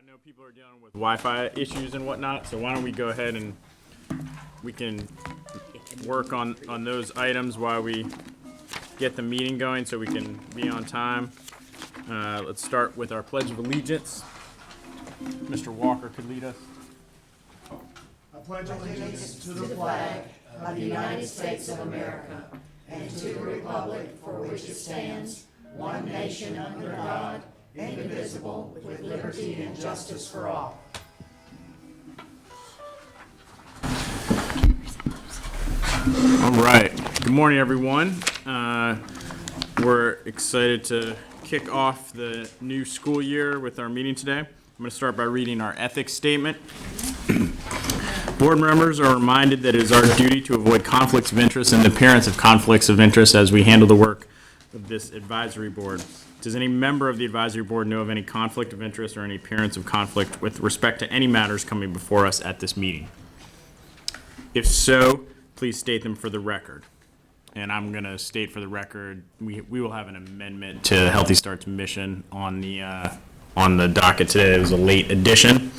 I know people are dealing with Wi-Fi issues and whatnot, so why don't we go ahead and we can work on those items while we get the meeting going so we can be on time. Let's start with our Pledge of Allegiance. Mr. Walker could lead us. I pledge allegiance to the flag of the United States of America and to the republic for which it stands, one nation under God, indivisible, with liberty and justice for all. All right. Good morning, everyone. We're excited to kick off the new school year with our meeting today. I'm going to start by reading our ethics statement. Board members are reminded that it is our duty to avoid conflicts of interest and the appearance of conflicts of interest as we handle the work of this advisory board. Does any member of the advisory board know of any conflict of interest or any appearance of conflict with respect to any matters coming before us at this meeting? If so, please state them for the record. And I'm going to state for the record, we will have an amendment to Healthy Starts mission on the docket today. It was a late addition,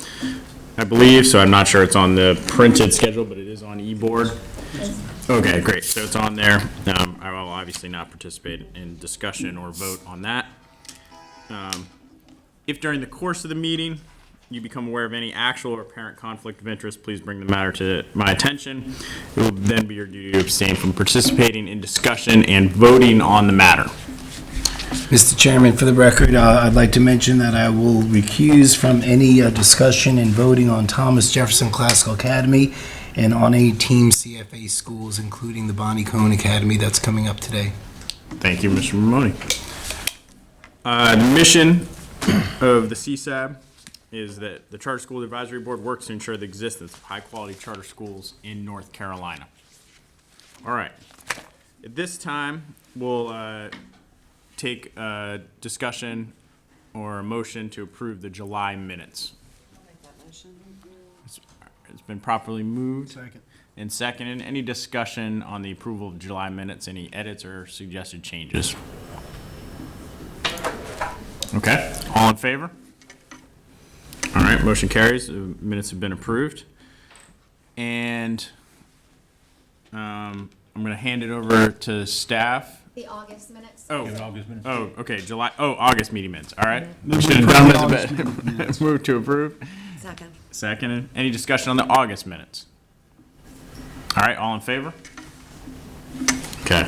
I believe, so I'm not sure it's on the printed schedule, but it is on e-board. Okay, great. So it's on there. I will obviously not participate in discussion or vote on that. If during the course of the meeting you become aware of any actual or apparent conflict of interest, please bring the matter to my attention. It will then be your duty to abstain from participating in discussion and voting on the matter. Mr. Chairman, for the record, I'd like to mention that I will recuse from any discussion and voting on Thomas Jefferson Classical Academy and on any Team CFA schools, including the Bonnie Cone Academy that's coming up today. Thank you, Mr. Ramoni. The mission of the CSAB is that the Charter School Advisory Board works to ensure the existence of high-quality charter schools in North Carolina. All right. At this time, we'll take a discussion or a motion to approve the July minutes. I'll make that motion. It's been properly moved Second. and seconded. Any discussion on the approval of July minutes? Any edits or suggested changes? Okay, all in favor? All right, motion carries. The minutes have been approved. And I'm going to hand it over to staff. The August minutes. Oh, okay, August meeting minutes. All right. Motion and done. Move to approve. Second. Seconded. Any discussion on the August minutes? All right, all in favor? Okay.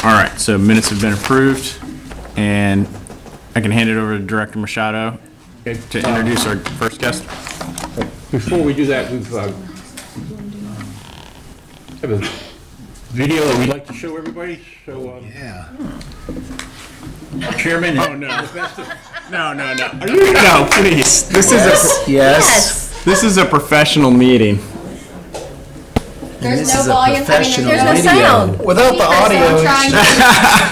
All right, so minutes have been approved, and I can hand it over to Director Machado to introduce our first guest. Before we do that, we've have a video that we'd like to show everybody. So, Yeah. Chairman. Oh, no. No. No, please. This is Yes. this is a professional meeting. There's This no is a volume. I mean, professional there's no video. sound. Without the Speakers, so audio, I'm trying to-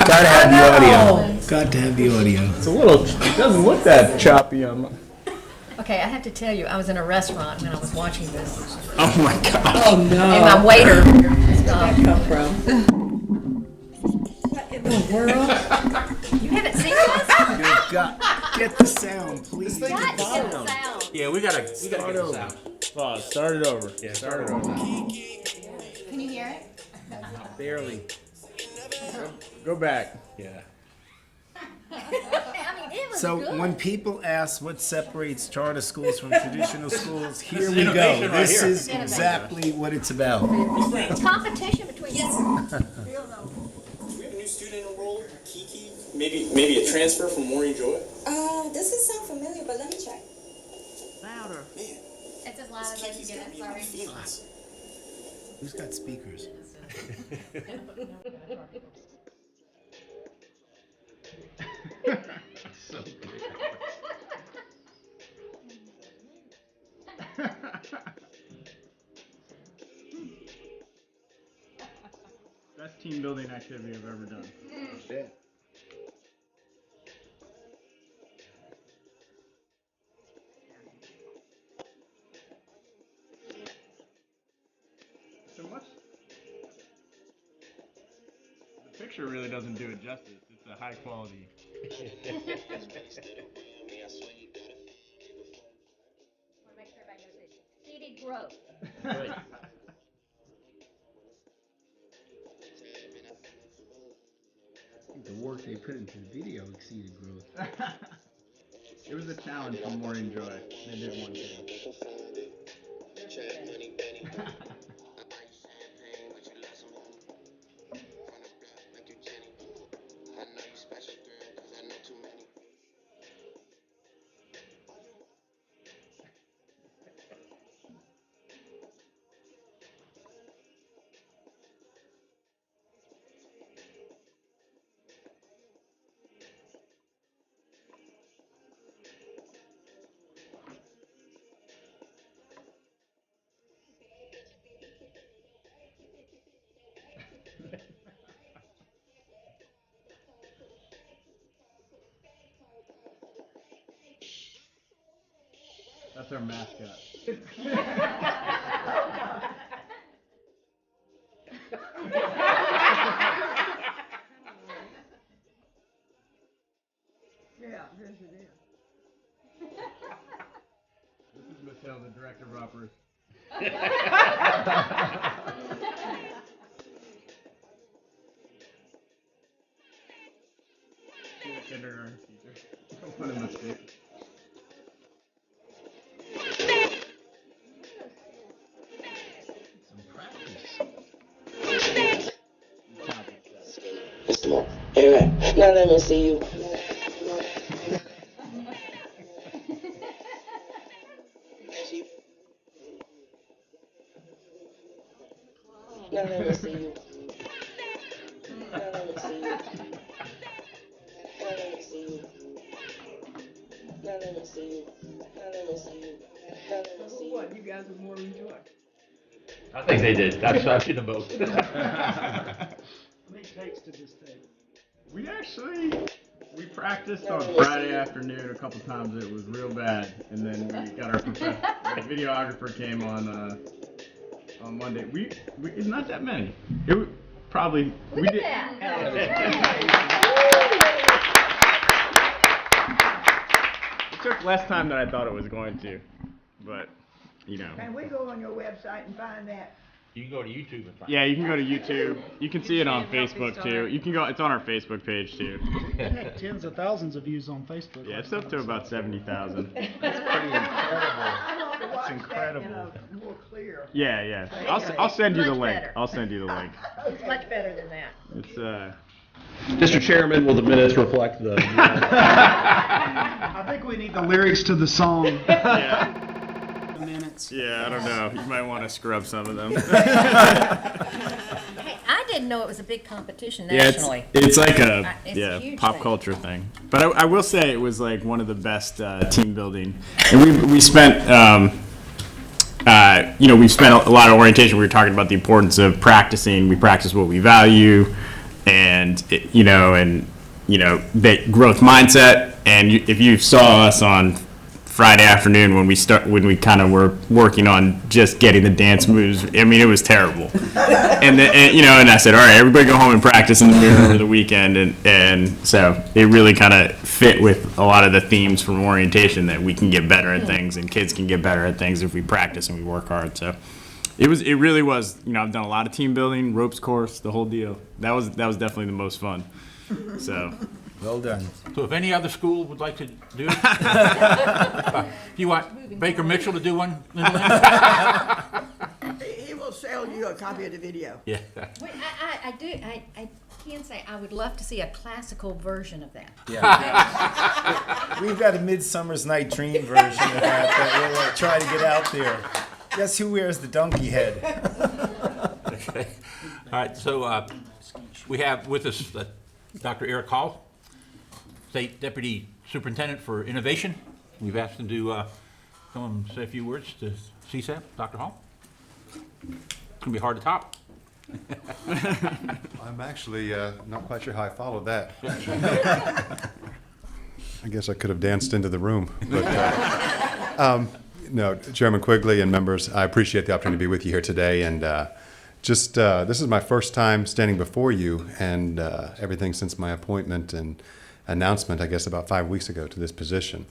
Gotta have the audio. Got to have the audio. It's a little, it doesn't look that choppy on. Okay, I have to tell you, I was in a restaurant when I was watching this, Oh my God. Oh, no. and my waiter stopped. Come from? What in the world? You haven't seen this? Get the sound, please. Got to get the sound. Yeah, we gotta get this out. Pause, start it over. Yeah, start it over. Can you hear it? Barely. Go back. Yeah. I mean, it was So good. when people ask what separates charter schools from traditional schools, here we go. innovation right This here. is exactly what it's about. It's competition between We have a new student enrolled, Kiki. Maybe a transfer from Maureen Joy. Doesn't sound familiar, but let me check. Louder. Man, It's as loud as I can Kiki's get got it. me in my Sorry. feelings. Who's got speakers? Best team building activity I've ever done. So much. The picture really doesn't do it justice. It's a high quality. Me, I swear you growth. The work they put into the video exceeded growth. It was a challenge for Morning Joy. They did one thing. That's our mascot. Yeah, yes it is. This is Michelle, the director of operations. She's a kindergarten teacher. What a mistake. Some practice. Alright, now let me see you. Now let me see you. Now let me see you. Now let me see you. Now let me see you. Now let me see you. Now let me see you. What, you guys are more enjoy? I think they did. I've seen them both. How many takes did this take? We practiced on Friday afternoon a couple times. It was real bad, and then we got our videographer came on Monday. We it's not that many. It was probably we did. It took less time than I thought it was going to, but you know. Can we go on your website and find that? You can go to YouTube and find Yeah, you can go to YouTube. You can see it on Facebook too. You can go. It's on our Facebook page too. We had tens of thousands of views on Facebook. Yeah, it's up to about 70,000. That's pretty incredible. It's incredible. More clear. Yeah, yeah. I'll send you the Much link. better. I'll send you the link. It's much better than that. It's Mr. Chairman, will the minutes reflect the? I think we need the lyrics to the song. yeah. The minutes. Yeah, I don't know. You might want to scrub some of them. Hey, I didn't know it was a big competition Yeah, nationally. it's like It's a huge pop thing. culture thing. But I will say it was like one of the best team building. And we spent we spent a lot of orientation. We were talking about the importance of practicing. We practice what we value, and that growth mindset. And if you saw us on Friday afternoon when we kind of were working on just getting the dance moves, I mean, it was terrible. and I said, all right, everybody go home and practice in the mirror over the weekend, and so it really kind of fit with a lot of the themes from orientation that we can get better at things and kids can get better at things if we practice and we work hard. So it really was. I've done a lot of team building, ropes course, the whole deal. That was definitely the most fun. So. Well done. So if any other school would like to do it, if you want Baker Mitchell to do one, He will sell you a copy of the video. yeah. Wait, I can say I would love to see a classical version of that. Yeah. We've got a Midsummer's Night Dream version of that we'll try to get out there. Guess who wears the donkey head? Okay. All right. So we have with us Dr. Eric Hall, State Deputy Superintendent for Innovation. We've asked him to come and say a few words to CSAP. Dr. Hall. It's gonna be hard to top. I'm actually not quite sure how I followed that. I guess I could have danced into the room. But, no, Chairman Quigley and members, I appreciate the opportunity to be with you here today. And this is my first time standing before you, and everything since my appointment and announcement, I guess, about 5 weeks ago to this position.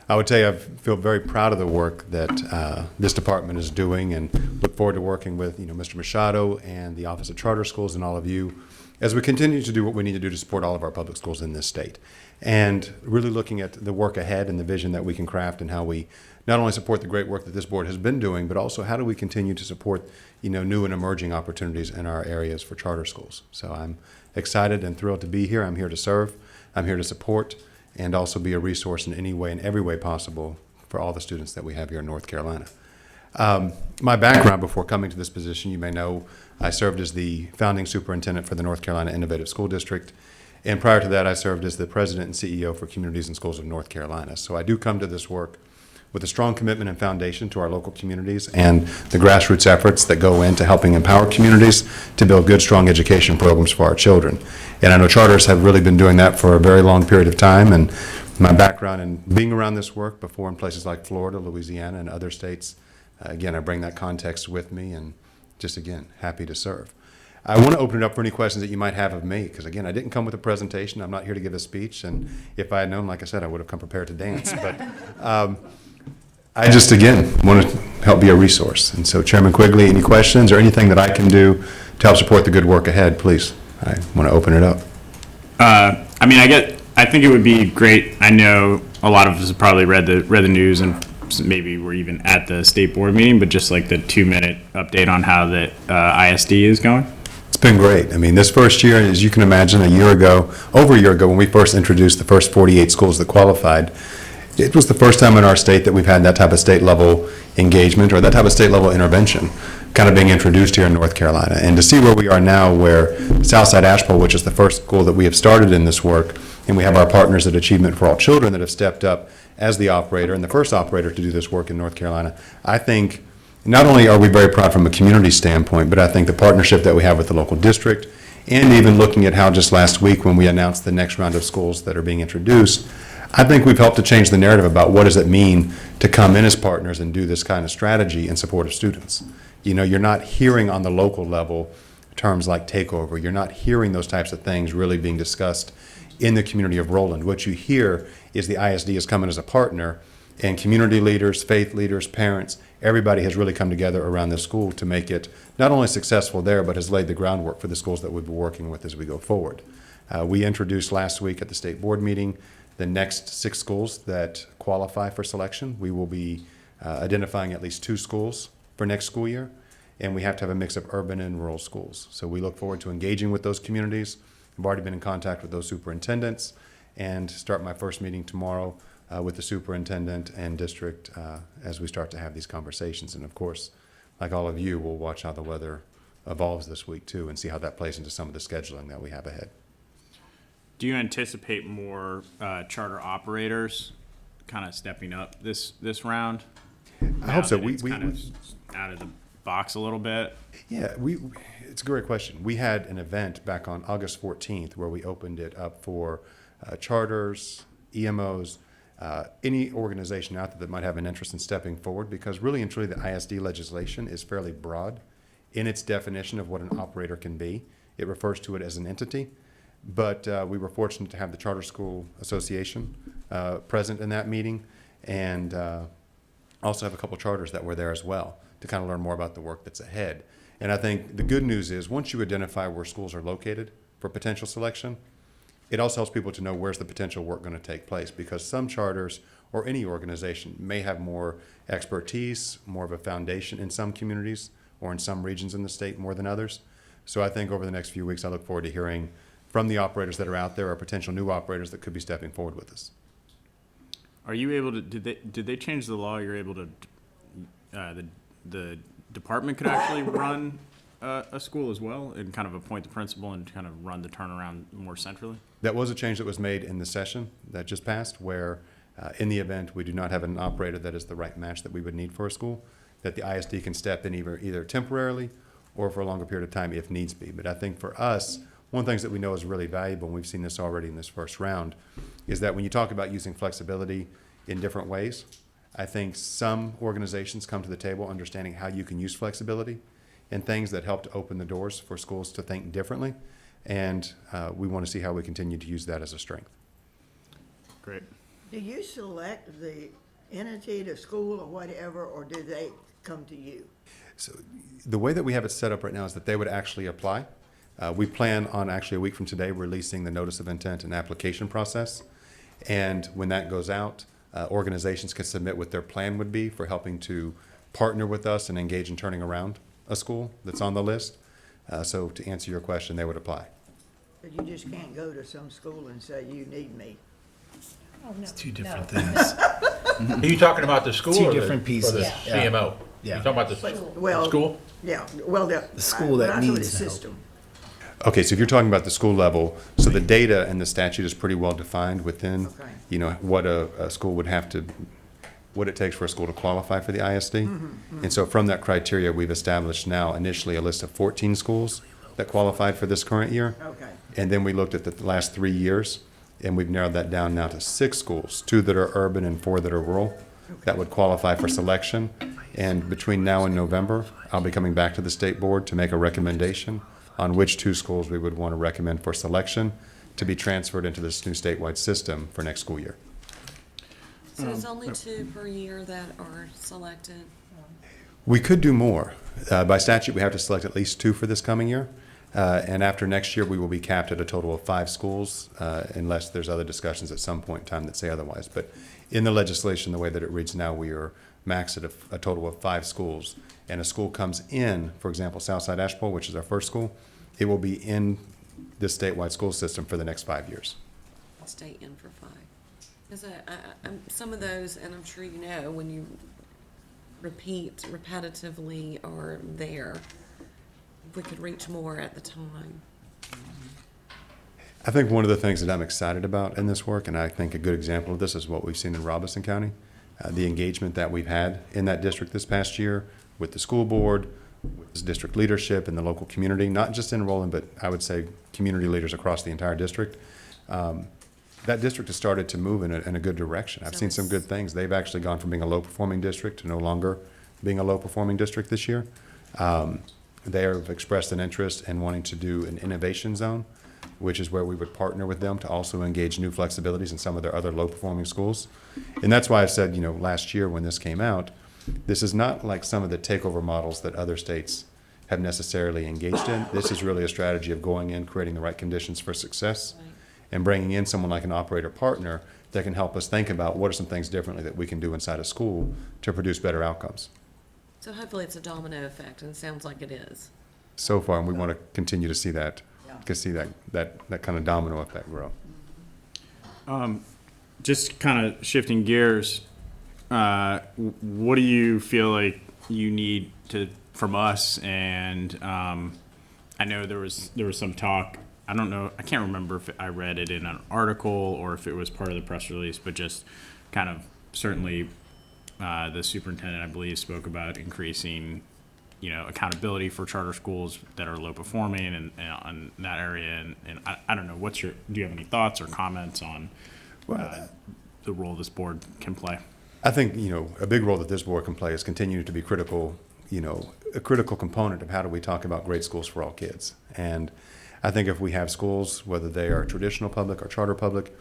I would tell you I feel very proud of the work that this department is doing, and look forward to working with Mr. Machado and the Office of Charter Schools and all of you as we continue to do what we need to do to support all of our public schools in this state. And really looking at the work ahead and the vision that we can craft, and how we not only support the great work that this board has been doing, but also how do we continue to support new and emerging opportunities in our areas for charter schools. So I'm excited and thrilled to be here. I'm here to serve. I'm here to support, and also be a resource in any way, in every way possible, for all the students that we have here in North Carolina. My background before coming to this position, you may know, I served as the founding superintendent for the North Carolina Innovative School District. And prior to that, I served as the president and CEO for Communities and Schools of North Carolina. So I do come to this work with a strong commitment and foundation to our local communities and the grassroots efforts that go into helping empower communities to build good, strong education programs for our children. And I know charters have really been doing that for a very long period of time. And my background in being around this work before in places like Florida, Louisiana, and other states, again, I bring that context with me, and just, again, happy to serve. I want to open it up for any questions that you might have of me, because, again, I didn't come with a presentation. I'm not here to give a speech, and if I had known, like I said, I would have come prepared to dance. But I just, again, want to help be a resource. And so, Chairman Quigley, any questions or anything that I can do to help support the good work ahead, please. I want to open it up. I think it would be great. I know a lot of us have probably read the news, and maybe we're even at the state board meeting, but just like the 2-minute update on how the ISD is going. It's been great. I mean, this first year, as you can imagine, over a year ago, when we first introduced the first 48 schools that qualified, it was the first time in our state that we've had that type of state-level engagement, or that type of state-level intervention kind of being introduced here in North Carolina. And to see where we are now, where Southside Asheville, which is the first school that we have started in this work, and we have our partners at Achievement for All Children that have stepped up as the operator, and the first operator to do this work in North Carolina. I think not only are we very proud from a community standpoint, but I think the partnership that we have with the local district, and even looking at how just last week when we announced the next round of schools that are being introduced, I think we've helped to change the narrative about what does it mean to come in as partners and do this kind of strategy in support of students. You're not hearing on the local level terms like takeover. You're not hearing those types of things really being discussed in the community of Roland. What you hear is the ISD is coming as a partner, and community leaders, faith leaders, parents, everybody has really come together around this school to make it not only successful there, but has laid the groundwork for the schools that we'll be working with as we go forward. We introduced last week at the state board meeting the next 6 schools that qualify for selection. We will be identifying at least 2 schools for next school year, and we have to have a mix of urban and rural schools. So we look forward to engaging with those communities. I've already been in contact with those superintendents, and start my first meeting tomorrow with the superintendent and district as we start to have these conversations. And of course, like all of you, we'll watch how the weather evolves this week too, and see how that plays into some of the scheduling that we have ahead. Do you anticipate more charter operators kind of stepping up this round? I hope so. It's kind of out of the box a little bit. Yeah, it's a great question. We had an event back on August 14th where we opened it up for charters, EMOs, any organization out there that might have an interest in stepping forward, because really and truly the ISD legislation is fairly broad in its definition of what an operator can be. It refers to it as an entity, but we were fortunate to have the Charter School Association present in that meeting, and also have a couple charters that were there as well to kind of learn more about the work that's ahead. And I think the good news is once you identify where schools are located for potential selection, it also helps people to know where's the potential work going to take place, because some charters or any organization may have more expertise, more of a foundation in some communities or in some regions in the state more than others. So I think over the next few weeks, I look forward to hearing from the operators that are out there or potential new operators that could be stepping forward with us. Are you able to, did they change the law? You're able to, the department could actually run a school as well and kind of appoint the principal and kind of run the turnaround more centrally? That was a change that was made in the session that just passed, where in the event we do not have an operator that is the right match that we would need for a school, that the ISD can step in either temporarily or for a longer period of time if needs be. But I think for us, one of the things that we know is really valuable, and we've seen this already in this first round, is that when you talk about using flexibility in different ways, I think some organizations come to the table understanding how you can use flexibility and things that help to open the doors for schools to think differently. And we want to see how we continue to use that as a strength. Great. Do you select the entity, the school or whatever, or do they come to you? So the way that we have it set up right now is that they would actually apply. We plan on actually a week from today releasing the notice of intent and application process. And when that goes out, organizations can submit what their plan would be for helping to partner with us and engage in turning around a school that's on the list. So to answer your question, they would apply. But you just can't go to some school and say, you need me. It's two different things. Are you talking about the school Two or different the, pieces. or the Yeah. CMO? Yeah. You talking about the Well, school? Yeah, well, the school that but I thought needs it's the help. system. Okay, so if you're talking about the school level, so the data and the statute is pretty well defined within, Okay. you know, what a school would have to, what it takes for a school to qualify for the ISD. And so from that criteria, we've established now initially a list of 14 schools that qualified for this current year. Okay. And then we looked at the last 3 years, and we've narrowed that down now to 6 schools, 2 that are urban and 4 that are rural, that would qualify for selection. And between now and November, I'll be coming back to the state board to make a recommendation on which 2 schools we would want to recommend for selection to be transferred into this new statewide system for next school year. So it's only 2 per year that are selected? We could do more. By statute, we have to select at least 2 for this coming year. And after next year, we will be capped at a total of 5 schools, unless there's other discussions at some point in time that say otherwise. But in the legislation, the way that it reads now, we are maxed at a total of 5 schools. And a school comes in, for example, Southside Ashpole, which is our first school, it will be in this statewide school system for the next 5 years. Stay in for 5. Because some of those, and I'm sure you know, when you repeat repetitively are there, if we could reach more at the time. I think one of the things that I'm excited about in this work, and I think a good example of this is what we've seen in Robeson County, the engagement that we've had in that district this past year with the school board, with the district leadership and the local community, not just in Roland, but I would say community leaders across the entire district. That district has started to move in a good direction. I've seen some good things. They've actually gone from being a low-performing district to no longer being a low-performing district this year. They have expressed an interest in wanting to do an innovation zone, which is where we would partner with them to also engage new flexibilities in some of their other low-performing schools. And that's why I said, you know, last year when this came out, this is not like some of the takeover models that other states have necessarily engaged in. This is really a strategy of going in, creating the right conditions for success, and bringing in someone like an operator partner that can help us think about what are some things differently that we can do inside a school to produce better outcomes. So hopefully it's a domino effect, and it sounds like it is. So far, and we want to continue to see that, that kind of domino effect grow. Just kind of shifting gears, what do you feel like you need from us? And I know there was some talk. I don't know. I can't remember if I read it in an article or if it was part of the press release, but just kind of certainly the superintendent, I believe, spoke about increasing, you know, accountability for charter schools that are low performing and on that area. And I don't know. Do you have any thoughts or comments on the role this board can play? I think, you know, a big role that this board can play is continuing to be critical, you know, a critical component of how do we talk about great schools for all kids. And I think if we have schools, whether they are traditional public or charter public,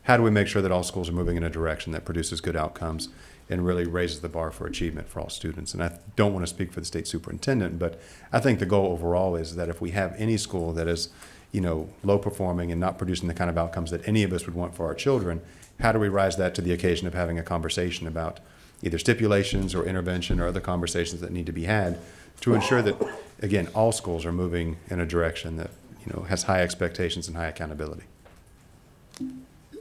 how do we make sure that all schools are moving in a direction that produces good outcomes and really raises the bar for achievement for all students? And I don't want to speak for the state superintendent, but I think the goal overall is that if we have any school that is, you know, low performing and not producing the kind of outcomes that any of us would want for our children, how do we rise that to the occasion of having a conversation about either stipulations or intervention or other conversations that need to be had to ensure that, again, all schools are moving in a direction that, you know, has high expectations and high accountability.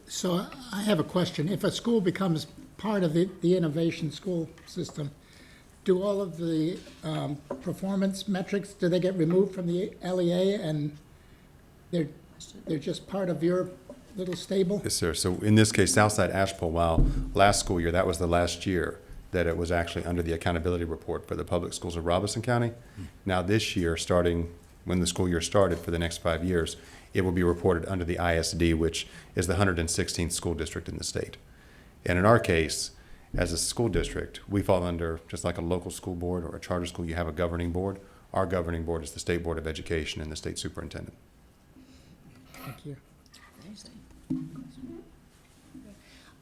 So I have a question. If a school becomes part of the innovation school system, do all of the performance metrics, do they get removed from the LEA and they're just part of your little stable? Yes, sir. So in this case, Southside Ashpole, while last school year, that was the last year that it was actually under the accountability report for the public schools of Robeson County. Now this year, starting when the school year started for the next 5 years, it will be reported under the ISD, which is the 116th school district in the state. And in our case, as a school district, we fall under, just like a local school board or a charter school, you have a governing board. Our governing board is the State Board of Education and the state superintendent. Thank you.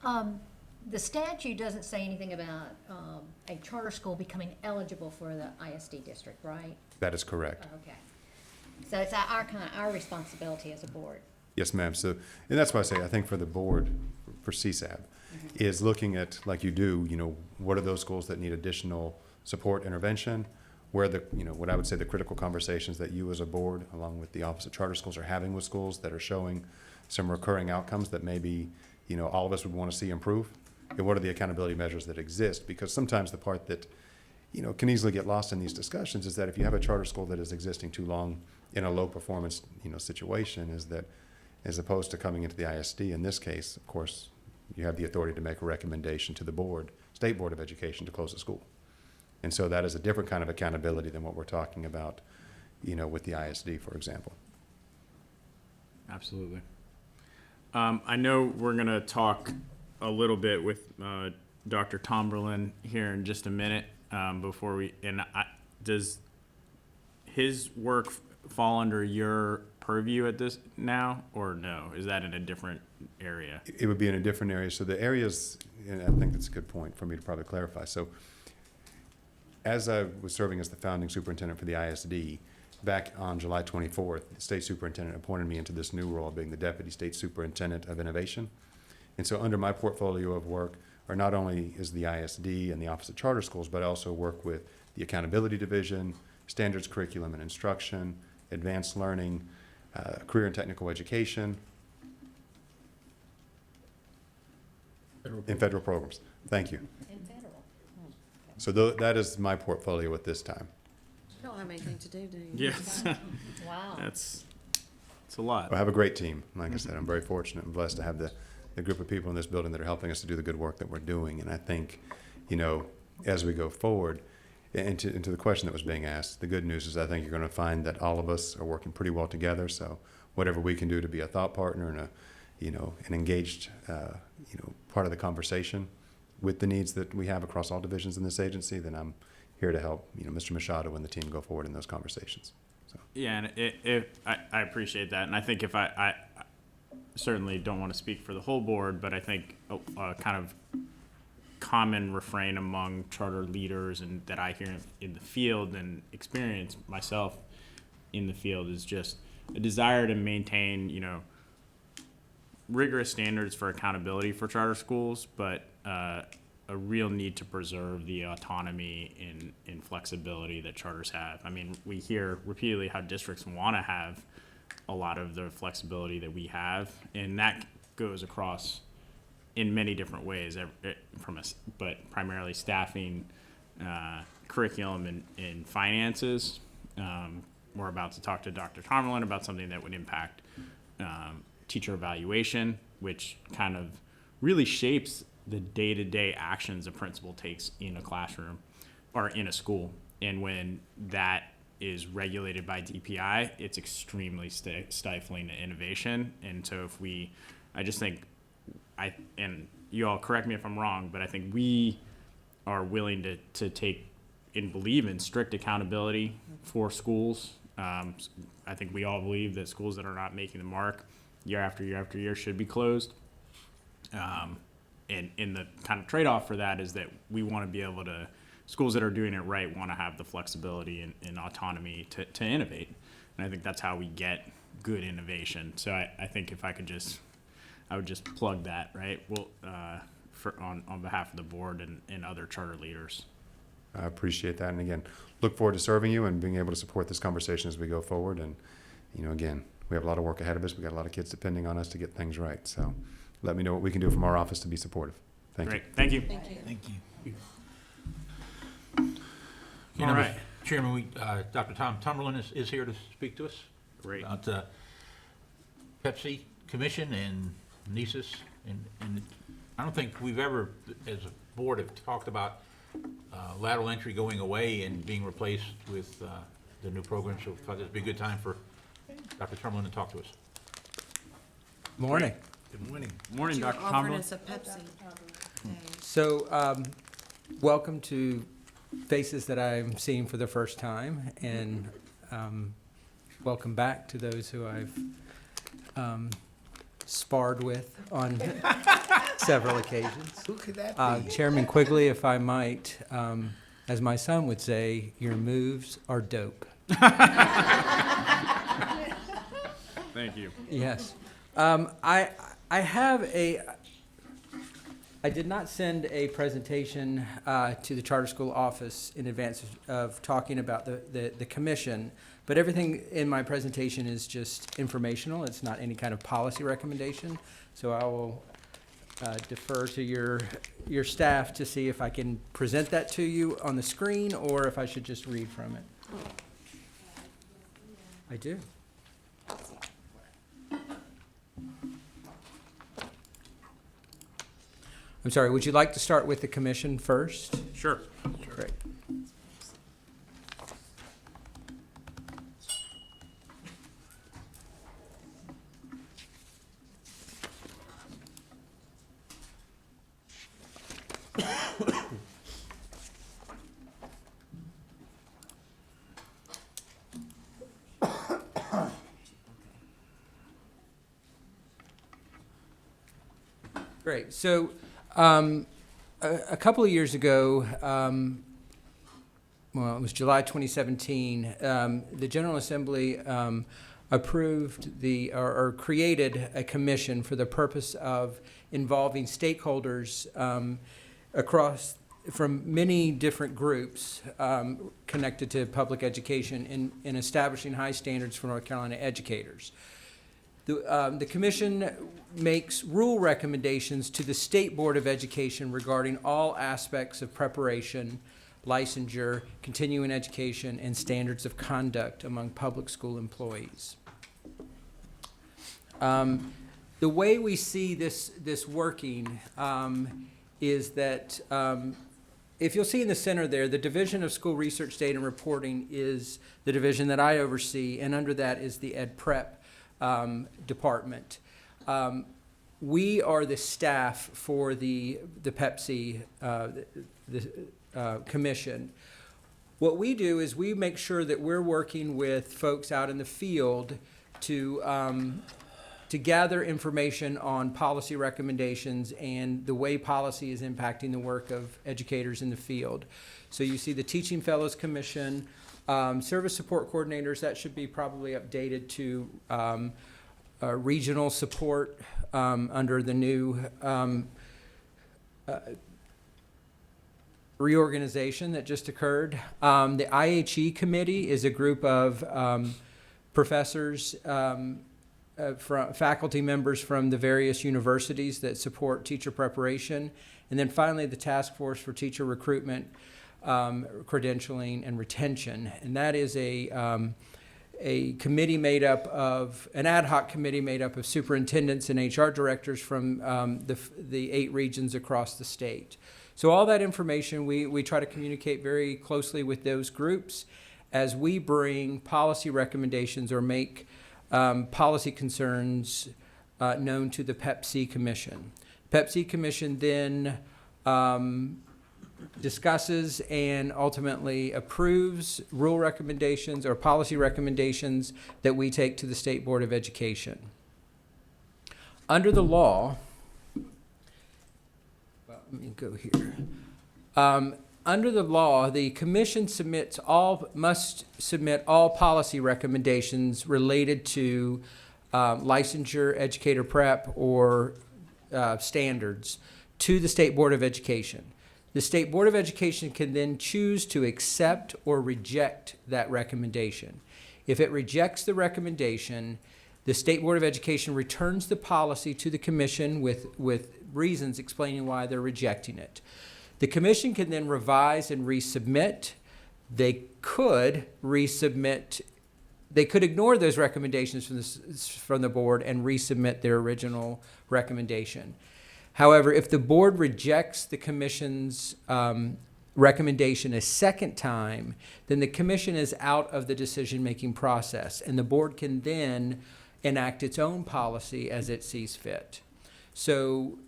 The statute doesn't say anything about a charter school becoming eligible for the ISD district, right? That is correct. Okay. So it's our responsibility as a board. Yes, ma'am. So, and that's why I say, I think for the board, for CSAB, is looking at, like you do, what are those schools that need additional support, intervention? Where the, what I would say the critical conversations that you as a board, along with the Office of Charter Schools, are having with schools that are showing some recurring outcomes that maybe, all of us would want to see improve? And what are the accountability measures that exist? Because sometimes the part that, can easily get lost in these discussions is that if you have a charter school that is existing too long in a low performance, situation, is that as opposed to coming into the ISD, in this case, of course, you have the authority to make a recommendation to the board, State Board of Education, to close the school. And so that is a different kind of accountability than what we're talking about, with the ISD, for example. Absolutely. I know we're going to talk a little bit with Dr. Tomberlin here in just a minute before we, does his work fall under your purview at this now, or no? Is that in a different area? It would be in a different area. So the areas, and I think that's a good point for me to probably clarify. So as I was serving as the founding superintendent for the ISD, back on July 24th, the state superintendent appointed me into this new role of being the Deputy State Superintendent of Innovation. And so under my portfolio of work are not only is the ISD and the Office of Charter Schools, but I also work with the Accountability Division, Standards Curriculum and Instruction, Advanced Learning, Career and Technical Education, and federal programs. Thank you. And federal. So that is my portfolio at this time. You don't have anything to do you? Yes. Wow. It's a lot. I have a great team. Like I said, I'm very fortunate and blessed to have the group of people in this building that are helping us to do the good work that we're doing. And I think, as we go forward, and to the question that was being asked, the good news is I think you're going to find that all of us are working pretty well together. So whatever we can do to be a thought partner and an engaged, part of the conversation with the needs that we have across all divisions in this agency, then I'm here to help, Mr. Machado and the team go forward in those conversations. So. Yeah, and I appreciate that. And I think if I certainly don't want to speak for the whole board, but I think a kind of common refrain among charter leaders and that I hear in the field and experience myself in the field is just a desire to maintain, rigorous standards for accountability for charter schools, but a real need to preserve the autonomy and flexibility that charters have. I mean, we hear repeatedly how districts want to have a lot of the flexibility that we have, and that goes across in many different ways, but primarily staffing, curriculum, and finances. We're about to talk to Dr. Tomberlin about something that would impact teacher evaluation, which kind of really shapes the day-to-day actions a principal takes in a classroom or in a school. And when that is regulated by DPI, it's extremely stifling to innovation. And so I just think, and you all correct me if I'm wrong, but I think we are willing to take and believe in strict accountability for schools. I think we all believe that schools that are not making the mark year after year after year should be closed. And the kind of trade-off for that is that we want to be able to, schools that are doing it right want to have the flexibility and autonomy to innovate. And I think that's how we get good innovation. So I think if I would just plug that, right? Well, on behalf of the board and other charter leaders. I appreciate that. And again, look forward to serving you and being able to support this conversation as we go forward. And, again, we have a lot of work ahead of us. We got a lot of kids depending on us to get things right. So let me know what we can do from our office to be supportive. Thank you. Thank you. Thank you. Thank you. All right. Chairman, Dr. Tom Tomberlin is here to speak to us. Great. About Pepsi Commission and NESIS. And I don't think we've ever, as a board, have talked about lateral entry going away and being replaced with the new program. So I thought this would be a good time for Dr. Tomberlin to talk to us. Morning. Good morning. Morning, You Dr. were offering Tomberlin. us a Pepsi. So, welcome to faces that I'm seeing for the first time, and welcome back to those who I've sparred with on several occasions. Who could that be? Chairman Quigley, if I might, as my son would say, your moves are dope. Thank you. Yes. I did not send a presentation to the charter school office in advance of talking about the commission, but everything in my presentation is just informational. It's not any kind of policy recommendation. So I will defer to your staff to see if I can present that to you on the screen or if I should just read from it. I do. I'm sorry, would you like to start with the commission first? Sure. Great. Great. So a couple of years ago, well, it was July 2017, the General Assembly approved or created a commission for the purpose of involving stakeholders across from many different groups connected to public education in establishing high standards for North Carolina educators. The commission makes rule recommendations to the State Board of Education regarding all aspects of preparation, licensure, continuing education, and standards of conduct among public school employees. The way we see this working is that if you'll see in the center there, the Division of School Research, Data, and Reporting is the division that I oversee, and under that is the Ed Prep department. We are the staff for the Pepsi commission. What we do is we make sure that we're working with folks out in the field to gather information on policy recommendations and the way policy is impacting the work of educators in the field. So you see the Teaching Fellows Commission, service support coordinators, that should be probably updated to regional support under the new reorganization that just occurred. The IHE committee is a group of professors, faculty members from the various universities that support teacher preparation. And then finally, the task force for teacher recruitment, credentialing, and retention. And that is a committee made up of, an ad hoc committee made up of superintendents and HR directors from the 8 regions across the state. So all that information, we try to communicate very closely with those groups as we bring policy recommendations or make policy concerns known to the Pepsi Commission. Pepsi Commission then discusses and ultimately approves rule recommendations or policy recommendations that we take to the State Board of Education. Under the law, well, let me go here. Under the law, the commission must submit all policy recommendations related to licensure, educator prep, or standards to the State Board of Education. The State Board of Education can then choose to accept or reject that recommendation. If it rejects the recommendation, the State Board of Education returns the policy to the commission with reasons explaining why they're rejecting it. The commission can then revise and resubmit. They could resubmit. They could ignore those recommendations from the board and resubmit their original recommendation. However, if the board rejects the commission's recommendation a second time, then the commission is out of the decision-making process, and the board can then enact its own policy as it sees fit. So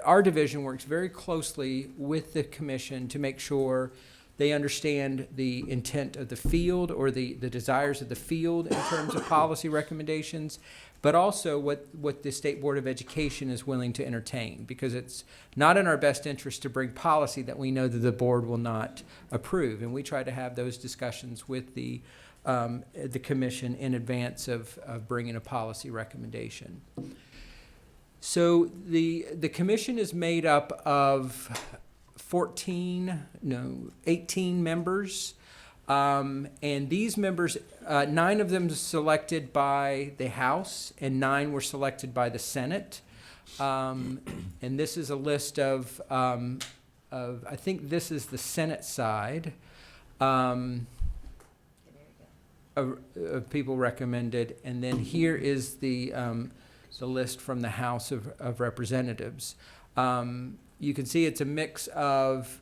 our division works very closely with the commission to make sure they understand the intent of the field or the desires of the field in terms of policy recommendations, but also what the State Board of Education is willing to entertain, because it's not in our best interest to bring policy that we know that the board will not approve. And we try to have those discussions with the commission in advance of bringing a policy recommendation. So the commission is made up of 18 members. And these members, 9 of them selected by the House and 9 were selected by the Senate. And this is a list of I think this is the Senate side of people recommended. And then here is the list from the House of Representatives. You can see it's a mix of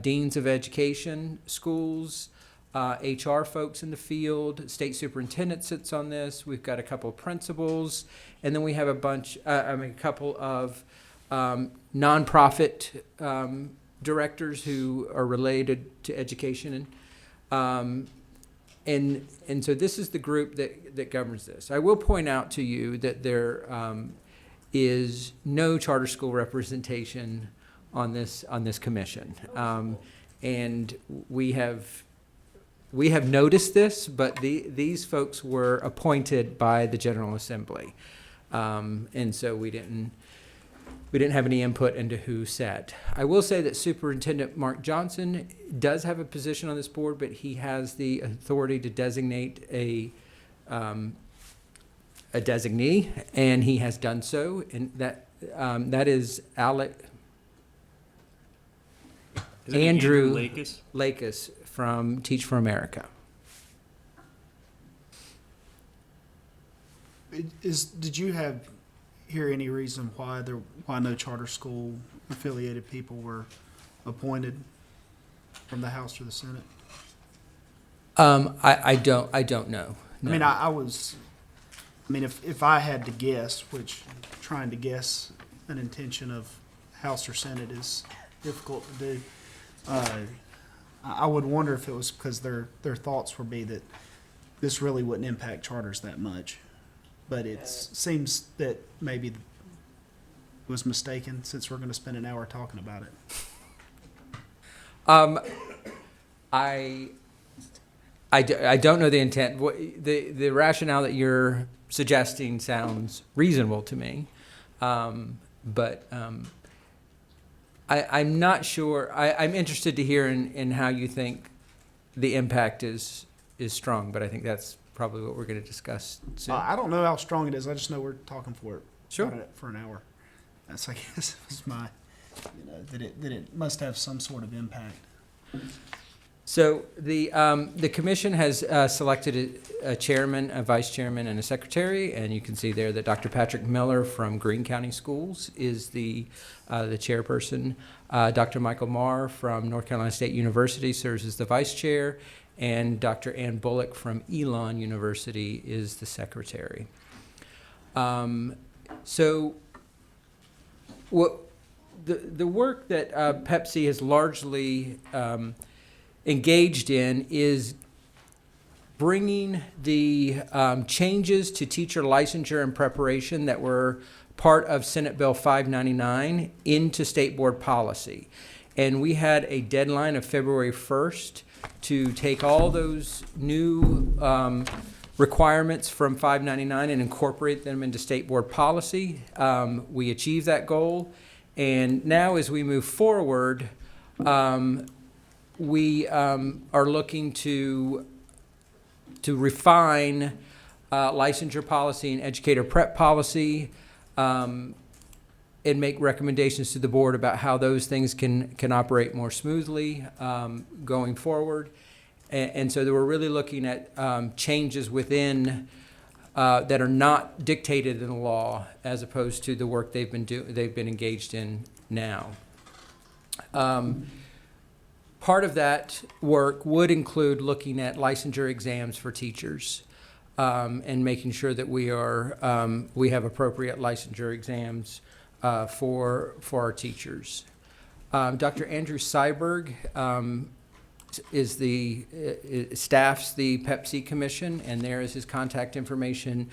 deans of education, schools, HR folks in the field, state superintendent sits on this. We've got a couple of principals, and then we have a couple of nonprofit directors who are related to education, and so this is the group that governs this. I will point out to you that there is no charter school representation on this commission, and we have noticed this, but these folks were appointed by the General Assembly, and so we didn't have any input into who sat. I will say that Superintendent Mark Johnson does have a position on this board, but he has the authority to designate a designee, and he has done so, and that is Andrew Lakis from Teach for America. Did you hear any reason why no charter school affiliated people were appointed from the House or the Senate? I don't know. No. I mean, if I had to guess, which trying to guess an intention of House or Senate is difficult to do, I would wonder if it was because their thoughts would be that this really wouldn't impact charters that much. But it seems that maybe it was mistaken, since we're going to spend an hour talking about it. I don't know the intent. The rationale that you're suggesting sounds reasonable to me, but I'm not sure. I'm interested to hear in how you think the impact is strong, but I think that's probably what we're going to discuss soon. I don't know how strong it is. I just know we're talking for Sure. For an hour. That's, I guess, was my, that it must have some sort of impact. So the commission has selected a chairman, a vice chairman, and a secretary, and you can see there that Dr. Patrick Miller from Greene County Schools is the chairperson. Dr. Michael Marr from North Carolina State University serves as the vice chair, and Dr. Ann Bullock from Elon University is the secretary. So the work that Pepsi has largely engaged in is bringing the changes to teacher licensure and preparation that were part of Senate Bill 599 into state board policy. And we had a deadline of February 1st to take all those new requirements from 599 and incorporate them into state board policy. We achieved that goal. And now as we move forward, we are looking to refine licensure policy and educator prep policy, and make recommendations to the board about how those things can operate more smoothly going forward. And so we're really looking at changes within that are not dictated in the law, as opposed to the work they've been engaged in now. Part of that work would include looking at licensure exams for teachers, and making sure that we have appropriate licensure exams for our teachers. Dr. Andrew Seiberg Ernst is staffs the Pepsi Commission, and there is his contact information.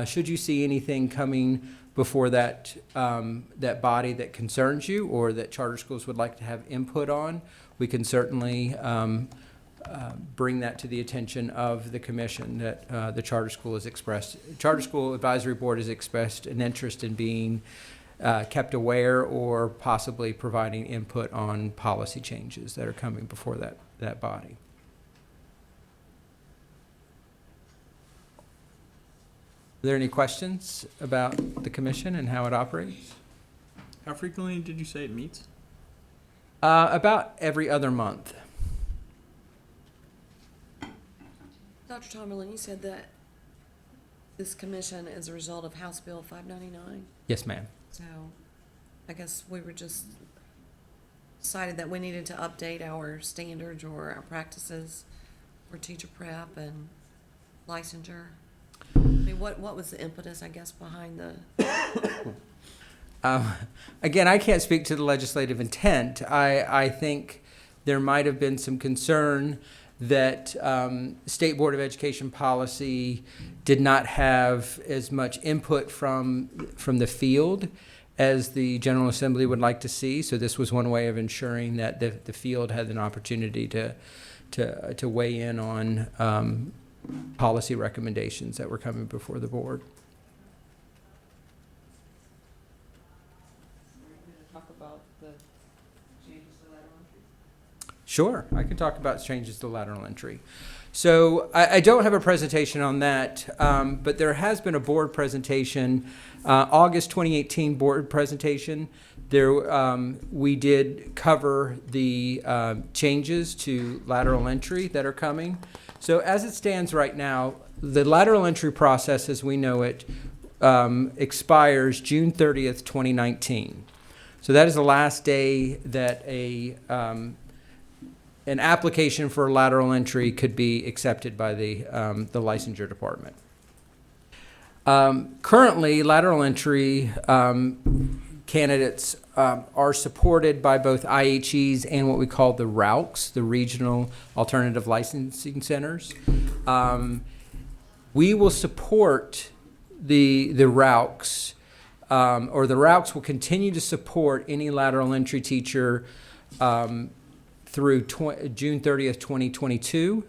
Should you see anything coming before that body that concerns you or that charter schools would like to have input on, we can certainly bring that to the attention of the commission that the Charter School Advisory Board has expressed an interest in being kept aware or possibly providing input on policy changes that are coming before that body. Are there any questions about the commission and how it operates? How frequently did you say it meets? About every other month. Dr. Tomerlin, you said that this commission is a result of House Bill 599. Yes, ma'am. So I guess we were just decided that we needed to update our standards or our practices for teacher prep and licensure. I mean, what was the impetus, I guess, behind the... Again, I can't speak to the legislative intent. I think there might have been some concern that State Board of Education policy did not have as much input from the field as the General Assembly would like to see. So this was one way of ensuring that the field had an opportunity to weigh in on policy recommendations that were coming before the board. Talk about the changes to lateral entry? Sure, I can talk about changes to lateral entry. So I don't have a presentation on that, but there has been a board presentation, August 2018 board presentation. There, we did cover the changes to lateral entry that are coming. So as it stands right now, the lateral entry process as we know it expires June 30th, 2019. So that is the last day that an application for lateral entry could be accepted by the licensure department. Currently, lateral entry candidates are supported by both IHEs and what we call the RALCs, the Regional Alternative Licensing Centers. We will support the RALCs, or the RALCs will continue to support any lateral entry teacher through June 30th, 2022.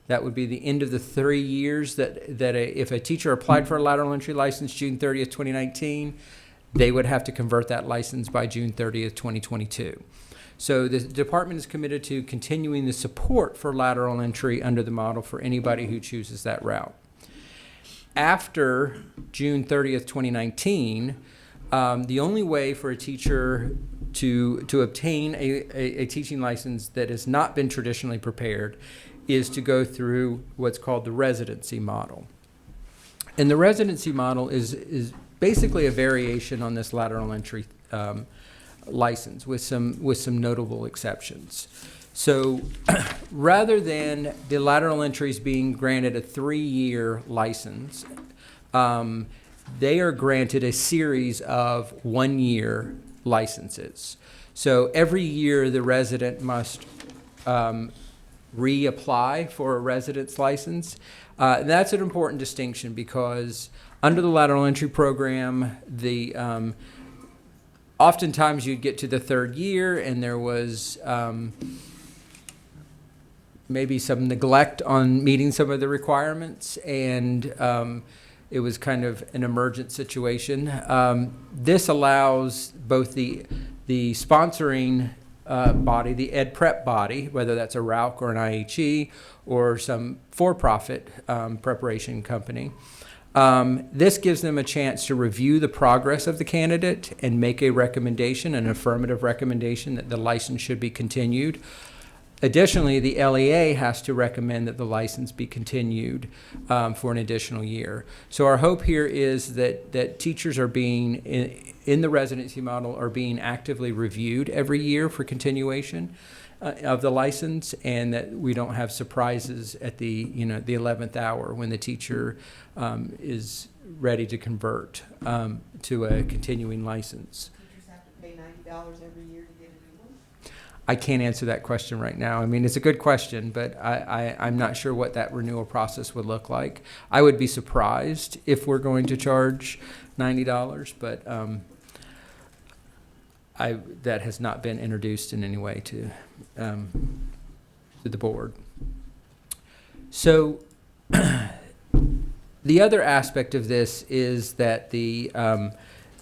That would be the end of the 3 years that if a teacher applied for a lateral entry license June 30th, 2019, they would have to convert that license by June 30th, 2022. So the department is committed to continuing the support for lateral entry under the model for anybody who chooses that route. After June 30th, 2019, the only way for a teacher to obtain a teaching license that has not been traditionally prepared is to go through what's called the residency model. And the residency model is basically a variation on this lateral entry license with some notable exceptions. So rather than the lateral entries being granted a 3-year license, they are granted a series of 1-year licenses. So every year the resident must reapply for a residence license. That's an important distinction because under the lateral entry program, oftentimes you'd get to the 3rd year and there was maybe some neglect on meeting some of the requirements, and it was kind of an emergent situation. This allows both the sponsoring body, the ed prep body, whether that's a RALC or an IHE or some for-profit preparation company. This gives them a chance to review the progress of the candidate and make a recommendation, an affirmative recommendation that the license should be continued. Additionally, the LEA has to recommend that the license be continued for an additional year. So our hope here is that teachers are being, in the residency model, are being actively reviewed every year for continuation of the license, and that we don't have surprises at the 11th hour when the teacher is ready to convert to a continuing license. Teachers have to pay $90 every year to get a new one? I can't answer that question right now. I mean, it's a good question, but I'm not sure what that renewal process would look like. I would be surprised if we're going to charge $90, but that has not been introduced in any way to the board. So the other aspect of this is that the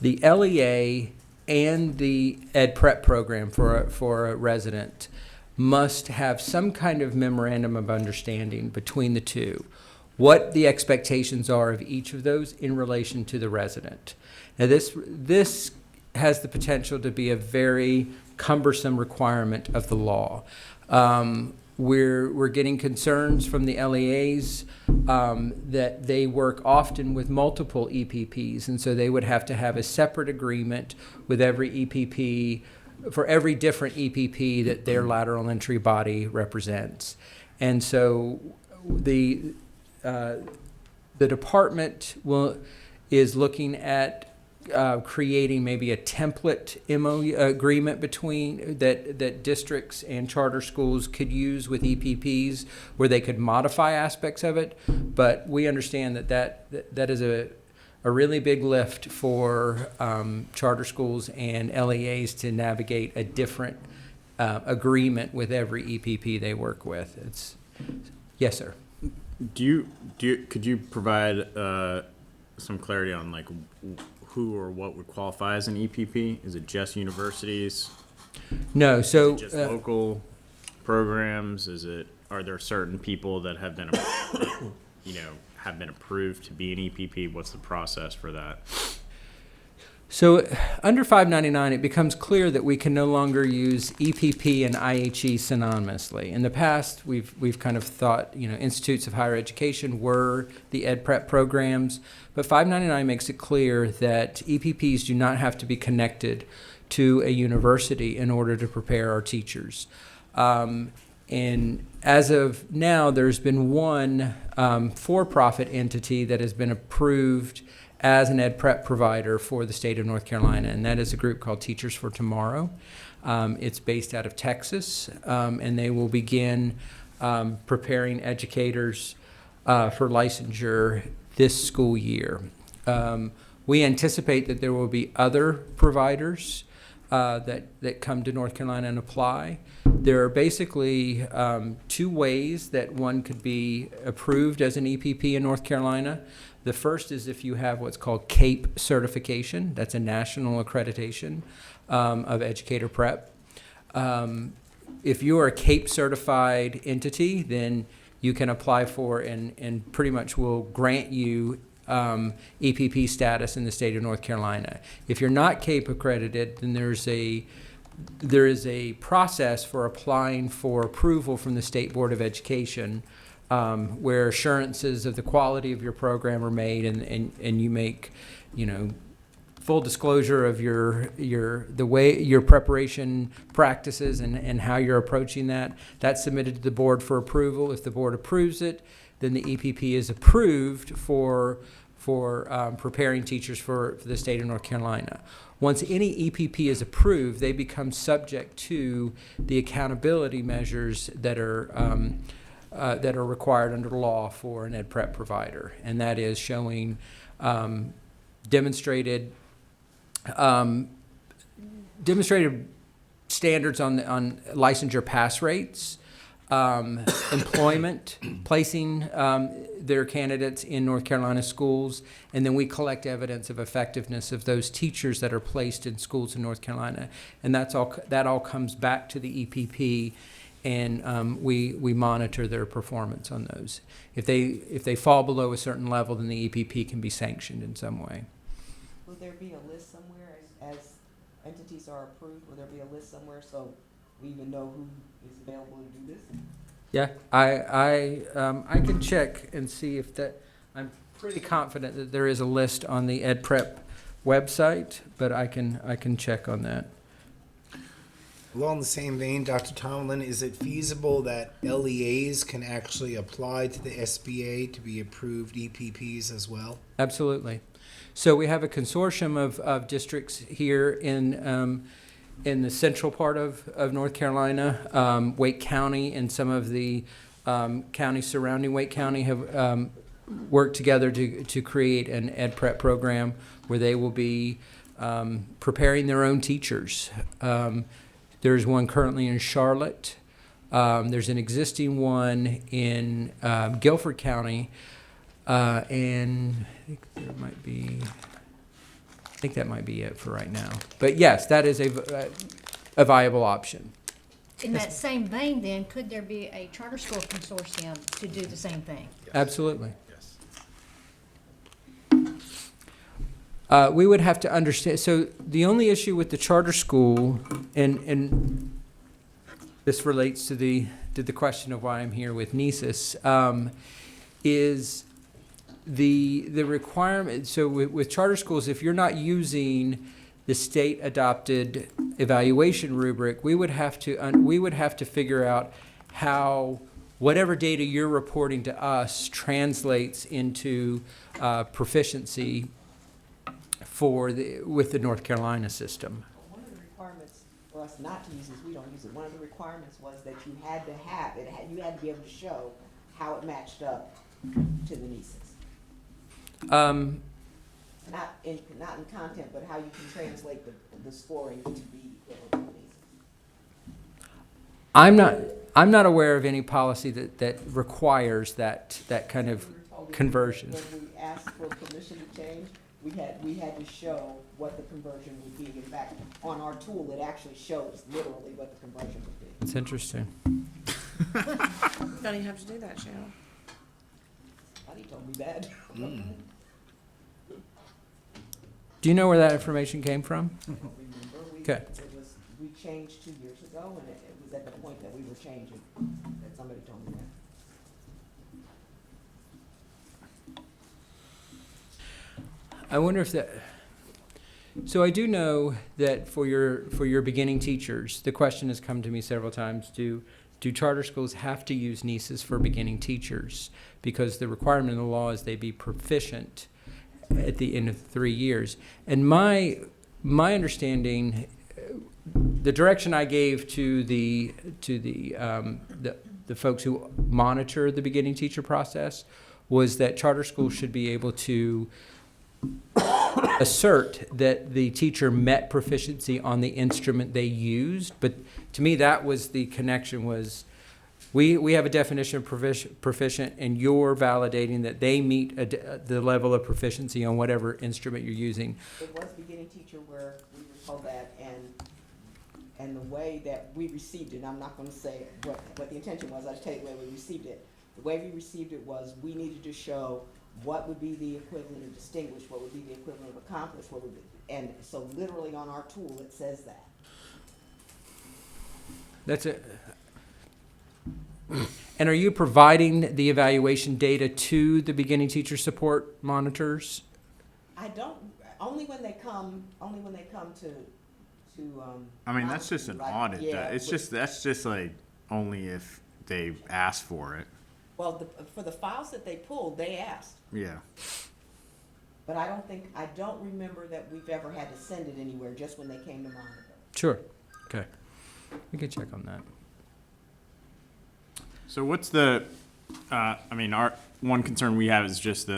LEA and the Ed Prep program for a resident must have some kind of memorandum of understanding between the two, what the expectations are of each of those in relation to the resident. Now, this has the potential to be a very cumbersome requirement of the law. We're getting concerns from the LEAs that they work often with multiple EPPs, and so they would have to have a separate agreement with every EPP for every different EPP that their lateral entry body represents. And so the department is looking at creating maybe a template MOU agreement between that districts and charter schools could use with EPPs, where they could modify aspects of it. But we understand that is a really big lift for charter schools and LEAs to navigate a different agreement with every EPP they work with. Yes, sir. Could you provide some clarity on like who or what would qualify as an EPP? Is it just universities? No, so is it just local programs? Are there certain people that have been, have been approved to be an EPP? What's the process for that? So under 599, it becomes clear that we can no longer use EPP and IHE synonymously. In the past, we've kind of thought, institutes of higher education were the Ed Prep programs, but 599 makes it clear that EPPs do not have to be connected to a university in order to prepare our teachers. And as of now, there's been one for-profit entity that has been approved as an Ed Prep provider for the state of North Carolina, and that is a group called Teachers for Tomorrow. It's based out of Texas, and they will begin preparing educators for licensure this school year. We anticipate that there will be other providers that come to North Carolina and apply. There are basically two ways that one could be approved as an EPP in North Carolina. The first is if you have what's called CAPE certification. That's a national accreditation of educator prep. If you are a CAPE certified entity, then you can apply for and pretty much will grant you EPP status in the state of North Carolina. If you're not CAPE accredited, then there is a process for applying for approval from the State Board of Education, where assurances of the quality of your program are made, and you make, full disclosure of your preparation practices and how you're approaching that. That's submitted to the board for approval. If the board approves it, then the EPP is approved for preparing teachers for the state of North Carolina. Once any EPP is approved, they become subject to the accountability measures that are required under the law for an Ed Prep provider, and that is showing demonstrated standards on licensure pass rates, employment, placing their candidates in North Carolina schools, and then we collect evidence of effectiveness of those teachers that are placed in schools in North Carolina, and that all comes back to the EPP, and we monitor their performance on those. If they fall below a certain level, then the EPP can be sanctioned in some way. Will there be a list somewhere as entities are approved? Will there be a list somewhere so we even know who is available to do this? Yeah, I can check and see if that. I'm pretty confident that there is a list on the Ed Prep website, but I can check on that. Along the same vein, Dr. Tomlin, is it feasible that LEAs can actually apply to the SBA to be approved EPPs as well? Absolutely. So we have a consortium of districts here in in the central part of North Carolina. Wake County and some of the counties surrounding Wake County have worked together to create an ed prep program where they will be preparing their own teachers. There's one currently in Charlotte. There's an existing one in Guilford County, and I think there might be. I think that might be it for right now. But yes, that is a viable option. In that same vein, then, could there be a charter school consortium to do the same thing? Absolutely. We would have to understand, so the only issue with the charter school, and this relates to the question of why I'm here with NESIS, is the requirement. So with charter schools, if you're not using the state-adopted evaluation rubric, we would have to figure out how whatever data you're reporting to us translates into proficiency with the North Carolina system. One of the requirements for us not to use this, we don't use it. One of the requirements was that you had to have it. You had to be able to show how it matched up to the NESIS. Not in content, but how you can translate the scoring to be equivalent to NESIS. I'm not aware of any policy that requires that kind of conversion. When we asked for permission to change, we had to show what the conversion would be. In fact, on our tool, it actually shows literally what the conversion would be. It's interesting. You don't even have to do that, Cheryl. Buddy told me that. Do you know where that information came from? I don't remember. Okay. We changed 2 years ago, and it was at the point that we were changing that somebody told me that. I wonder if that. So I do know that for your beginning teachers, the question has come to me several times: Do charter schools have to use NESIS for beginning teachers? Because the requirement in the law is they be proficient at the end of 3 years. And my understanding, the direction I gave to the folks who monitor the beginning teacher process was that charter schools should be able to assert that the teacher met proficiency on the instrument they used. But to me, that was the connection. Was we have a definition of proficient, and you're validating that they meet the level of proficiency on whatever instrument you're using. It was beginning teacher where we were told that, and the way that we received it, I'm not going to say what the intention was, I'll just tell you the way we received it. The way we received it was we needed to show what would be the equivalent of distinguished, what would be the equivalent of accomplished, what would be, and so literally on our tool it says that. That's it. And are you providing the evaluation data to the beginning teacher support monitors? I don't, only when they come to I mean, that's just an audit. Yeah, That's just like only if they ask for it. well, for the files that they pulled, they asked. Yeah. But I don't remember that we've ever had to send it anywhere, just when they came to monitor. Sure. Okay. We can check on that. So what's the, I mean, our one concern we have is just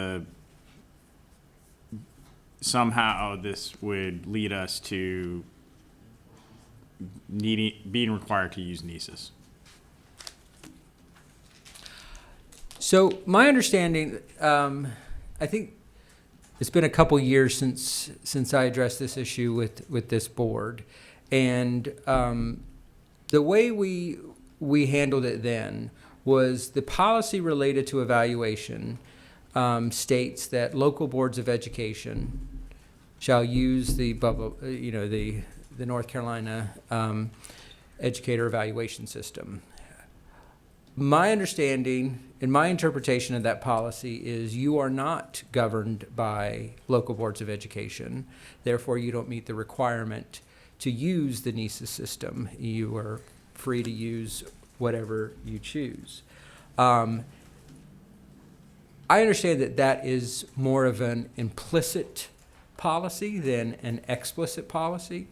somehow this would lead us to being required to use NESIS. So my understanding, I think it's been a couple years since I addressed this issue with this board, and the way we handled it then was the policy related to evaluation states that local boards of education shall use the North Carolina educator evaluation system. My understanding and my interpretation of that policy is you are not governed by local boards of education. Therefore, you don't meet the requirement to use the NESIS system. You are free to use whatever you choose. I understand that is more of an implicit policy than an explicit policy.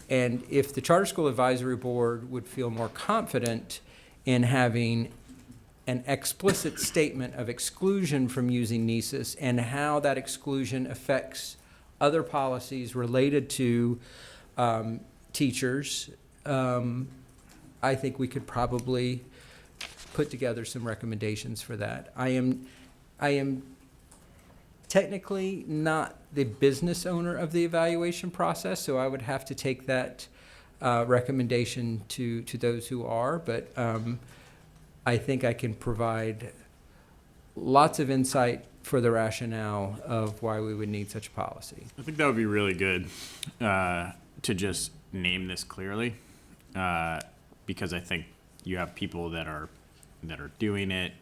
And if the Charter School Advisory Board would feel more confident in having an explicit statement of exclusion from using NESIS and how that exclusion affects other policies related to teachers, I think we could probably put together some recommendations for that. I am technically not the business owner of the evaluation process, so I would have to take that recommendation to those who are, but I think I can provide lots of insight for the rationale of why we would need such a policy. I think that would be really good to just name this clearly, because I think you have people that are doing it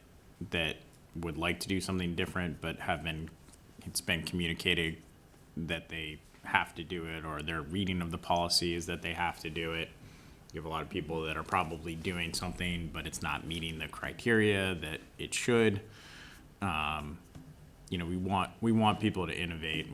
that would like to do something different, but it's been communicated that they have to do it, or their reading of the policy is that they have to do it. You have a lot of people that are probably doing something, but it's not meeting the criteria that it should. We want people to innovate.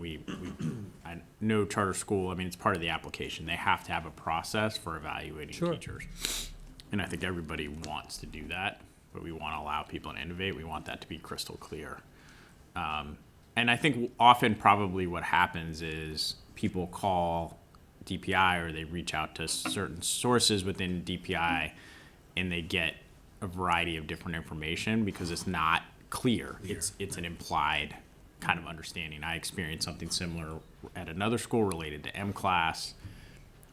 I know charter school, it's part of the application. They have to have a process for evaluating teachers. And I think everybody wants to do that, but we want to allow people to innovate. We want that to be crystal clear. And I think often probably what happens is people call DPI or they reach out to certain sources within DPI and they get a variety of different information because it's not clear. It's an implied kind of understanding. I experienced something similar at another school related to M-Class,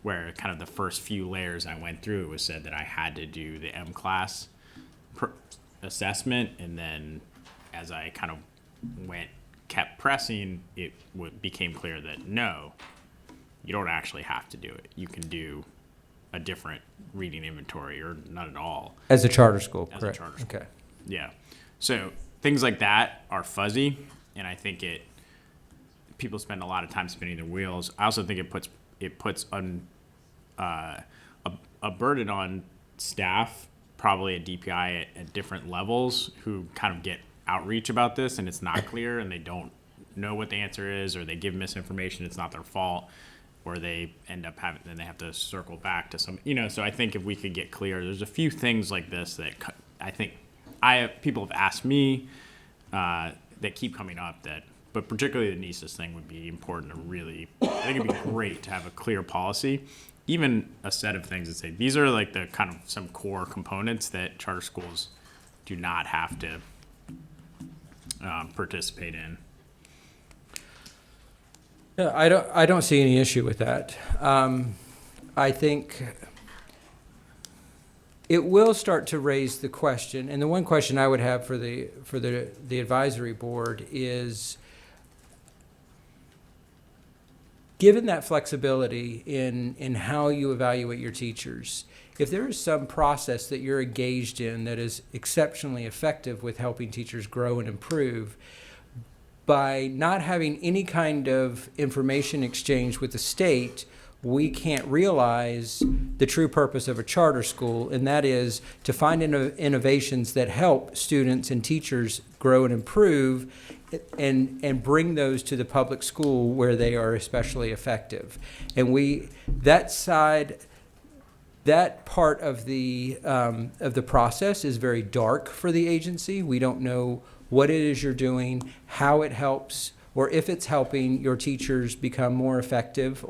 where kind of the first few layers I went through, it was said that I had to do the M-Class assessment, and then as I kind of kept pressing, it became clear that no, you don't actually have to do it. You can do a different reading inventory or not at all. As a charter school, As correct? a charter school. Okay. Yeah. So things like that are fuzzy, and I think people spend a lot of time spinning their wheels. I also think it puts a burden on staff, probably at DPI at different levels, who kind of get outreach about this, and it's not clear, and they don't know what the answer is, or they give misinformation. It's not their fault, or they end up then they have to circle back to some. So I think if we could get clear, there's a few things like this that I think people have asked me that keep coming up but particularly the NESIS thing would be important to really, I think it'd be great to have a clear policy, even a set of things that say, these are like the kind of some core components that charter schools do not have to participate in. Yeah, I don't see any issue with that. I think it will start to raise the question, and the one question I would have for the advisory board is, given that flexibility in how you evaluate your teachers, if there is some process that you're engaged in that is exceptionally effective with helping teachers grow and improve, by not having any kind of information exchange with the state, we can't realize the true purpose of a charter school, and that is to find innovations that help students and teachers grow and improve, and bring those to the public school where they are especially effective. And that part of the process is very dark for the agency. We don't know what it is you're doing, how it helps, or if it's helping your teachers become more effective,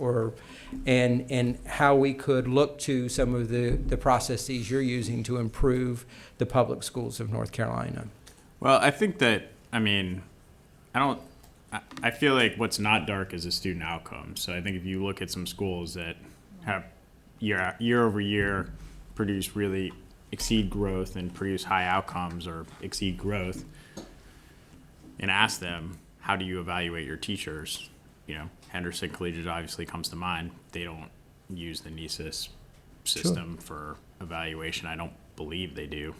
and how we could look to some of the processes you're using to improve the public schools of North Carolina. Well, I think that, I feel like what's not dark is the student outcomes. So I think if you look at some schools that have year over year produce really exceed growth and produce high outcomes or exceed growth, and ask them, how do you evaluate your teachers? Henderson Collegiate obviously comes to mind. They don't use the NESIS system for evaluation. I don't believe they do.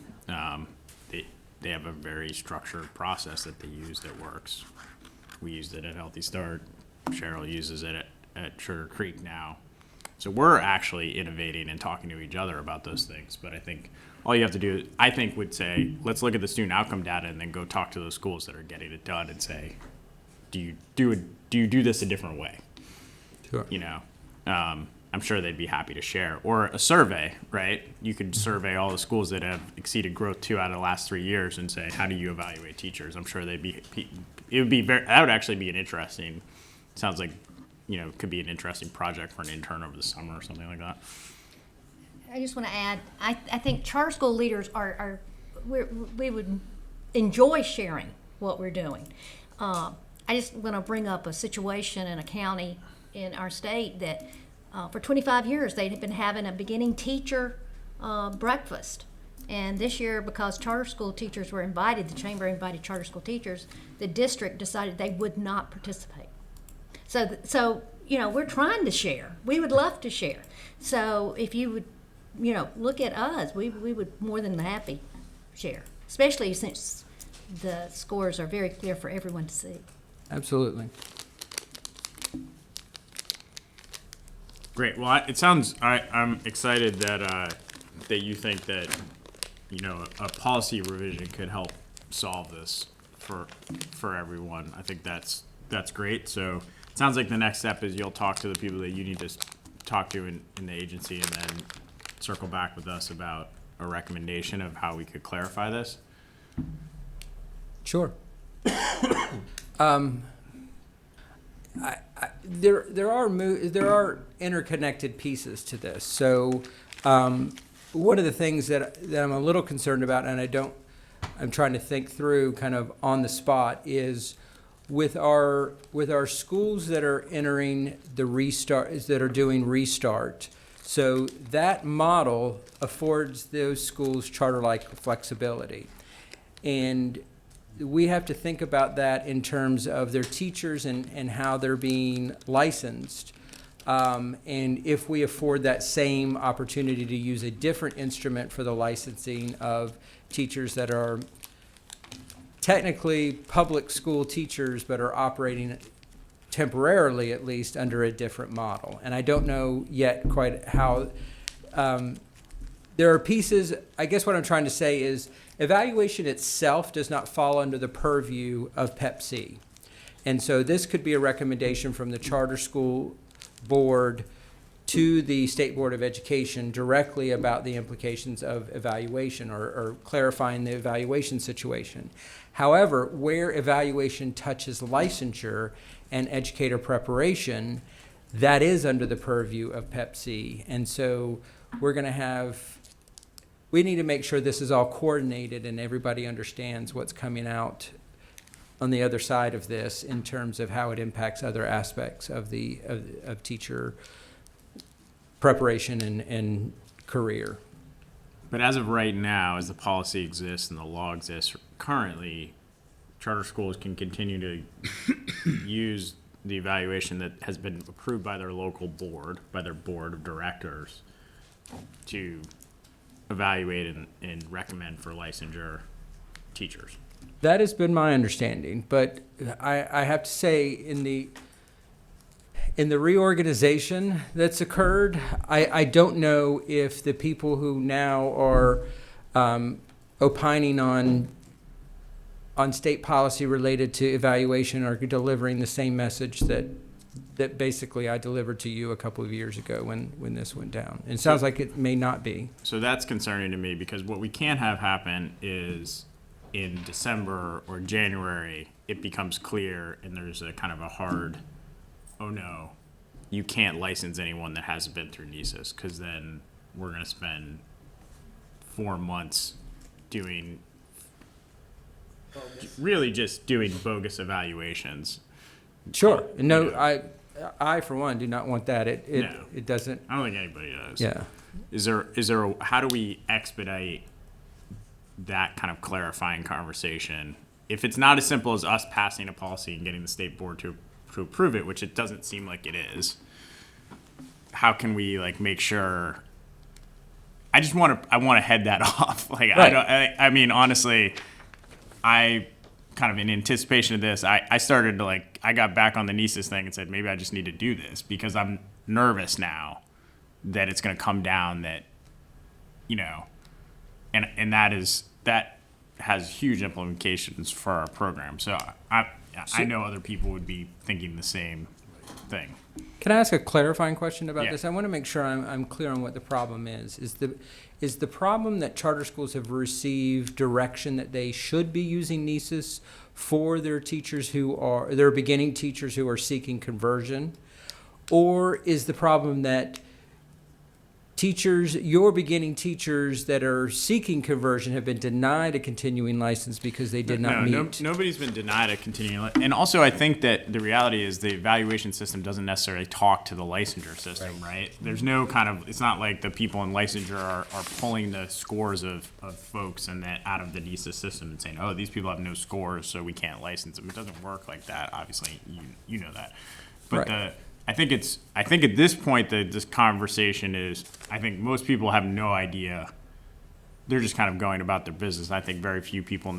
They have a very structured process that they use that works. We used it at Healthy Start. Cheryl uses it at Sugar Creek now. So we're actually innovating and talking to each other about those things. But I think all you have to do, would say, let's look at the student outcome data and then go talk to those schools that are getting it done and say, do you do this a different way? Sure. I'm sure they'd be happy to share. Or a survey, right? You could survey all the schools that have exceeded growth 2 out of the last 3 years and say, how do you evaluate teachers? I'm sure it would be that would actually be an interesting, sounds like, could be an interesting project for an intern over the summer or something like that. I just want to add, I think charter school leaders we would enjoy sharing what we're doing. I just want to bring up a situation in a county in our state that for 25 years they had been having a beginning teacher breakfast. And this year, because charter school teachers were invited, the chamber invited charter school teachers, the district decided they would not participate. So we're trying to share. We would love to share. So if you would, look at us, we would more than happy share, especially since the scores are very clear for everyone to see. Absolutely. Great. Well, it sounds, I'm excited that you think that, a policy revision could help solve this for everyone. I think that's great. So it sounds like the next step is you'll talk to the people that you need to talk to in the agency and then circle back with us about a recommendation of how we could clarify this. Sure. There are interconnected pieces to this. So one of the things that I'm a little concerned about, and I'm trying to think through kind of on the spot, is with our schools that are entering the restart, that are doing restart. So that model affords those schools charter-like flexibility. And we have to think about that in terms of their teachers and how they're being licensed. And if we afford that same opportunity to use a different instrument for the licensing of teachers that are technically public school teachers but are operating temporarily, at least, under a different model. And I don't know yet quite how. There are pieces, I guess what I'm trying to say is evaluation itself does not fall under the purview of Pep-C. And so this could be a recommendation from the charter school board to the State Board of Education directly about the implications of evaluation or clarifying the evaluation situation. However, where evaluation touches licensure and educator preparation, that is under the purview of Pep-C. And so we need to make sure this is all coordinated and everybody understands what's coming out on the other side of this in terms of how it impacts other aspects of teacher preparation and career. But as of right now, as the policy exists and the law exists currently, charter schools can continue to use the evaluation that has been approved by their local board, by their board of directors, to evaluate and recommend for licensure teachers. That has been my understanding, but I have to say in the reorganization that's occurred, I don't know if the people who now are opining on state policy related to evaluation are delivering the same message that basically I delivered to you a couple of years ago when this went down. And it sounds like it may not be. So that's concerning to me, because what we can't have happen is in December or January, it becomes clear and there's a kind of a hard, oh no, you can't license anyone that hasn't been through NESIS, because then we're going to spend 4 months doing, really just doing bogus evaluations. Sure. No, I for one do not want that. No. It doesn't. I don't think anybody does. Yeah. How do we expedite that kind of clarifying conversation? If it's not as simple as us passing a policy and getting the state board to approve it, which it doesn't seem like it is, how can we make sure? I want to head that off. Right. I mean, honestly, I kind of in anticipation of this, I started to I got back on the NESIS thing and said, maybe I just need to do this because I'm nervous now that it's going to come down that, and that has huge implications for our program. So I know other people would be thinking the same. thing. Can I ask a clarifying question about Yeah. this? I want to make sure I'm clear on what the problem is. Is the problem that charter schools have received direction that they should be using NESIS for their teachers their beginning teachers who are seeking conversion? Or is the problem that your beginning teachers that are seeking conversion have been denied a continuing license because they did not meet? Nobody's been denied a continuing, and also I think that the reality is the evaluation system doesn't necessarily talk to the licensure system, right? There's no kind of, it's not like the people in licensure are pulling the scores of folks and that out of the NESIS system and saying, oh, these people have no scores, so we can't license them. It doesn't work like that, obviously, you know that. But Right. I think at this point that this conversation is, I think most people have no idea. They're just kind of going about their business. I think very few people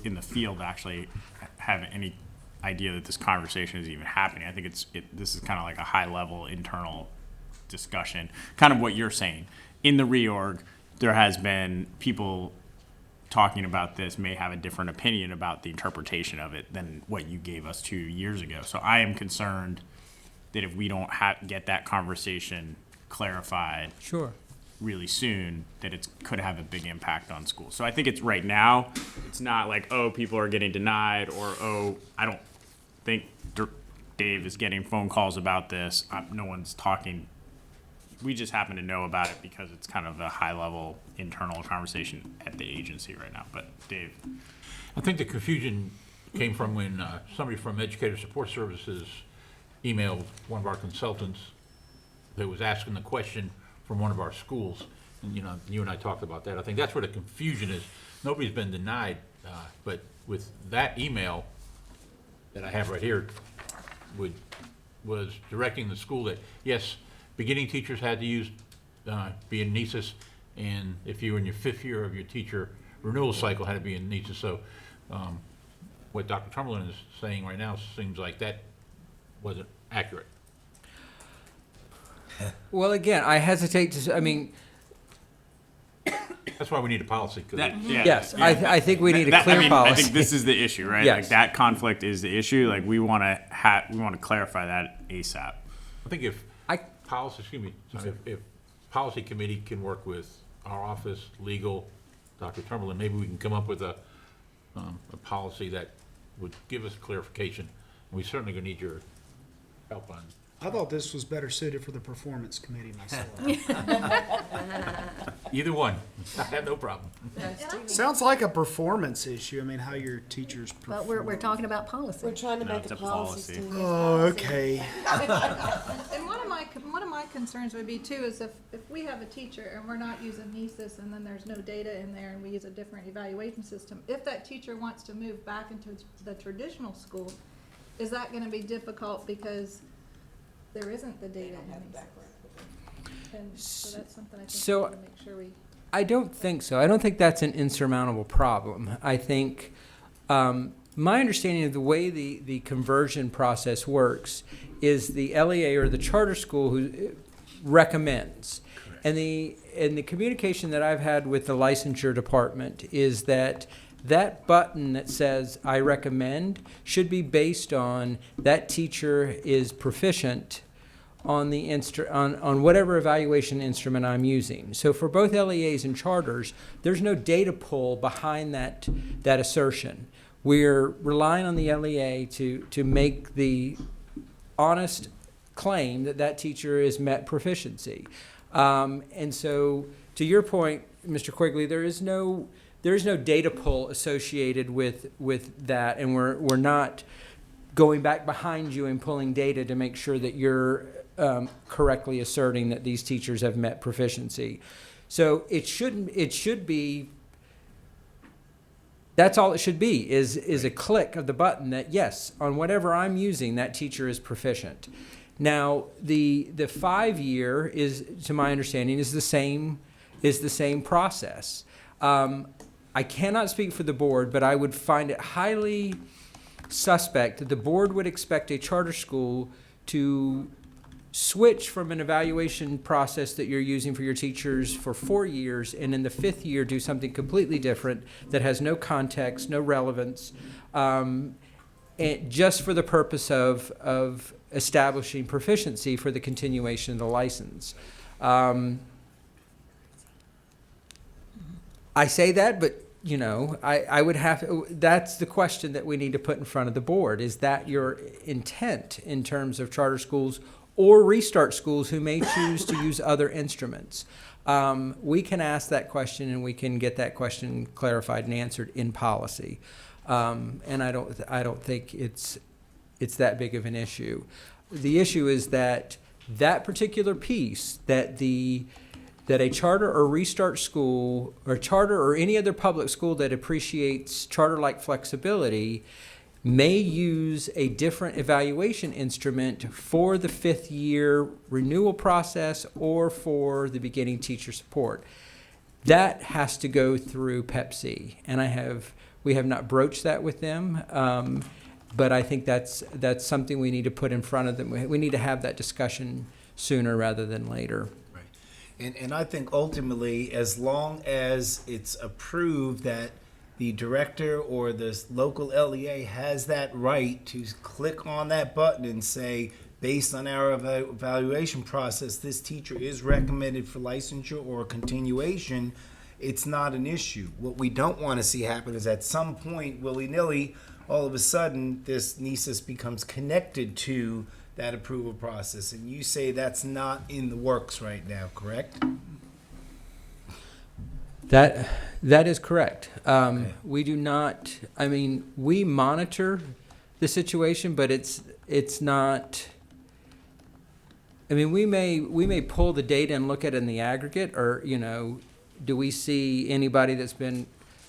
in the field actually have any idea that this conversation is even happening. I think this is kind of like a high level internal discussion, kind of what you're saying. In the reorg, there has been people talking about this may have a different opinion about the interpretation of it than what you gave us 2 years ago. So I am concerned that if we don't get that conversation clarified really soon, that it could have a big impact on schools. So I think it's right now, it's not like, oh, people are getting denied, or, oh, I don't think Dave is getting phone calls about this. No one's talking. We just happen to know about it because it's kind of a high-level internal conversation at the agency right now. But Dave? I think the confusion came from when somebody from Educator Support Services emailed one of our consultants that was asking the question from one of our schools. And, you and I talked about that. I think that's where the confusion is. Nobody's been denied, but with that email that I have right here, was directing the school that, yes, beginning teachers had to be in NESIS, and if you were in your 5th year of your teacher renewal cycle, had to be in NESIS. So what Dr. Trumbullin is saying right now seems like that wasn't accurate. Well, again, I hesitate to, That's why we need a policy. Yes, I think we need a clear policy. I think this is the issue, right? Yes. Like that conflict is the issue. Like we want to clarify that ASAP. I think if policy committee can work with our office, legal, Dr. Trumbullin, maybe we can come up with a policy that would give us clarification. And we certainly gonna need your help on. I thought this was better suited for the performance committee myself. Either one, I have no problem. Sounds like a performance issue. How your teachers But perform. we're talking about policy. We're trying to No, make it's a a policy. policy. Oh, okay. And one of my concerns would be too is if we have a teacher and we're not using NESIS and then there's no data in there and we use a different evaluation system, if that teacher wants to move back into the traditional school, is that gonna be difficult because there isn't the data in NESIS? And so that's something I think we need to make sure we. I don't think so. I don't think that's an insurmountable problem. I think my understanding of the way the conversion process works is the LEA or the charter school who recommends. And the communication that I've had with the licensure department is that button that says I recommend should be based on that teacher is proficient on the on whatever evaluation instrument I'm using. So for both LEAs and charters, there's no data pull behind that assertion. We're relying on the LEA to make the honest claim that teacher is met proficiency. And so to your point, Mr. Quigley, there is no data pull associated with that, and we're not going back behind you and pulling data to make sure that you're correctly asserting that these teachers have met proficiency. So it should be. That's all it should be is a click of the button that yes, on whatever I'm using, that teacher is proficient. Now the 5-year is, to my understanding, is the same process. I cannot speak for the board, but I would find it highly suspect that the board would expect a charter school to switch from an evaluation process that you're using for your teachers for 4 years, and in the 5th year do something completely different that has no context, no relevance, and just for the purpose of establishing proficiency for the continuation of the license. I say that, but you know, I would have, that's the question that we need to put in front of the board. Is that your intent in terms of charter schools or restart schools who may choose to use other instruments? We can ask that question and we can get that question clarified and answered in policy. And I don't think it's that big of an issue. The issue is that particular piece, that a charter or restart school or charter or any other public school that appreciates charter-like flexibility may use a different evaluation instrument for the 5th year renewal process or for the beginning teacher support. That has to go through Pepsi, and we have not broached that with them, but I think that's something we need to put in front of them. We need to have that discussion sooner rather than later. And I think ultimately, as long as it's approved that the director or the local LEA has that right to click on that button and say, based on our evaluation process, this teacher is recommended for licensure or continuation, it's not an issue. What we don't want to see happen is at some point, willy-nilly, all of a sudden, this NESIS becomes connected to that approval process. And you say that's not in the works right now, correct? That is correct. We do not, I mean, we monitor the situation, but it's not, I mean, we may pull the data and look at it in the aggregate, or, you know, do we see anybody that's been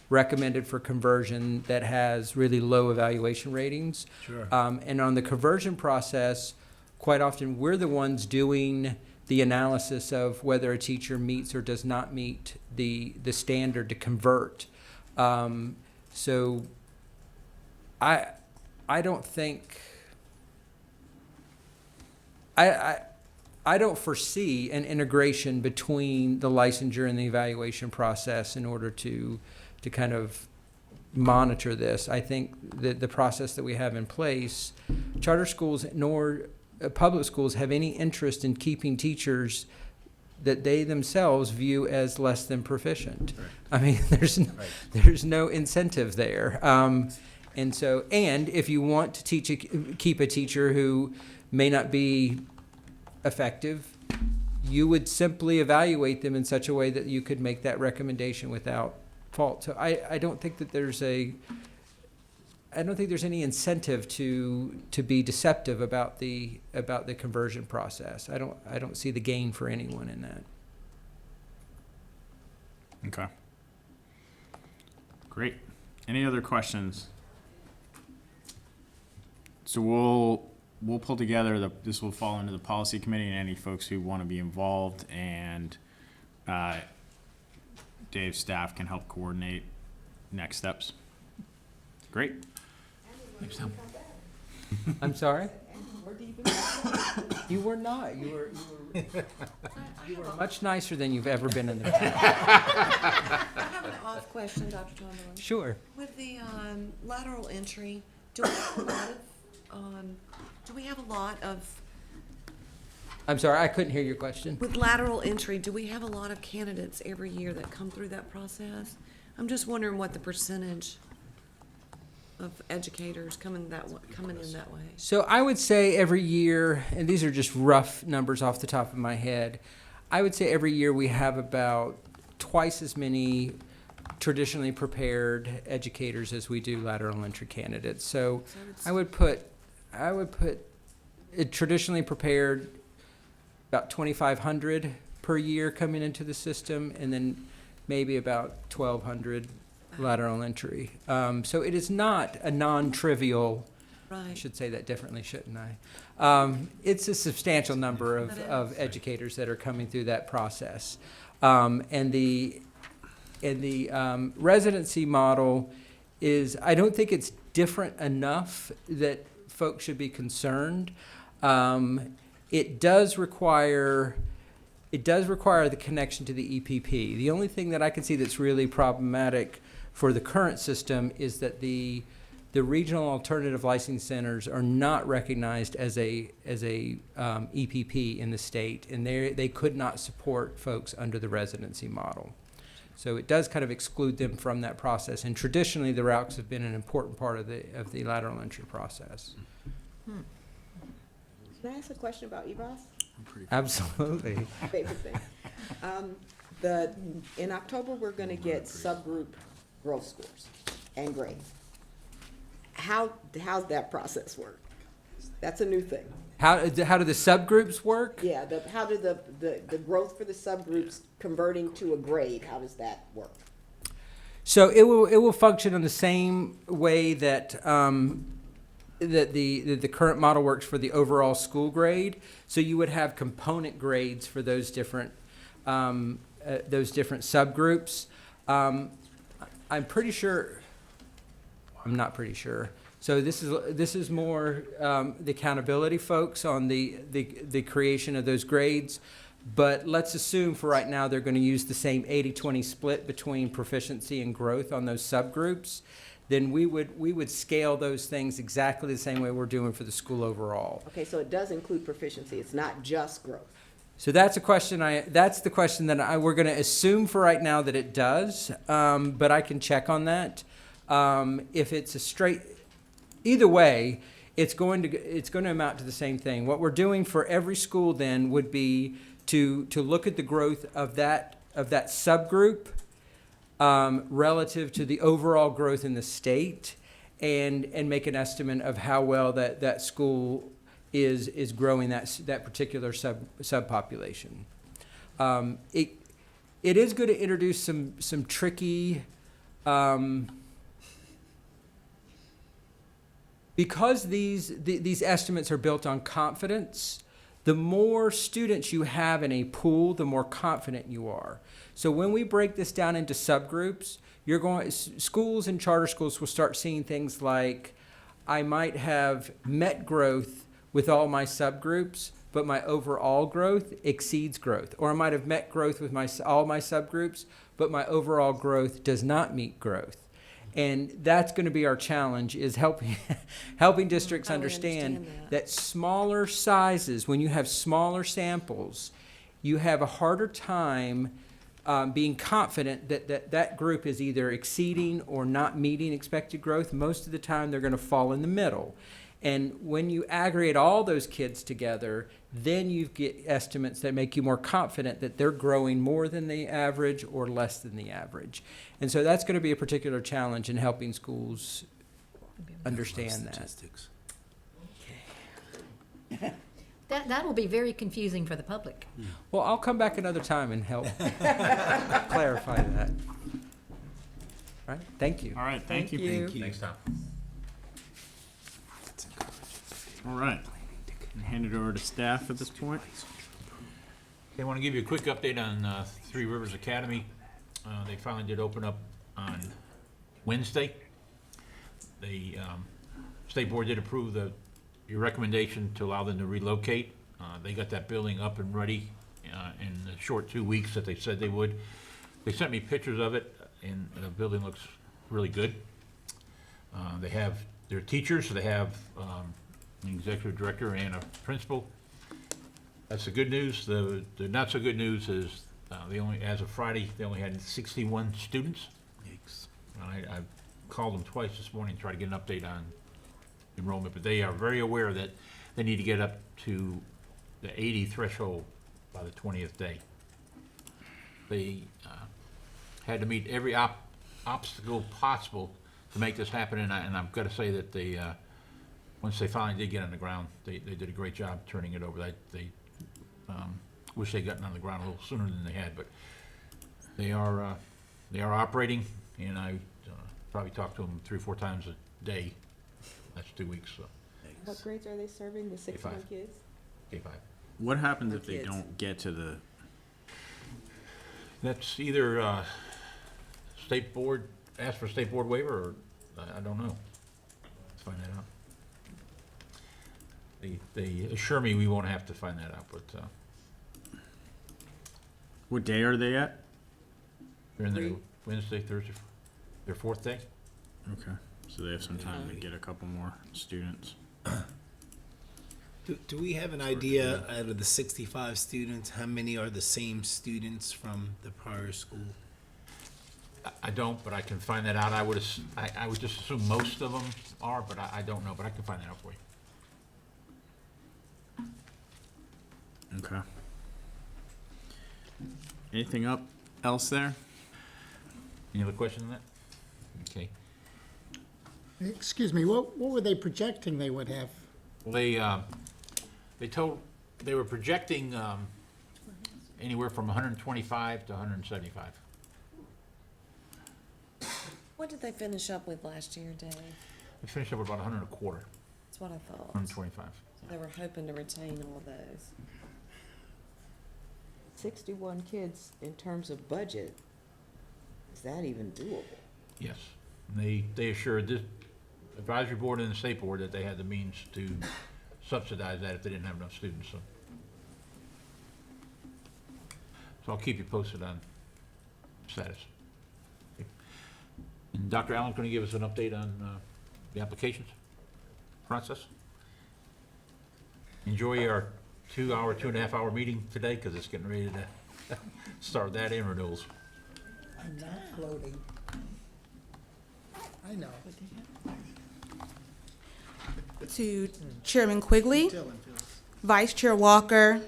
recommended for conversion that has really low evaluation ratings? Sure. And on the conversion process, quite often we're the ones doing the analysis of whether a teacher meets or does not meet the standard to convert. So I don't think, I don't foresee an integration between the licensure and the evaluation process in order to kind of monitor this. I think that the process that we have in place, charter schools nor public schools have any interest in keeping teachers that they themselves view as less than proficient. Right. I mean, there's no incentive there. And so, and if you want to keep a teacher who may not be effective, you would simply evaluate them in such a way that you could make that recommendation without fault. So I don't think that there's any incentive to be deceptive about the conversion process. I don't see the gain for anyone in that. Okay. Great. Any other questions? So we'll pull together this will fall into the policy committee and any folks who want to be involved, and Dave's staff can help coordinate next steps. Great. Thanks, Tom. I'm sorry? You were not. You were much nicer than you've ever been in the past. I have an off question, Dr. Tomberlin. Sure. With the lateral entry, do we have a lot of I'm sorry, I couldn't hear your question. with lateral entry, do we have a lot of candidates every year that come through that process? I'm just wondering what the percentage of educators coming in that way. So I would say every year, and these are just rough numbers off the top of my head, I would say every year we have about twice as many traditionally prepared educators as we do lateral entry candidates. So I would put it traditionally prepared about 2,500 per year coming into the system, and then maybe about 1,200 lateral entry. So it is not a non-trivial, Right. I should say that differently, shouldn't I? It's a substantial number of educators that are coming through that process. And the residency model is, I don't think it's different enough that folks should be concerned. It does require the connection to the EPP. The only thing that I can see that's really problematic for the current system is that the the regional alternative licensing centers are not recognized as a EPP in the state, and they could not support folks under the residency model. So it does kind of exclude them from that process. And traditionally, the RALCs have been an important part of the lateral entry process. Can I ask a question about EBOS? Absolutely. Favorite thing. In October, we're gonna get subgroup growth scores and grades. How's that process work? That's a new thing. How do the subgroups work? Yeah, how do the growth for the subgroups converting to a grade, how does that work? So it will function in the same way that that the current model works for the overall school grade. So you would have component grades for those different subgroups. I'm pretty sure. I'm not pretty sure. So this is more the accountability folks on the creation of those grades. But let's assume for right now they're going to use the same 80-20 split between proficiency and growth on those subgroups. Then we would scale those things exactly the same way we're doing for the school overall. Okay, so it does include proficiency. It's not just growth. So that's a question. That's the question that we're going to assume for right now that it does. But I can check on that. If it's a straight, either way, it's going to amount to the same thing. What we're doing for every school then would be to look at the growth of that subgroup relative to the overall growth in the state, and make an estimate of how well that school is growing that particular subpopulation. It is going to introduce some tricky. Because these estimates are built on confidence, the more students you have in a pool, the more confident you are. So when we break this down into subgroups, schools and charter schools will start seeing things like, I might have met growth with all my subgroups, but my overall growth exceeds growth. Or I might have met growth with all my subgroups, but my overall growth does not meet growth. And that's going to be our challenge, is helping districts understand that smaller sizes, when you have smaller samples, you have a harder time being confident that group is either exceeding or not meeting expected growth. Most of the time, they're going to fall in the middle. And when you aggregate all those kids together, then you get estimates that make you more confident that they're growing more than the average or less than the average. And so that's going to be a particular challenge in helping schools understand that. That'll be very confusing for the public. Well, I'll come back another time and help clarify that. All right, thank you. All right, thank you. Thank you. Thanks, Tom. All right. Hand it over to staff at this point. Okay, I want to give you a quick update on Three Rivers Academy. They finally did open up on Wednesday. The state board did approve your recommendation to allow them to relocate. They got that building up and ready in the short 2 weeks that they said they would. They sent me pictures of it, and the building looks really good. They have their teachers, so they have an executive director and a principal. That's the good news. The not so good news is as of Friday, they only had 61 students. I called them twice this morning to try to get an update on enrollment, but they are very aware that they need to get up to the 80 threshold by the 20th day. They had to meet every obstacle possible to make this happen, and I've got to say that they once they finally did get on the ground, they did a great job turning it over. They wish they'd gotten on the ground a little sooner than they had, but they are operating, and I probably talk to them 3 or 4 times a day. That's 2 weeks. So. What grades are they serving, the 61 K5. kids? K5. What happens if they don't get to the... That's either state board, ask for state board waiver, or I don't know. Let's find that out. They assure me we won't have to find that out, but... What day are they at? They're in their Wednesday, Thursday, their 4th day. Okay. So they have some time to get a couple more students. Do we have an idea out of the 65 students, how many are the same students from the prior school? I don't, but I can find that out. I would just assume most of them are, but I don't know, but I can find that out for you. Okay. Anything else there? Any other questions on that? Okay. Excuse me, what were they projecting they would have? Well, they were projecting anywhere from 125 to 175. What did they finish up with last year, Dave? We finished up with about 100 a quarter, That's what I thought. 125. So they were hoping to retain all of those. 61 kids in terms of budget, is that even doable? Yes. And they assured this advisory board and the state board that they had the means to subsidize that if they didn't have enough students. So I'll keep you posted on status. Okay. And Dr. Allen's going to give us an update on the applications process. Enjoy our 2.5 hour meeting today, because it's getting ready to start that in renewals. I'm not floating. I know. To Chairman Quigley, Vice Chair Walker,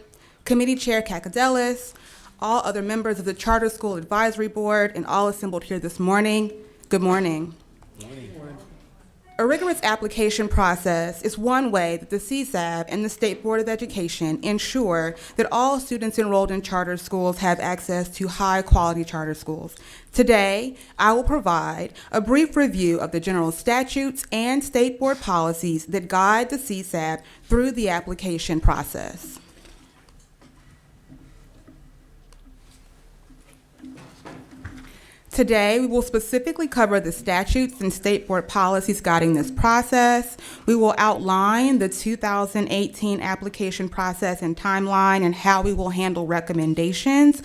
Committee Chair Kakadelis, all other members of the Charter School Advisory Board, and all assembled here this morning, good morning. A rigorous application process is one way that the CSAB and the State Board of Education ensure that all students enrolled in charter schools have access to high-quality charter schools. Today, I will provide a brief review of the general statutes and State Board policies that guide the CSAB through the application process. Today, we will specifically cover the statutes and state board policies guiding this process. We will outline the 2018 application process and timeline and how we will handle recommendations.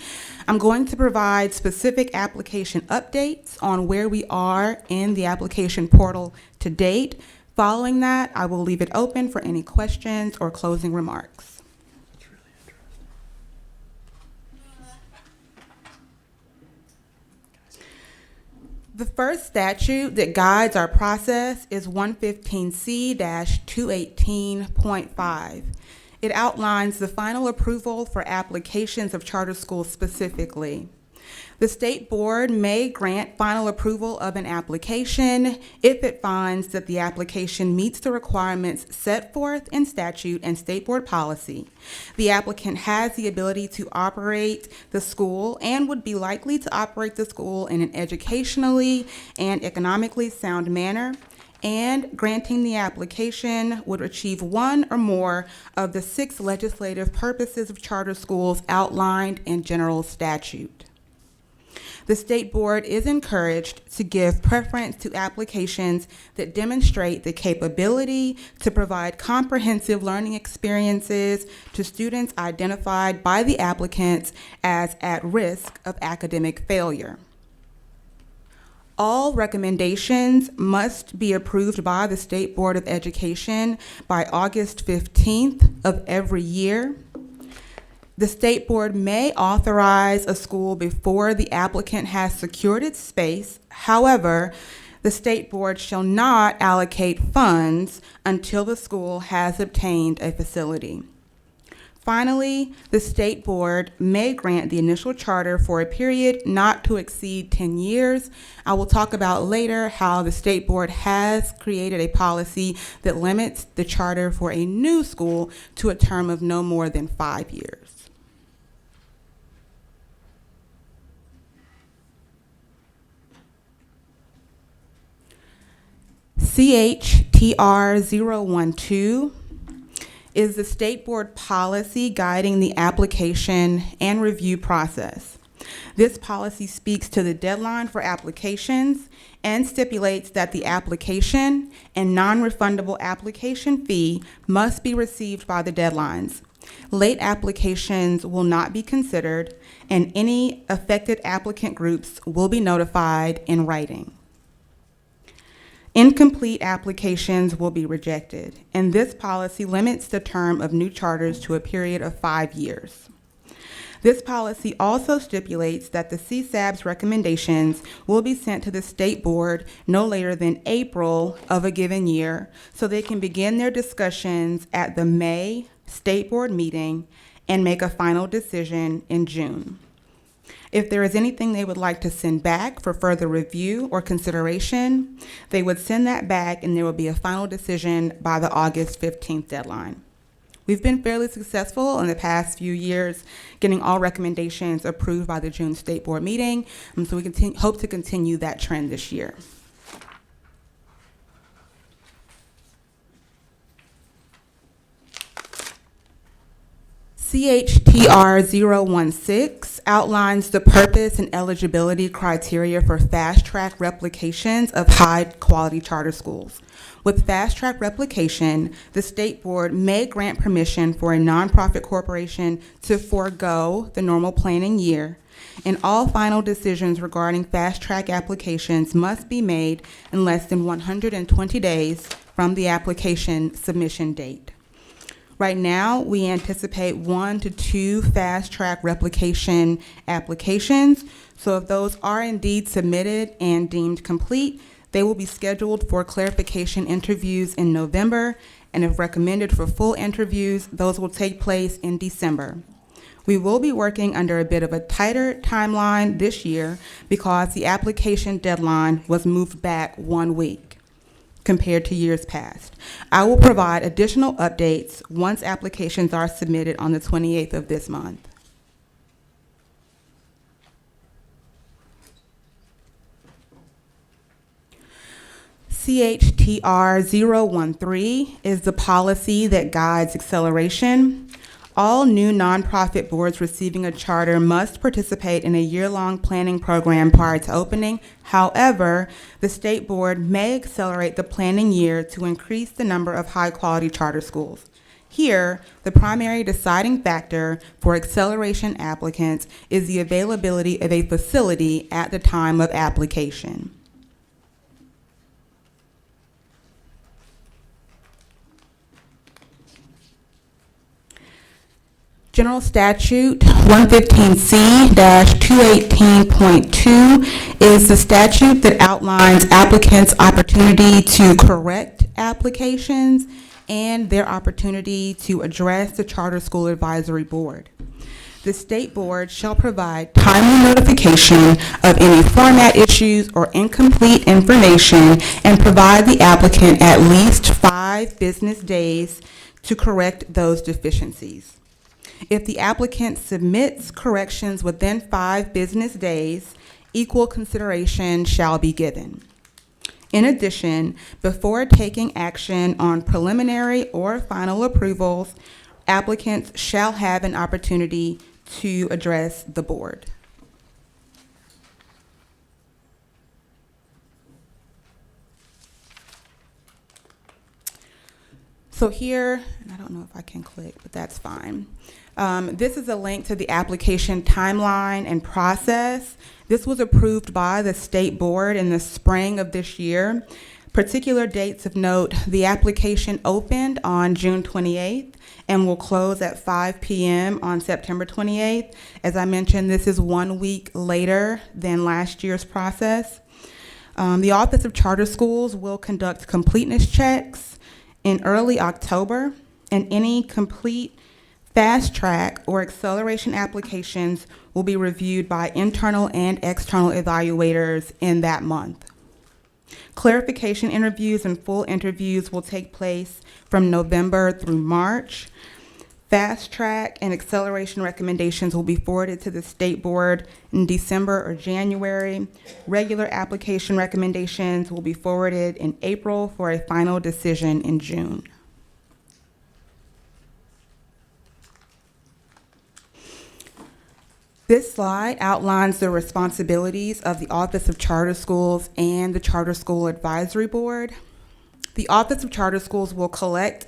I'm going to provide specific application updates on where we are in the application portal to date. Following that, I will leave it open for any questions or closing remarks. The first statute that guides our process is 115C-218.5. It outlines the final approval for applications of charter schools specifically. The State Board may grant final approval of an application if it finds that the application meets the requirements set forth in statute and State Board policy. The applicant has the ability to operate the school and would be likely to operate the school in an educationally and economically sound manner, and granting the application would achieve one or more of the 6 legislative purposes of charter schools outlined in general statute. The State Board is encouraged to give preference to applications that demonstrate the capability to provide comprehensive learning experiences to students identified by the applicants as at risk of academic failure. All recommendations must be approved by the State Board of Education by August 15th of every year. The State Board may authorize a school before the applicant has secured its space. However, the State Board shall not allocate funds until the school has obtained a facility. Finally, the State Board may grant the initial charter for a period not to exceed 10 years. I will talk about later how the State Board has created a policy that limits the charter for a new school to a term of no more than 5 years. CHTR 012 is the State Board policy guiding the application and review process. This policy speaks to the deadline for applications and stipulates that the application and non-refundable application fee must be received by the deadlines. Late applications will not be considered, and any affected applicant groups will be notified in writing. Incomplete applications will be rejected, and this policy limits the term of new charters to a period of 5 years. This policy also stipulates that the CSAB's recommendations will be sent to the state board no later than April of a given year, so they can begin their discussions at the May state board meeting and make a final decision in June. If there is anything they would like to send back for further review or consideration, they would send that back and there will be a final decision by the August 15th deadline. We've been fairly successful in the past few years getting all recommendations approved by the June State Board meeting, so we hope to continue that trend this year. CHTR 016 outlines the purpose and eligibility criteria for fast-track replications of high-quality charter schools. With fast-track replication, the state board may grant permission for a nonprofit corporation to forego the normal planning year, and all final decisions regarding fast-track applications must be made in less than 120 days from the application submission date. Right now, we anticipate 1 to 2 fast-track replication applications, so if those are indeed submitted and deemed complete, they will be scheduled for clarification interviews in November, and if recommended for full interviews, those will take place in December. We will be working under a bit of a tighter timeline this year because the application deadline was moved back 1 week compared to years past. I will provide additional updates once applications are submitted on the 28th of this month. CHTR 013 is the policy that guides acceleration. All new nonprofit boards receiving a charter must participate in a year-long planning program prior to opening. However, the state board may accelerate the planning year to increase the number of high-quality charter schools. Here, the primary deciding factor for acceleration applicants is the availability of a facility at the time of application. General Statute 115C-218.2 is the statute that outlines applicants' opportunity to correct applications and their opportunity to address the Charter School Advisory Board. The State Board shall provide timely notification of any format issues or incomplete information and provide the applicant at least 5 business days to correct those deficiencies. If the applicant submits corrections within 5 business days, equal consideration shall be given. In addition, before taking action on preliminary or final approvals, applicants shall have an opportunity to address the board. So here, and I don't know if I can click, but that's fine. This is a link to the application timeline and process. This was approved by the state board in the spring of this year. Particular dates of note: the application opened on June 28th and will close at 5 p.m. on September 28th. As I mentioned, this is 1 week later than last year's process. The Office of Charter Schools will conduct completeness checks in early October, and any complete fast track or acceleration applications will be reviewed by internal and external evaluators in that month. Clarification interviews and full interviews will take place from November through March. Fast track and acceleration recommendations will be forwarded to the state board in December or January. Regular application recommendations will be forwarded in April for a final decision in June. This slide outlines the responsibilities of the Office of Charter Schools and the Charter School Advisory Board. The Office of Charter Schools will collect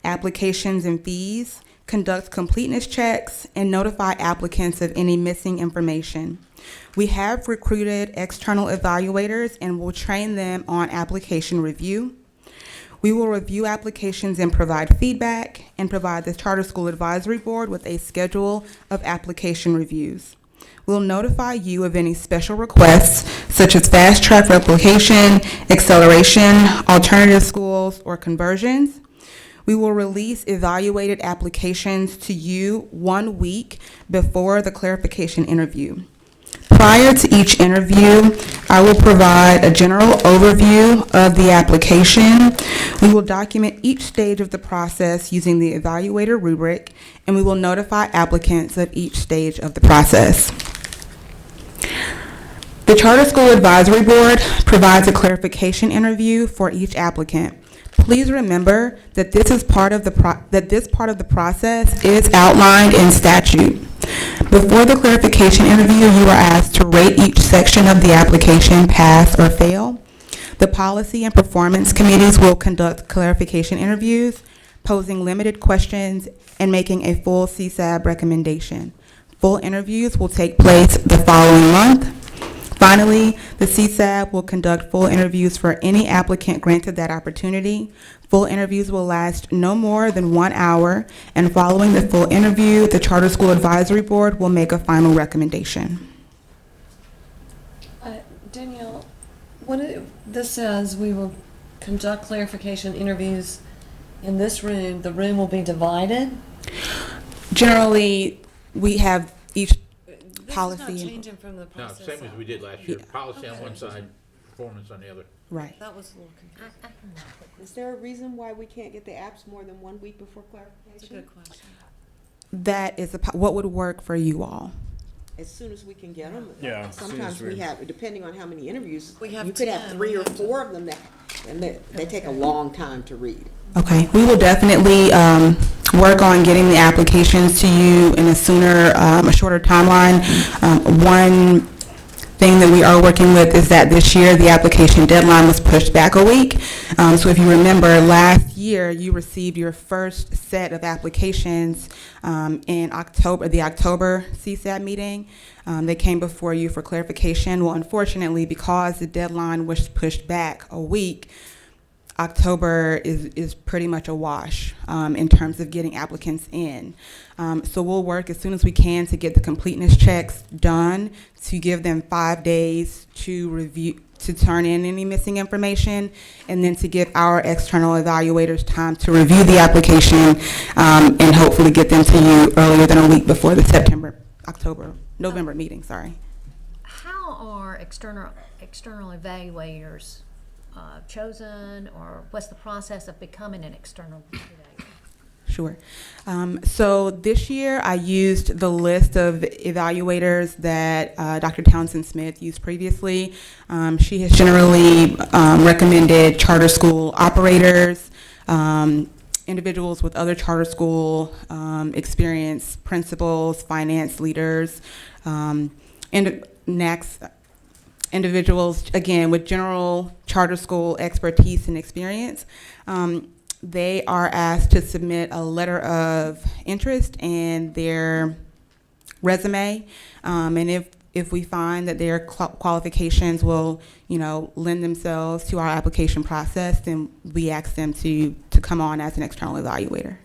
applications and fees, conduct completeness checks, and notify applicants of any missing information. We have recruited external evaluators and will train them on application review. We will review applications and provide feedback, and provide the Charter School Advisory Board with a schedule of application reviews. We'll notify you of any special requests, such as fast track replication, acceleration, alternative schools, or conversions. We will release evaluated applications to you 1 week before the clarification interview. Prior to each interview, I will provide a general overview of the application. We will document each stage of the process using the evaluator rubric, and we will notify applicants of each stage of the process. The Charter School Advisory Board provides a clarification interview for each applicant. Please remember that this part of the process is outlined in statute. Before the clarification interview, you are asked to rate each section of the application, pass or fail. The policy and performance committees will conduct clarification interviews, posing limited questions, and making a full CSAB recommendation. Full interviews will take place the following month. Finally, the CSAB will conduct full interviews for any applicant granted that opportunity. Full interviews will last no more than 1 hour, and following the full interview, the Charter School Advisory Board will make a final recommendation. Danielle, this says we will conduct clarification interviews in this room. The room will be divided? Generally, we have each policy. This is not changing from the process. No, same as we did last year. Policy on one side, performance on the other. Right. That was a little confusing. Is there a reason why we can't get the apps more than 1 week before clarification? That's a good question. That is what would work for you all. As soon as we can get them. Yeah, as soon Sometimes as we we- have, depending on how many interviews, We have you could have 10, 3 we or have 4 of them that, and they take a long time to read. Okay, we will definitely work on getting the applications to you in a shorter timeline. One thing that we are working with is that this year the application deadline was pushed back a week. So if you remember, last year you received your first set of applications in October, the October CSAB meeting. They came before you for clarification. Well, unfortunately, because the deadline was pushed back a week, October is pretty much a wash in terms of getting applicants in. So we'll work as soon as we can to get the completeness checks done, to give them 5 days to review, to turn in any missing information, and then to give our external evaluators time to review the application and hopefully get them to you earlier than a week before the November meeting, sorry. How are external evaluators chosen, or what's the process of becoming an external evaluator? Sure. So this year I used the list of evaluators that Dr. Townsend Smith used previously. She has generally recommended charter school operators, individuals with other charter school experience, principals, finance leaders, and next, individuals, again, with general charter school expertise and experience. They are asked to submit a letter of interest and their resume. And if we find that their qualifications will, lend themselves to our application process, then we ask them to come on as an external evaluator.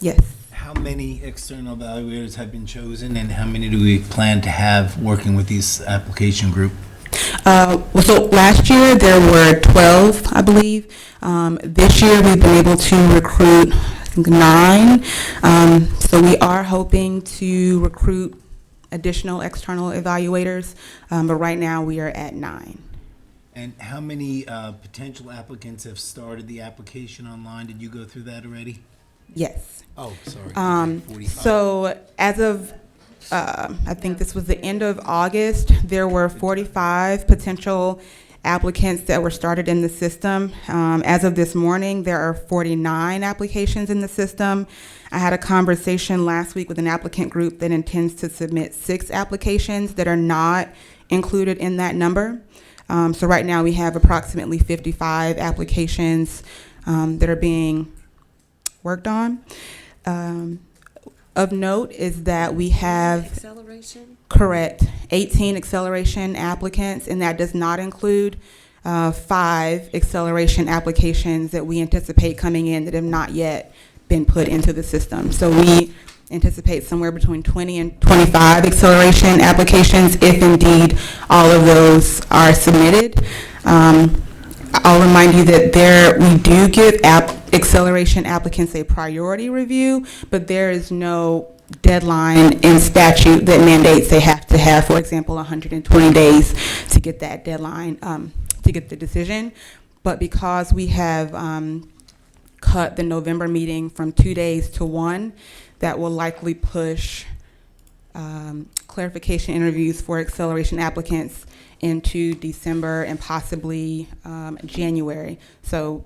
Yes. How many external evaluators have been chosen, and how many do we plan to have working with this application group? So last year there were 12, I believe. This year we've been able to recruit, I think, 9. So we are hoping to recruit additional external evaluators, but right now we are at 9. And how many potential applicants have started the application online? Did you go through that already? Yes. Oh, sorry. Okay, 45. So as of, I think this was the end of August, there were 45 potential applicants that were started in the system. As of this morning, there are 49 applications in the system. I had a conversation last week with an applicant group that intends to submit 6 applications that are not included in that number. So right now we have approximately 55 applications that are being worked on. Of note is that we have Acceleration? correct 18 acceleration applicants, and that does not include 5 acceleration applications that we anticipate coming in that have not yet been put into the system. So we anticipate somewhere between 20 and 25 acceleration applications if indeed all of those are submitted. I'll remind you that we do give acceleration applicants a priority review, but there is no deadline in statute that mandates they have to have, for example, 120 days to get that deadline, to get the decision. But because we have cut the November meeting from 2 days to 1, that will likely push clarification interviews for acceleration applicants into December and possibly January. So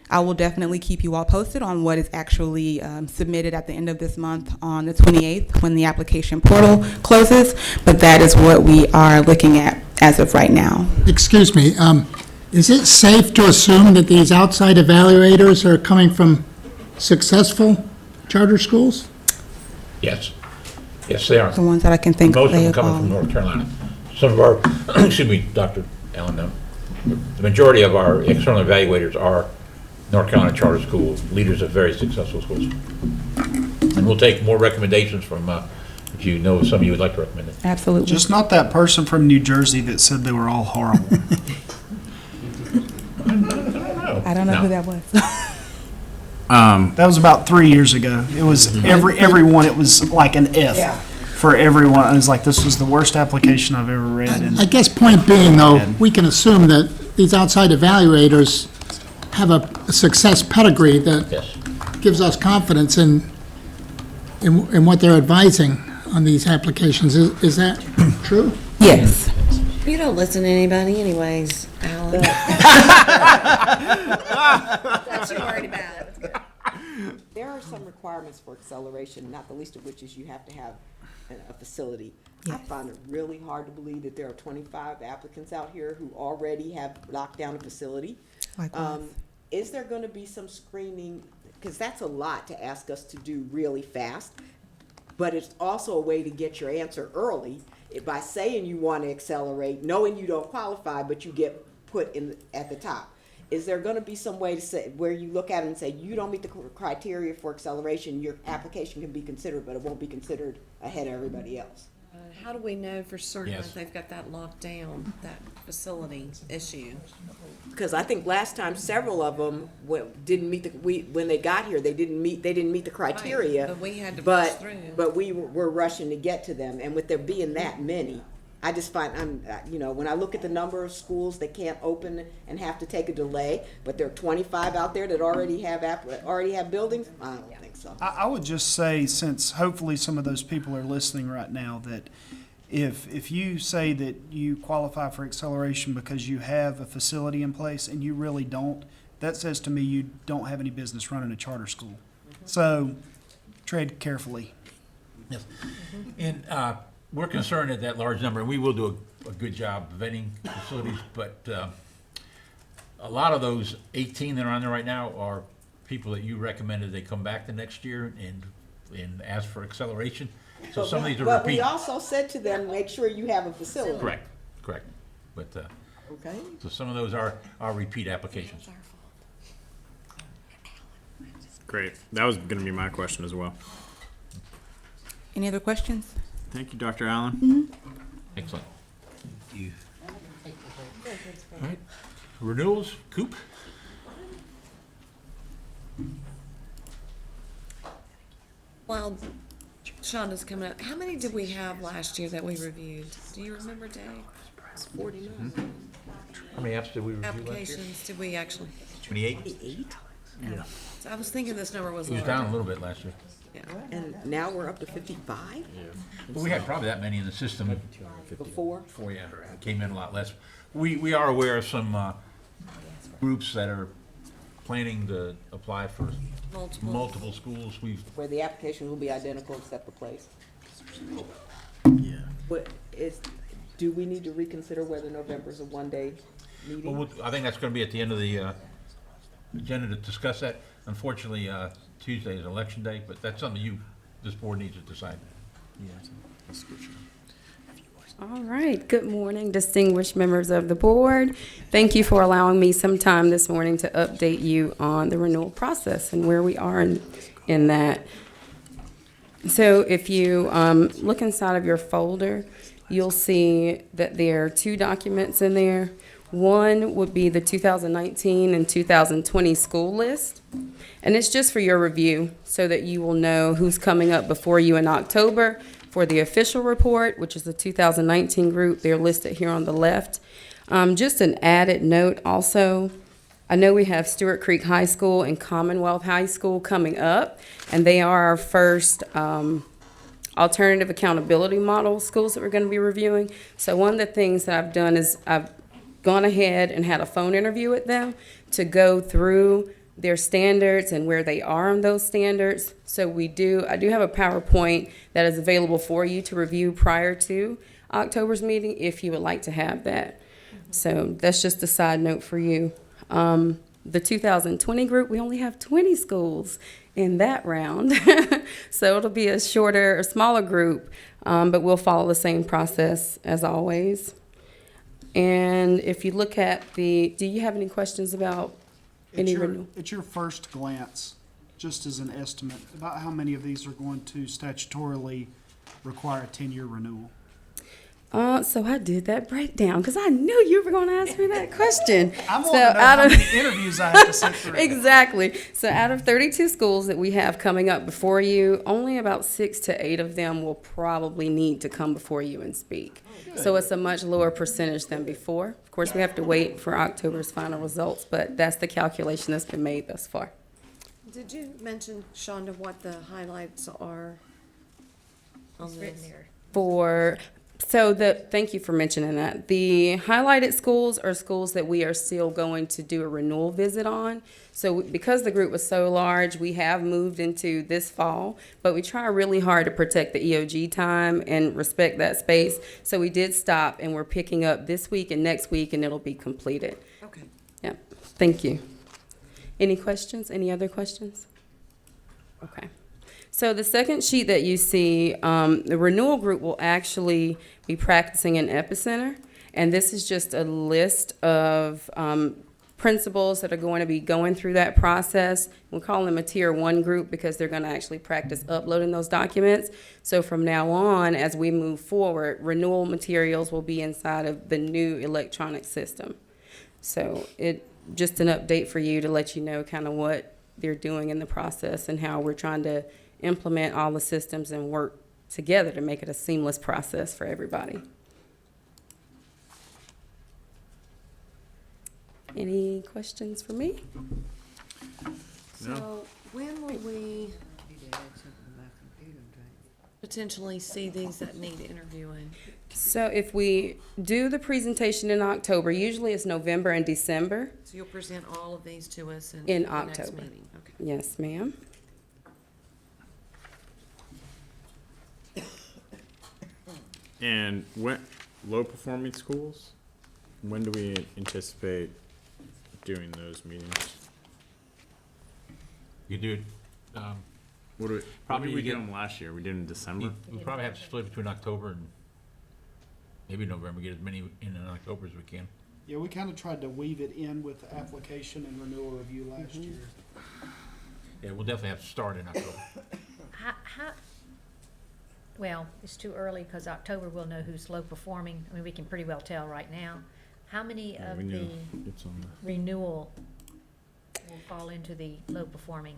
I will definitely keep you all posted on what is actually submitted at the end of this month on the 28th when the application portal closes, but that is what we are looking at as of right now. Excuse me, is it safe to assume that these outside evaluators are coming from successful charter schools? Yes. Yes, they are. The ones that I can think Most of them of. coming from North Carolina. Some of our, excuse me, Dr. Allen, the majority of our external evaluators are North Carolina charter school leaders of very successful schools. And we'll take more recommendations from, if you know some of you would like to recommend it. Absolutely. Just not that person from New Jersey that said they were all horrible. I don't know who that was. That was about 3 years ago. It was everyone, it was like an F for everyone. It was like, this was the worst application I've ever read. And I guess point being, though, we can assume that these outside evaluators have a success pedigree that gives us confidence in what they're advising on these applications. Is that true? Yes. You don't listen to anybody anyways, Alan. That's what you're worried about. There are some requirements for acceleration, not the least of which is you have to have a facility. I find it really hard to believe that there are 25 applicants out here who already have locked down a facility. Likewise. Is there going to be some screening? Because that's a lot to ask us to do really fast, but it's also a way to get your answer early by saying you want to accelerate, knowing you don't qualify, but you get put in at the top. Is there going to be some way to say where you look at it and say you don't meet the criteria for acceleration, your application can be considered, but it won't be considered ahead of everybody else? How do we know for certain Yes. that they've got that locked down, that facility issue? Because I think last time several of them didn't meet when they got here, they didn't meet the criteria. Right, but we had to push through. But we were rushing to get to them, and with there being that many, I just find when I look at the number of schools that can't open and have to take a delay, but there are 25 out there that already have buildings. I don't think so. I would just say, since hopefully some of those people are listening right now, that if you say that you qualify for acceleration because you have a facility in place and you really don't, that says to me you don't have any business running a charter school. So tread carefully. Yes. And we're concerned at that large number, and we will do a good job vetting facilities, but a lot of those 18 that are on there right now are people that you recommended they come back the next year and ask for acceleration. So some of these are But we repeat. also said to them, make sure you have a facility. Correct. But, Okay. so some of those are repeat applications. Great. That was going to be my question as well. Any other questions? Thank you, Dr. Allen. Excellent. Thank you. All right. Renewals, Coop? While Shonda's coming up, how many did we have last year that we reviewed? Do you remember, Dave? It's 49. How many apps did we review last year? Applications did we actually? 28? Yeah. So I was thinking this number was It was larger. down a little bit last year. Yeah. And now we're up to 55? But we had probably that many in the system Before? before, yeah, it came in a lot less. We are aware of some groups that are planning to apply for multiple schools. Where the application will be identical except the place. Yeah. Do we need to reconsider whether November is a one-day meeting? Well, I think that's going to be at the end of the agenda to discuss that. Unfortunately, Tuesday is election day, but that's something this board needs to decide. All right. Good morning, distinguished members of the board. Thank you for allowing me some time this morning to update you on the renewal process and where we are in that. So if you look inside of your folder, you'll see that there are 2 documents in there. One would be the 2019 and 2020 school list. And it's just for your review so that you will know who's coming up before you in October for the official report, which is the 2019 group. They're listed here on the left. Just an added note also, I know we have Stewart Creek High School and Commonwealth High School coming up, and they are our first alternative accountability model schools that we're going to be reviewing. So one of the things that I've done is I've gone ahead and had a phone interview with them to go through their standards and where they are on those standards. So I do have a PowerPoint that is available for you to review prior to October's meeting if you would like to have that. So that's just a side note for you. The 2020 group, we only have 20 schools in that round. So it'll be a smaller group, but we'll follow the same process as always. And if you look at do you have any questions about any renewal? At your first glance, just as an estimate, about how many of these are going to statutorily require a 10-year renewal? So I did that breakdown because I knew you were going to ask me that question. I want to know how many interviews I have to sit through. Exactly. So out of 32 schools that we have coming up before you, only about 6 to 8 of them will probably need to come before you and speak. So it's a much lower percentage than before. Of course, we have to wait for October's final results, but that's the calculation that's been made thus far. Did you mention, Shonda, what the highlights are on this? Thank you for mentioning that. The highlighted schools are schools that we are still going to do a renewal visit on. So because the group was so large, we have moved into this fall, but we try really hard to protect the EOG time and respect that space. So we did stop and we're picking up this week and next week and it'll be completed. Okay. Yeah, thank you. Any questions? Any other questions? Okay. So the second sheet that you see, the renewal group will actually be practicing in Epicenter. And this is just a list of principals that are going to be going through that process. We'll call them a tier 1 group because they're going to actually practice uploading those documents. So from now on, as we move forward, renewal materials will be inside of the new electronic system. So just an update for you to let you know kind of what they're doing in the process and how we're trying to implement all the systems and work together to make it a seamless process for everybody. Any questions for me? So when will we potentially see these that need interviewing? So if we do the presentation in October, usually it's November and December. So you'll present all of these to us in the October. next meeting? Okay. Yes, ma'am. And low-performing schools, when do we anticipate doing those meetings? You do it, Probably we did them last year. We did them in December. we probably have to split between October and maybe November, get as many in October as we can. Yeah, we kind of tried to weave it in with the application and renewal review last year. Yeah, we'll definitely have to start in October. Well, it's too early because October we'll know who's low performing. I mean, we can pretty well tell right now. How many of the renewal will fall into the low performing?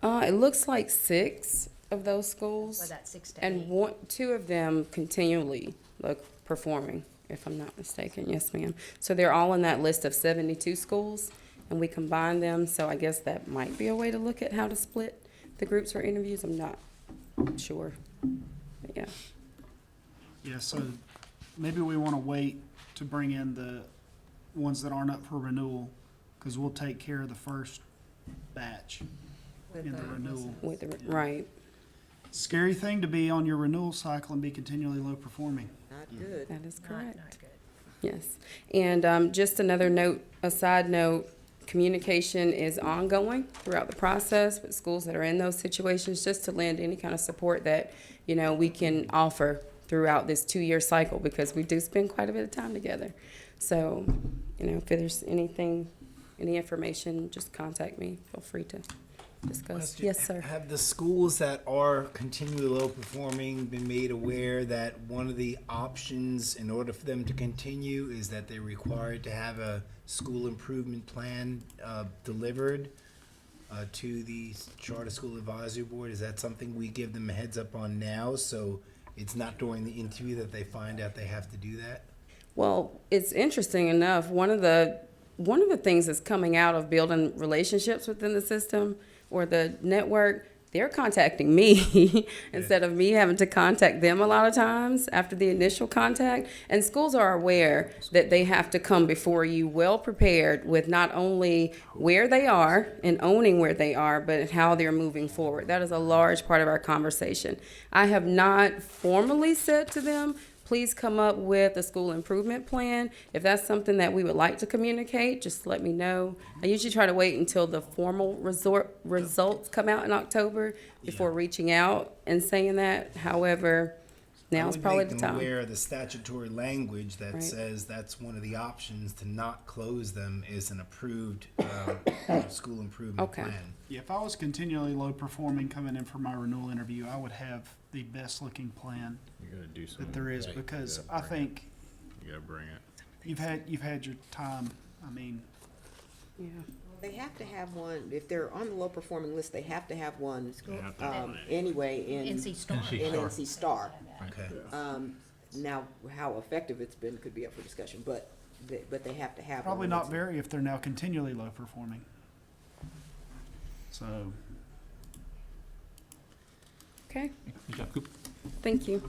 It looks like 6 of those schools. Well, that's 6 to 8. And 2 of them continually look performing, if I'm not mistaken. Yes, ma'am. So they're all in that list of 72 schools, and we combine them. So I guess that might be a way to look at how to split the groups for interviews. I'm not sure. But yeah. Yeah, so maybe we want to wait to bring in the ones that aren't up for renewal, because we'll take care of the first batch in the renewal. Right. Scary thing to be on your renewal cycle and be continually low performing. Not good. That is correct. Not good. Yes. And just another note, a side note, Communication is ongoing throughout the process with schools that are in those situations, just to lend any kind of support that, we can offer throughout this 2-year cycle, because we do spend quite a bit of time together. So, if there's any information, just contact me. Feel free to discuss. Question. Yes, sir. Have the schools that are continually low performing been made aware that one of the options in order for them to continue is that they're required to have a school improvement plan delivered to the Charter School Advisory Board? Is that something we give them a heads up on now, so it's not during the interview that they find out they have to do that? Well, it's interesting enough. One of the things that's coming out of building relationships within the system or the network, they're contacting me instead of me having to contact them a lot of times after the initial contact. And schools are aware that they have to come before you well prepared with not only where they are and owning where they are, but how they're moving forward. That is a large part of our conversation. I have not formally said to them, please come up with a school improvement plan. If that's something that we would like to communicate, just let me know. I usually try to wait until the formal results come out in October before reaching out and saying that. However, now's probably the I would make time. them aware of the statutory language that Right. says that's one of the options to not close them is an approved school improvement Okay. plan. Yeah, if I was continually low performing coming in for my renewal interview, I would have the best looking plan You gotta do something. that there is, Right. because You I gotta bring think it. You gotta bring it. you've had your time. I mean, Yeah. They have to have one, if they're on the low performing list, they have to have one, They have to have one. anyway in. NC Star. In NC Star. Okay. Now, how effective it's been could be up for discussion, but they have to have one. probably not very if they're now continually low performing. So, Okay, Good job, Coop. thank you.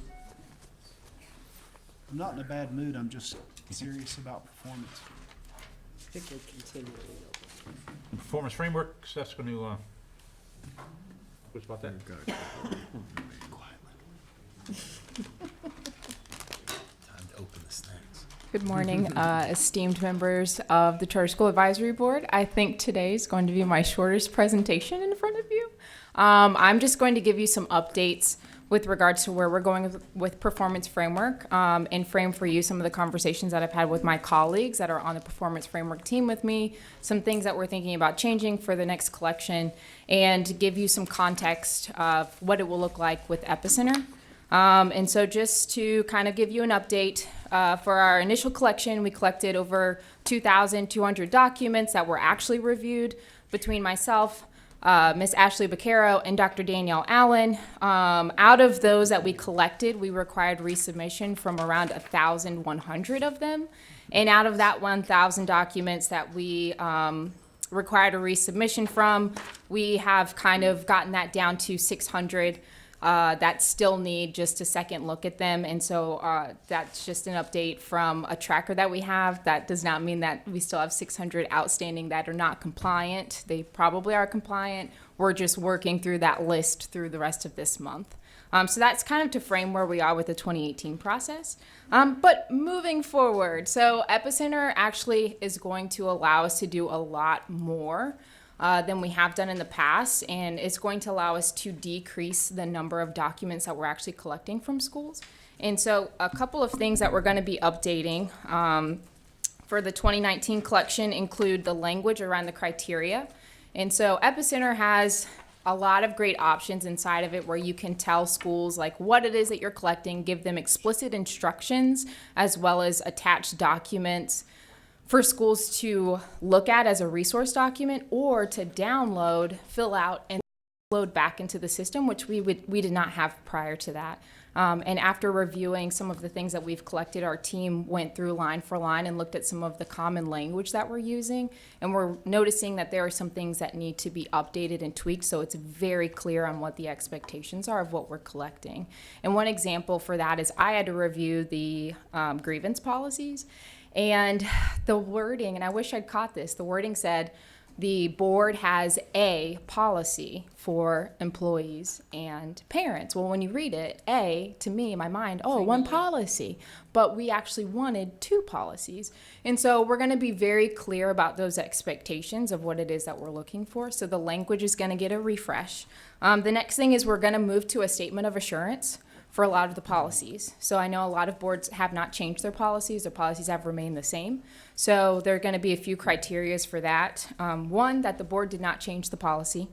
I'm not in a bad mood, I'm just serious about performance. Particularly continually low. Performance frameworks, that's going to, what's about that? Time to open the snacks. Good morning, esteemed members of the Charter School Advisory Board. I think today is going to be my shortest presentation in front of you. I'm just going to give you some updates with regards to where we're going with performance framework, and frame for you some of the conversations that I've had with my colleagues that are on the performance framework team with me, some things that we're thinking about changing for the next collection, and give you some context of what it will look like with Epicenter. And so just to kind of give you an update, for our initial collection, we collected over 2,200 documents that were actually reviewed between myself, Ms. Ashley Baccaro, and Dr. Danielle Allen. Out of those that we collected, we required resubmission from around 1,100 of them. And out of that 1,000 documents that we required a resubmission from, we have kind of gotten that down to 600 that still need just a second look at them. And so that's just an update from a tracker that we have. That does not mean that we still have 600 outstanding that are not compliant. They probably are compliant. We're just working through that list through the rest of this month. So that's kind of to frame where we are with the 2018 process. But moving forward, so Epicenter actually is going to allow us to do a lot more than we have done in the past, and it's going to allow us to decrease the number of documents that we're actually collecting from schools. And so a couple of things that we're going to be updating for the 2019 collection include the language around the criteria. And so Epicenter has a lot of great options inside of it where you can tell schools like what it is that you're collecting, give them explicit instructions, as well as attached documents for schools to look at as a resource document or to download, fill out, and load back into the system, which we did not have prior to that. And after reviewing some of the things that we've collected, our team went through line for line and looked at some of the common language that we're using, and we're noticing that there are some things that need to be updated and tweaked so it's very clear on what the expectations are of what we're collecting. And one example for that is I had to review the grievance policies. And the wording, and I wish I'd caught this, the wording said, the board has a policy for employees and parents. Well, when you read it, A, to me, in my mind, oh, one policy. But we actually wanted 2 policies. And so we're going to be very clear about those expectations of what it is that we're looking for. So the language is going to get a refresh. The next thing is we're going to move to a statement of assurance for a lot of the policies. So I know a lot of boards have not changed their policies have remained the same. So there are going to be a few criterias for that. 1, that the board did not change the policy.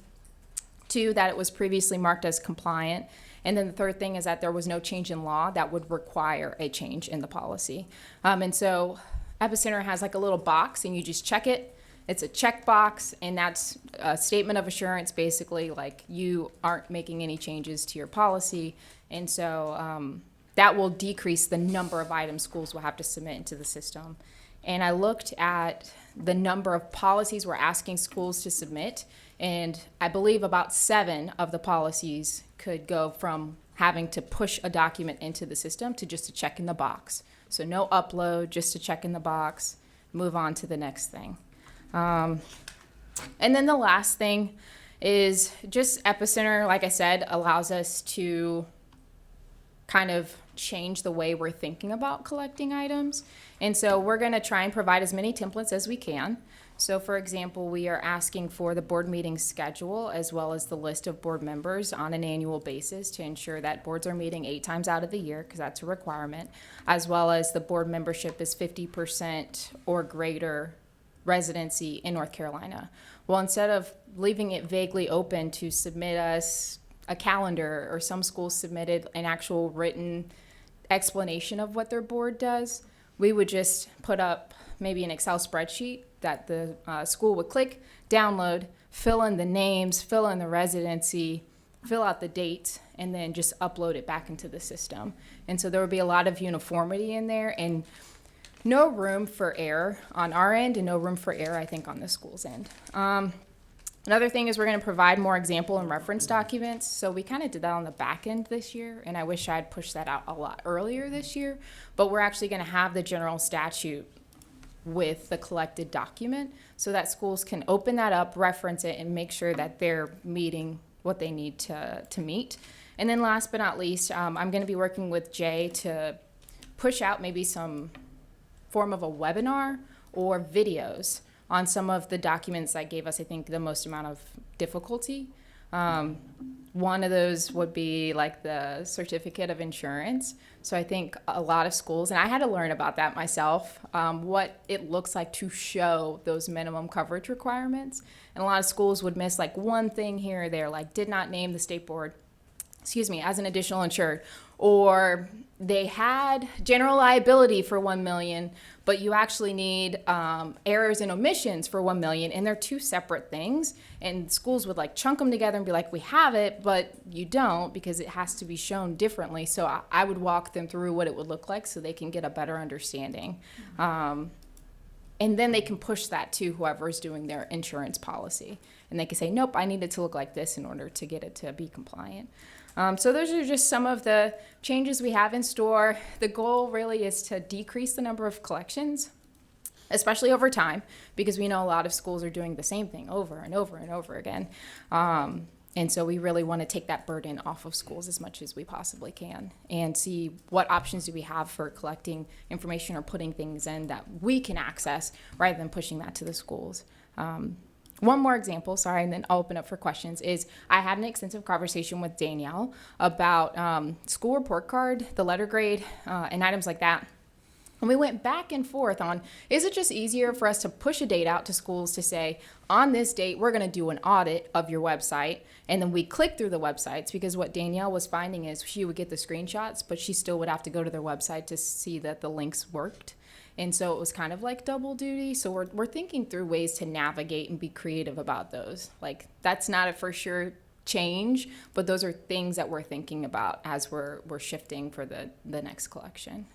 2, that it was previously marked as compliant. And then the third thing is that there was no change in law that would require a change in the policy. And so Epicenter has like a little box and you just check it. It's a check box, and that's a statement of assurance, basically, like you aren't making any changes to your policy. And so that will decrease the number of items schools will have to submit into the system. And I looked at the number of policies we're asking schools to submit, and I believe about 7 of the policies could go from having to push a document into the system to just a check in the box. So no upload, just a check in the box, move on to the next thing. And then the last thing is just Epicenter, like I said, allows us to kind of change the way we're thinking about collecting items. And so we're going to try and provide as many templates as we can. So for example, we are asking for the board meeting schedule as well as the list of board members on an annual basis to ensure that boards are meeting 8 times out of the year, because that's a requirement, as well as the board membership is 50% or greater residency in North Carolina. Well, instead of leaving it vaguely open to submit us a calendar, or some schools submitted an actual written explanation of what their board does, we would just put up maybe an Excel spreadsheet that the school would click, download, fill in the names, fill in the residency, fill out the dates, and then just upload it back into the system. And so there would be a lot of uniformity in there, and no room for error on our end, and no room for error, I think, on the school's end. Another thing is we're going to provide more example and reference documents. So we kind of did that on the back end this year, and I wish I had pushed that out a lot earlier this year. But we're actually going to have the general statute with the collected document so that schools can open that up, reference it, and make sure that they're meeting what they need to meet. And then last but not least, I'm going to be working with Jay to push out maybe some form of a webinar or videos on some of the documents that gave us, I think, the most amount of difficulty. One of those would be like the certificate of insurance. So I think a lot of schools, and I had to learn about that myself, what it looks like to show those minimum coverage requirements. And a lot of schools would miss like one thing here or there, like did not name the state board, as an additional insured, or they had general liability for $1 million, but you actually need errors and omissions for $1 million, and they're 2 separate things. And schools would like chunk them together and be like, we have it, but you don't, because it has to be shown differently. So I would walk them through what it would look like so they can get a better understanding. And then they can push that to whoever's doing their insurance policy. And they can say, nope, I need it to look like this in order to get it to be compliant. So those are just some of the changes we have in store. The goal really is to decrease the number of collections, especially over time, because we know a lot of schools are doing the same thing over and over and over again. And so we really want to take that burden off of schools as much as we possibly can and see what options do we have for collecting information or putting things in that we can access rather than pushing that to the schools. One more example, and then I'll open up for questions, is I had an extensive conversation with Danielle about school report card, the letter grade, and items like that. And we went back and forth on, is it just easier for us to push a date out to schools to say, on this date, we're going to do an audit of your website, and then we click through the websites, because what Danielle was finding is she would get the screenshots, but she still would have to go to their website to see that the links worked. And so it was kind of like double duty. So we're thinking through ways to navigate and be creative about those. Like, that's not a for sure change, but those are things that we're thinking about as we're shifting for the next collection.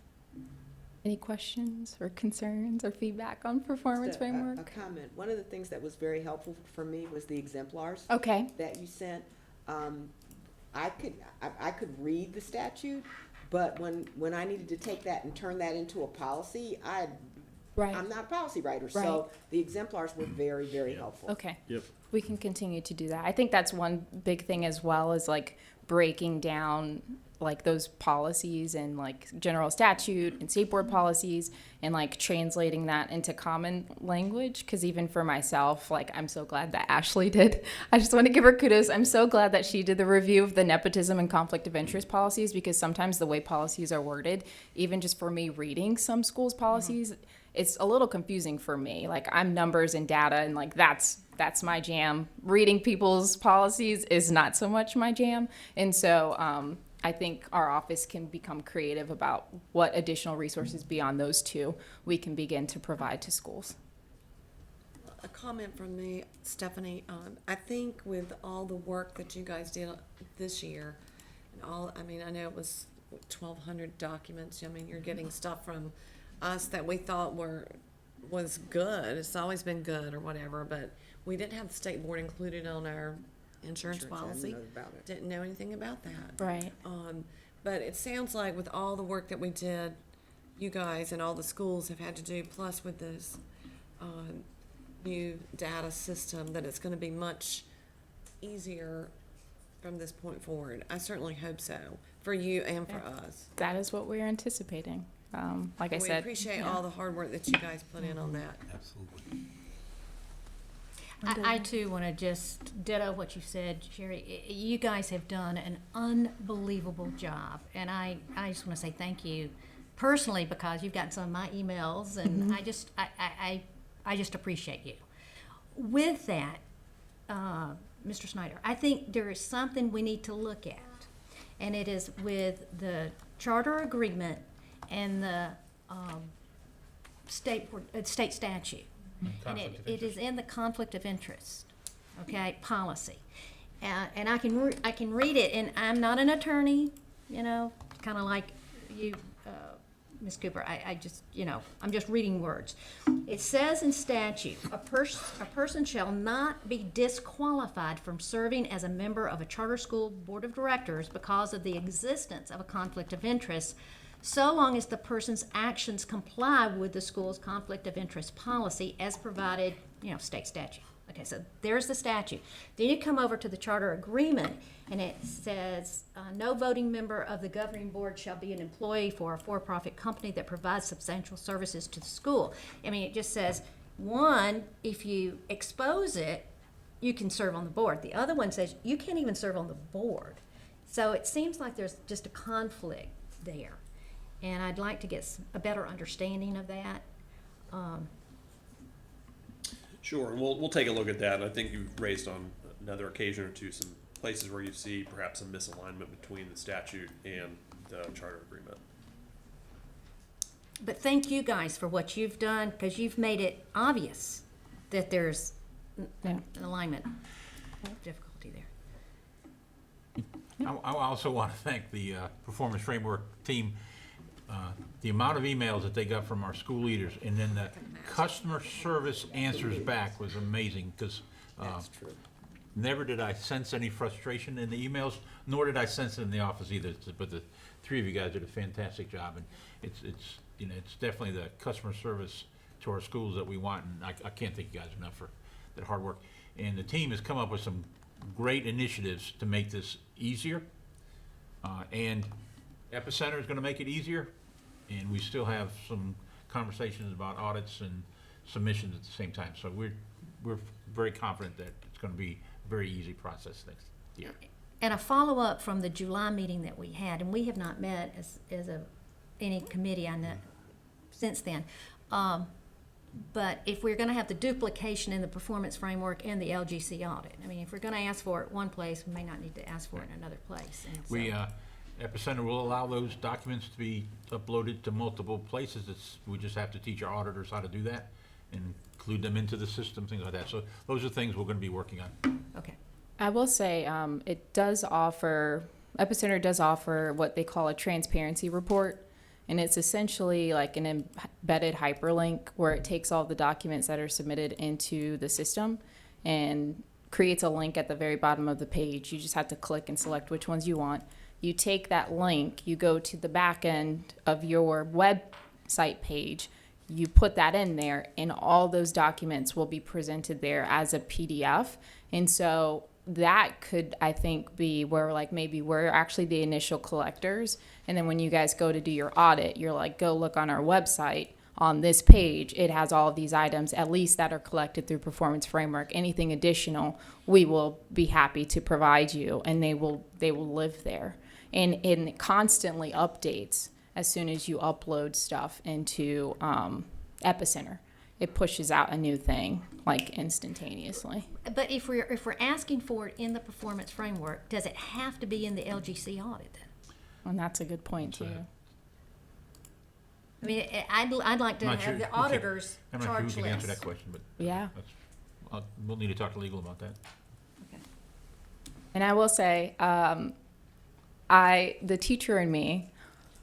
Any questions or concerns or feedback on performance framework? A comment. One of the things that was very helpful for me was the exemplars that you sent. I could read the statute, but when I needed to take that and turn that into a policy, I had Right. I'm not a policy writer, Right. so the exemplars were very, very helpful. Okay. Yep. We can continue to do that. I think that's one big thing as well, is like breaking down like those policies and like general statute and state board policies and like translating that into common language. Cause even for myself, like I'm so glad that Ashley did. I just want to give her kudos. I'm so glad that she did the review of the nepotism and conflict of interest policies, because sometimes the way policies are worded, even just for me reading some schools' policies, it's a little confusing for me. Like I'm numbers and data and like that's my jam. Reading people's policies is not so much my jam. And so I think our office can become creative about what additional resources beyond those two we can begin to provide to schools. A comment from me, Stephanie. I think with all the work that you guys did this year, and all, I mean, I know it was 1,200 documents. I mean, you're getting stuff from us that we thought was good. It's always been good or whatever, but we didn't have the state board included on our insurance policy. Didn't know anything about that. Right. But it sounds like with all the work that we did, you guys and all the schools have had to do, plus with this new data system, that it's going to be much easier from this point forward. I certainly hope so, for you and for us. That is what we're anticipating. Like I We said, appreciate yeah. all the hard work that you guys put in on that. Absolutely. I too want to just ditto what you said, Sherry. You guys have done an unbelievable job, and I just want to say thank you personally, because you've gotten some of my emails, and I just appreciate you. With that, Mr. Snyder, I think there is something we need to look at, and it is with the charter agreement and the state statute. And it is in the conflict of interest, okay, policy. And I can read it, and I'm not an attorney, you know, kind of like you, Ms. Cooper. I just, you know, I'm just reading words. It says in statute, a person shall not be disqualified from serving as a member of a charter school board of directors because of the existence of a conflict of interest, so long as the person's actions comply with the school's conflict of interest policy as provided, you know, state statute. Okay, so there's the statute. Then you come over to the charter agreement, and it says, no voting member of the governing board shall be an employee for a for-profit company that provides substantial services to the school. I mean, it just says, one, if you expose it, you can serve on the board. The other one says you can't even serve on the board. So it seems like there's just a conflict there. And I'd like to get a better understanding of that. Sure, and we'll take a look at that. I think you've raised on another occasion or two some places where you see perhaps a misalignment between the statute and the charter agreement. But thank you guys for what you've done, because you've made it obvious that there's an alignment difficulty there. I also want to thank the Performance Framework team. The amount of emails that they got from our school leaders, and then the customer service answers back was amazing, because never did I sense any frustration in the emails, nor did I sense it in the office either. But the three of you guys did a fantastic job, and it's you know, it's definitely the customer service to our schools that we want, and I can't thank you guys enough for that hard work. And the team has come up with some great initiatives to make this easier, and Epicenter is going to make it easier, and we still have some conversations about audits and submissions at the same time. So we're very confident that it's going to be a very easy process next year. And a follow-up from the July meeting that we had, and we have not met as any committee I know since then. But if we're going to have the duplication in the performance framework and the LGC audit, I mean, if we're going to ask for it one place, we may not need to ask for it in another place. And so, Epicenter will allow those documents to be uploaded to multiple places. We just have to teach our auditors how to do that and include them into the system, things like that. So those are things we're going to be working on. Okay. I will say it does offer, Epicenter does offer what they call a transparency report. And it's essentially like an embedded hyperlink where it takes all the documents that are submitted into the system and creates a link at the very bottom of the page. You just have to click and select which ones you want. You take that link, you go to the back end of your website page, you put that in there, and all those documents will be presented there as a PDF. And so that could, I think, be where like maybe we're actually the initial collectors. And then when you guys go to do your audit, you're like, go look on our website. On this page, it has all of these items, at least that are collected through Performance Framework. Anything additional, we will be happy to provide you, and they will live there. And it constantly updates as soon as you upload stuff into Epicenter. It pushes out a new thing like instantaneously. But if we're asking for it in the Performance Framework, does it have to be in the LGC audit then? And that's a good point too. I mean, I'd like to I'm not have sure the we can- auditors I'm not sure charge we can answer less. that question, but Yeah. we'll need to talk to legal about that. And I will say, the teacher in me,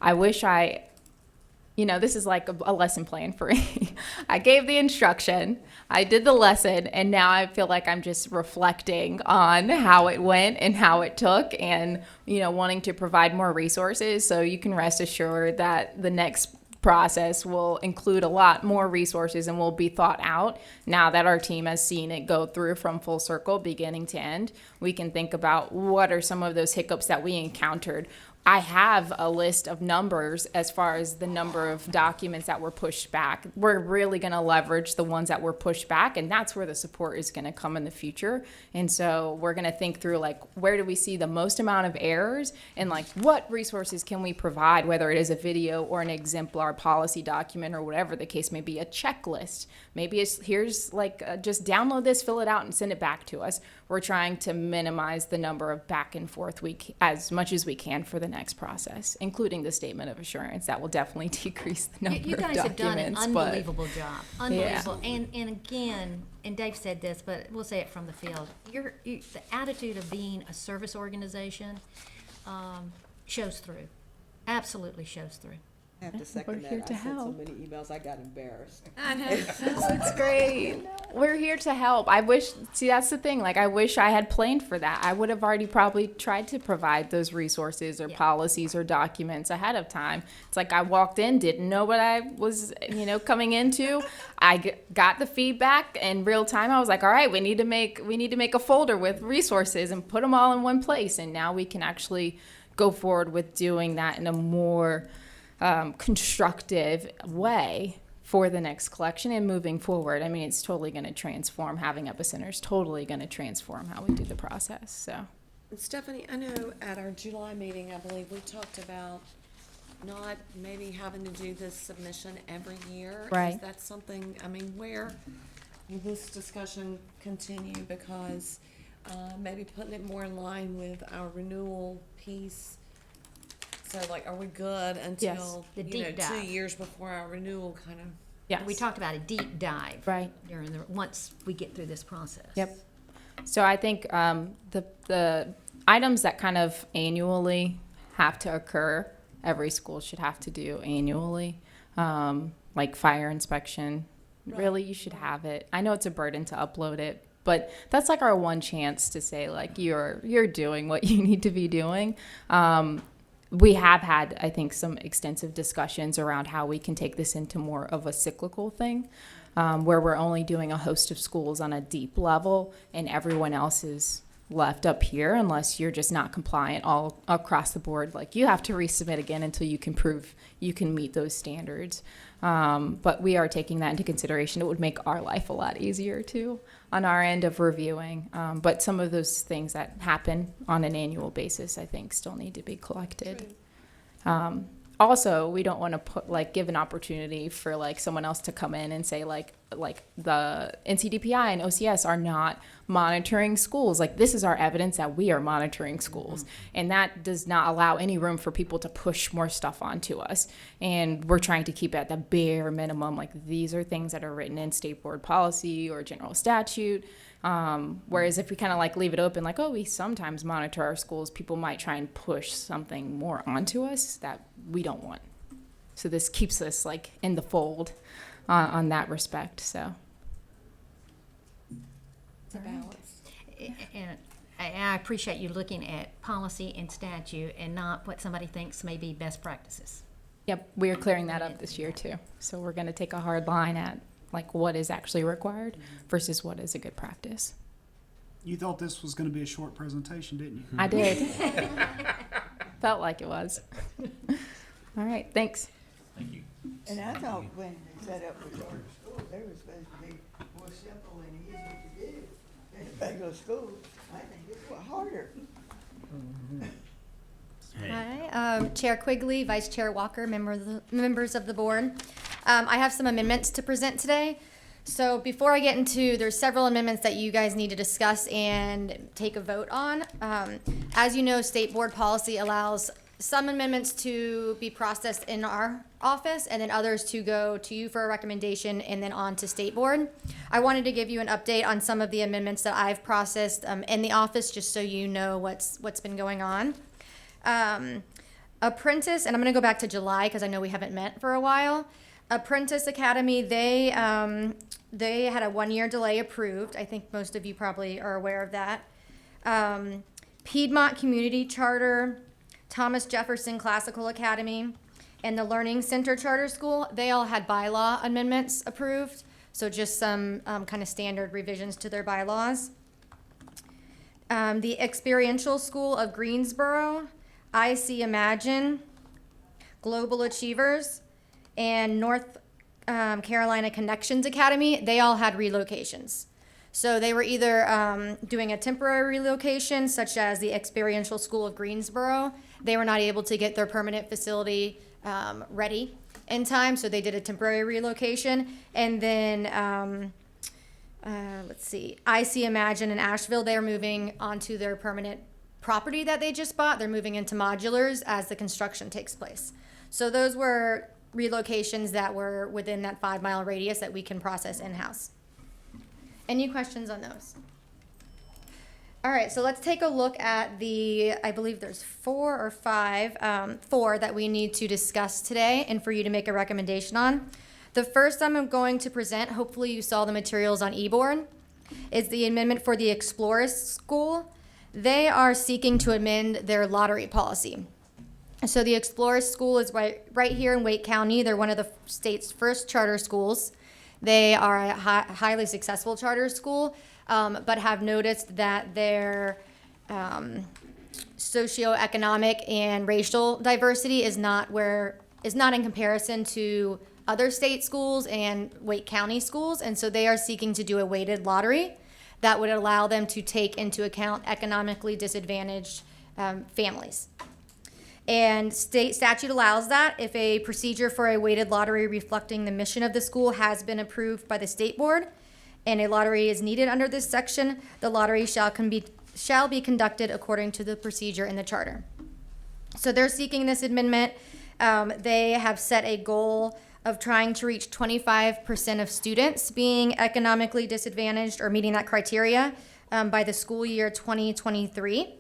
I wish this is like a lesson plan for me. I gave the instruction, I did the lesson, and now I feel like I'm just reflecting on how it went and how it took, and, wanting to provide more resources. So you can rest assured that the next process will include a lot more resources and will be thought out. Now that our team has seen it go through from full circle, beginning to end, we can think about what are some of those hiccups that we encountered. I have a list of numbers as far as the number of documents that were pushed back. We're really going to leverage the ones that were pushed back, and that's where the support is going to come in the future. And so we're going to think through, like, where do we see the most amount of errors, and like what resources can we provide, whether it is a video or an exemplar policy document or whatever the case may be, a checklist. Maybe it's here's like just download this, fill it out, and send it back to us. We're trying to minimize the number of back and forth as much as we can for the next process, including the statement of assurance. That will definitely decrease the number of documents. You guys have done an unbelievable job. Unbelievable. Yeah. And again, and Dave said this, but we'll say it from the field. The attitude of being a service organization shows through. Absolutely shows through. I have to second that. We're here to I sent so help. many emails, I got embarrassed. I know. It's great. We're here to help. That's the thing. Like, I wish I had planned for that. I would have already probably tried to provide those resources or policies or documents ahead of time. It's like I walked in, didn't know what I was, coming into. I got the feedback in real time. I was like, all right, we need to make a folder with resources and put them all in one place. And now we can actually go forward with doing that in a more constructive way for the next collection and moving forward. I mean, it's totally going to transform. Having Epicenter is totally going to transform how we do the process. So, Stephanie, I know at our July meeting, I believe we talked about not maybe having to do this submission every year. Right. Is that something, where will this discussion continue? Because maybe putting it more in line with our renewal piece. So, like, are we good until, the deep 2 dive. years before our renewal kind of? yes. We talked about a deep dive. Right. Once we get through this process. Yep. So I think the items that kind of annually have to occur, every school should have to do annually, like fire inspection. Right. Really, you should have it. I know it's a burden to upload it, but that's like our one chance to say, like, you're doing what you need to be doing. We have had, I think, some extensive discussions around how we can take this into more of a cyclical thing, where we're only doing a host of schools on a deep level and everyone else is left up here unless you're just not compliant all across the board. Like, you have to resubmit again until you can prove you can meet those standards. But we are taking that into consideration. It would make our life a lot easier too on our end of reviewing. But some of those things that happen on an annual basis, I think, still need to be collected. Also, we don't want to give an opportunity for someone else to come in and say like the NCDPI and OCS are not monitoring schools. Like, this is our evidence that we are monitoring schools, and that does not allow any room for people to push more stuff onto us. And we're trying to keep it at the bare minimum. Like, these are things that are written in state board policy or general statute. Whereas if we kind of leave it open, we sometimes monitor our schools, people might try and push something more onto us that we don't want. So this keeps us in the fold on that respect. So It's a balance. And I appreciate you looking at policy and statute and not what somebody thinks may be best practices. Yep, we are clearing that up this year too. So we're going to take a hard line at like what is actually required versus what is a good practice. You thought this was going to be a short presentation, didn't you? I did. Felt like it was. All right, thanks. Thank you. And I thought when they set up the charter school, they were supposed to be more simple and easy to do than a regular school. I think this was harder. Hi, Chair Quigley, Vice Chair Walker, members of the board. I have some amendments to present today. So before I get into, there's several amendments that you guys need to discuss and take a vote on. As you know, state board policy allows some amendments to be processed in our office and then others to go to you for a recommendation and then on to state board. I wanted to give you an update on some of the amendments that I've processed in the office, just so you know what's been going on. Apprentice, and I'm going to go back to July because I know we haven't met for a while. Apprentice Academy, they had a 1-year delay approved. I think most of you probably are aware of that. Piedmont Community Charter, Thomas Jefferson Classical Academy, and the Learning Center Charter School, they all had bylaw amendments approved. So just some kind of standard revisions to their bylaws. The Experiential School of Greensboro, IC Imagine, Global Achievers, and North Carolina Connections Academy, they all had relocations. So they were either doing a temporary relocation, such as the Experiential School of Greensboro. They were not able to get their permanent facility ready in time, so they did a temporary relocation. And then, let's see, IC Imagine in Asheville, they're moving onto their permanent property that they just bought. They're moving into modulars as the construction takes place. So those were relocations that were within that 5-mile radius that we can process in-house. Any questions on those? All right, so let's take a look at I believe there's 4 or 5, 4 that we need to discuss today and for you to make a recommendation on. The first I'm going to present, hopefully you saw the materials on eBoard, is the amendment for the Explorers School. They are seeking to amend their lottery policy. So the Explorers School is right here in Wake County. They're one of the state's first charter schools. They are a highly successful charter school, but have noticed that their socioeconomic and racial diversity is not in comparison to other state schools and Wake County schools, and so they are seeking to do a weighted lottery that would allow them to take into account economically disadvantaged families. And state statute allows that if a procedure for a weighted lottery reflecting the mission of the school has been approved by the state board and a lottery is needed under this section, the lottery shall be conducted according to the procedure in the charter. So they're seeking this amendment. They have set a goal of trying to reach 25% of students being economically disadvantaged or meeting that criteria by the school year 2023.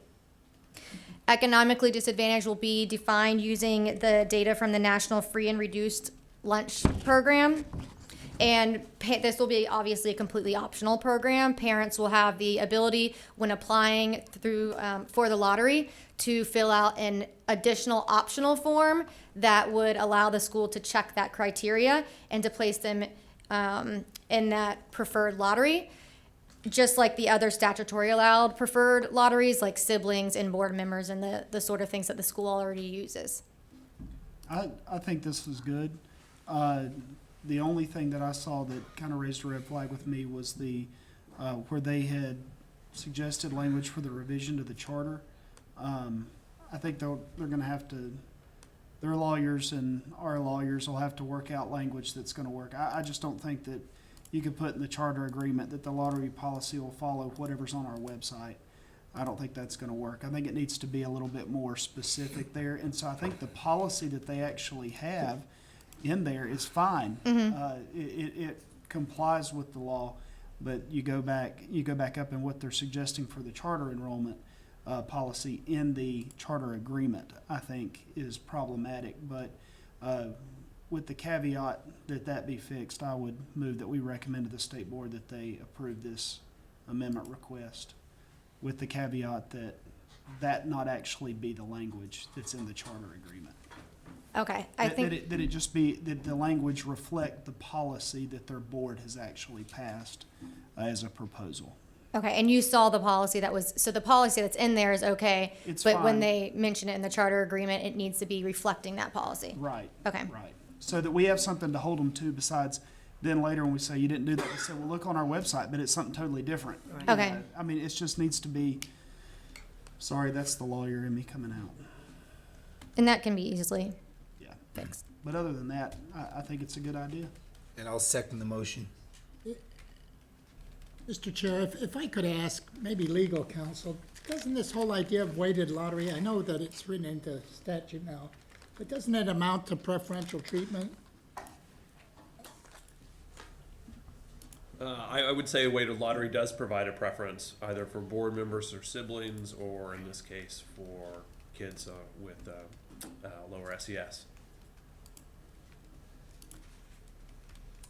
Economically disadvantaged will be defined using the data from the National Free and Reduced Lunch Program. And this will be obviously a completely optional program. Parents will have the ability when applying through for the lottery to fill out an additional optional form that would allow the school to check that criteria and to place them in that preferred lottery, just like the other statutory allowed preferred lotteries like siblings and board members and the sort of things that the school already uses. I think this is good. The only thing that I saw that kind of raised a red flag with me was where they had suggested language for the revision to the charter. I think they're going to have to, their lawyers and our lawyers will have to work out language that's going to work. I just don't think that you could put in the charter agreement that the lottery policy will follow whatever's on our website. I don't think that's going to work. I think it needs to be a little bit more specific there. And so I think the policy that they actually have in there is fine. It complies with the law, but you go back up and what they're suggesting for the charter enrollment policy in the charter agreement, I think is problematic. But with the caveat that be fixed, I would move that we recommend to the state board that they approve this amendment request with the caveat that not actually be the language that's in the charter agreement. Okay, I think, That it just be, that the language reflect the policy that their board has actually passed as a proposal. okay, and you saw the policy that was, so the policy that's in there is okay, It's but when fine. they mention it in the charter agreement, it needs to be reflecting that policy. Right. Okay. Right. So that we have something to hold them to besides, then later when we say you didn't do that, we say, well, look on our website, but it's something totally different. You Okay. know, I mean, it just needs to be, sorry, that's the lawyer in me coming out. And that can be easily Yeah. fixed. But other than that, I think it's a good idea. And I'll second the motion. Mr. Chair, if I could ask, maybe legal counsel, doesn't this whole idea of weighted lottery, I know that it's written into statute now, but doesn't it amount to preferential treatment? I would say a weighted lottery does provide a preference either for board members or siblings, or in this case, for kids with lower SES.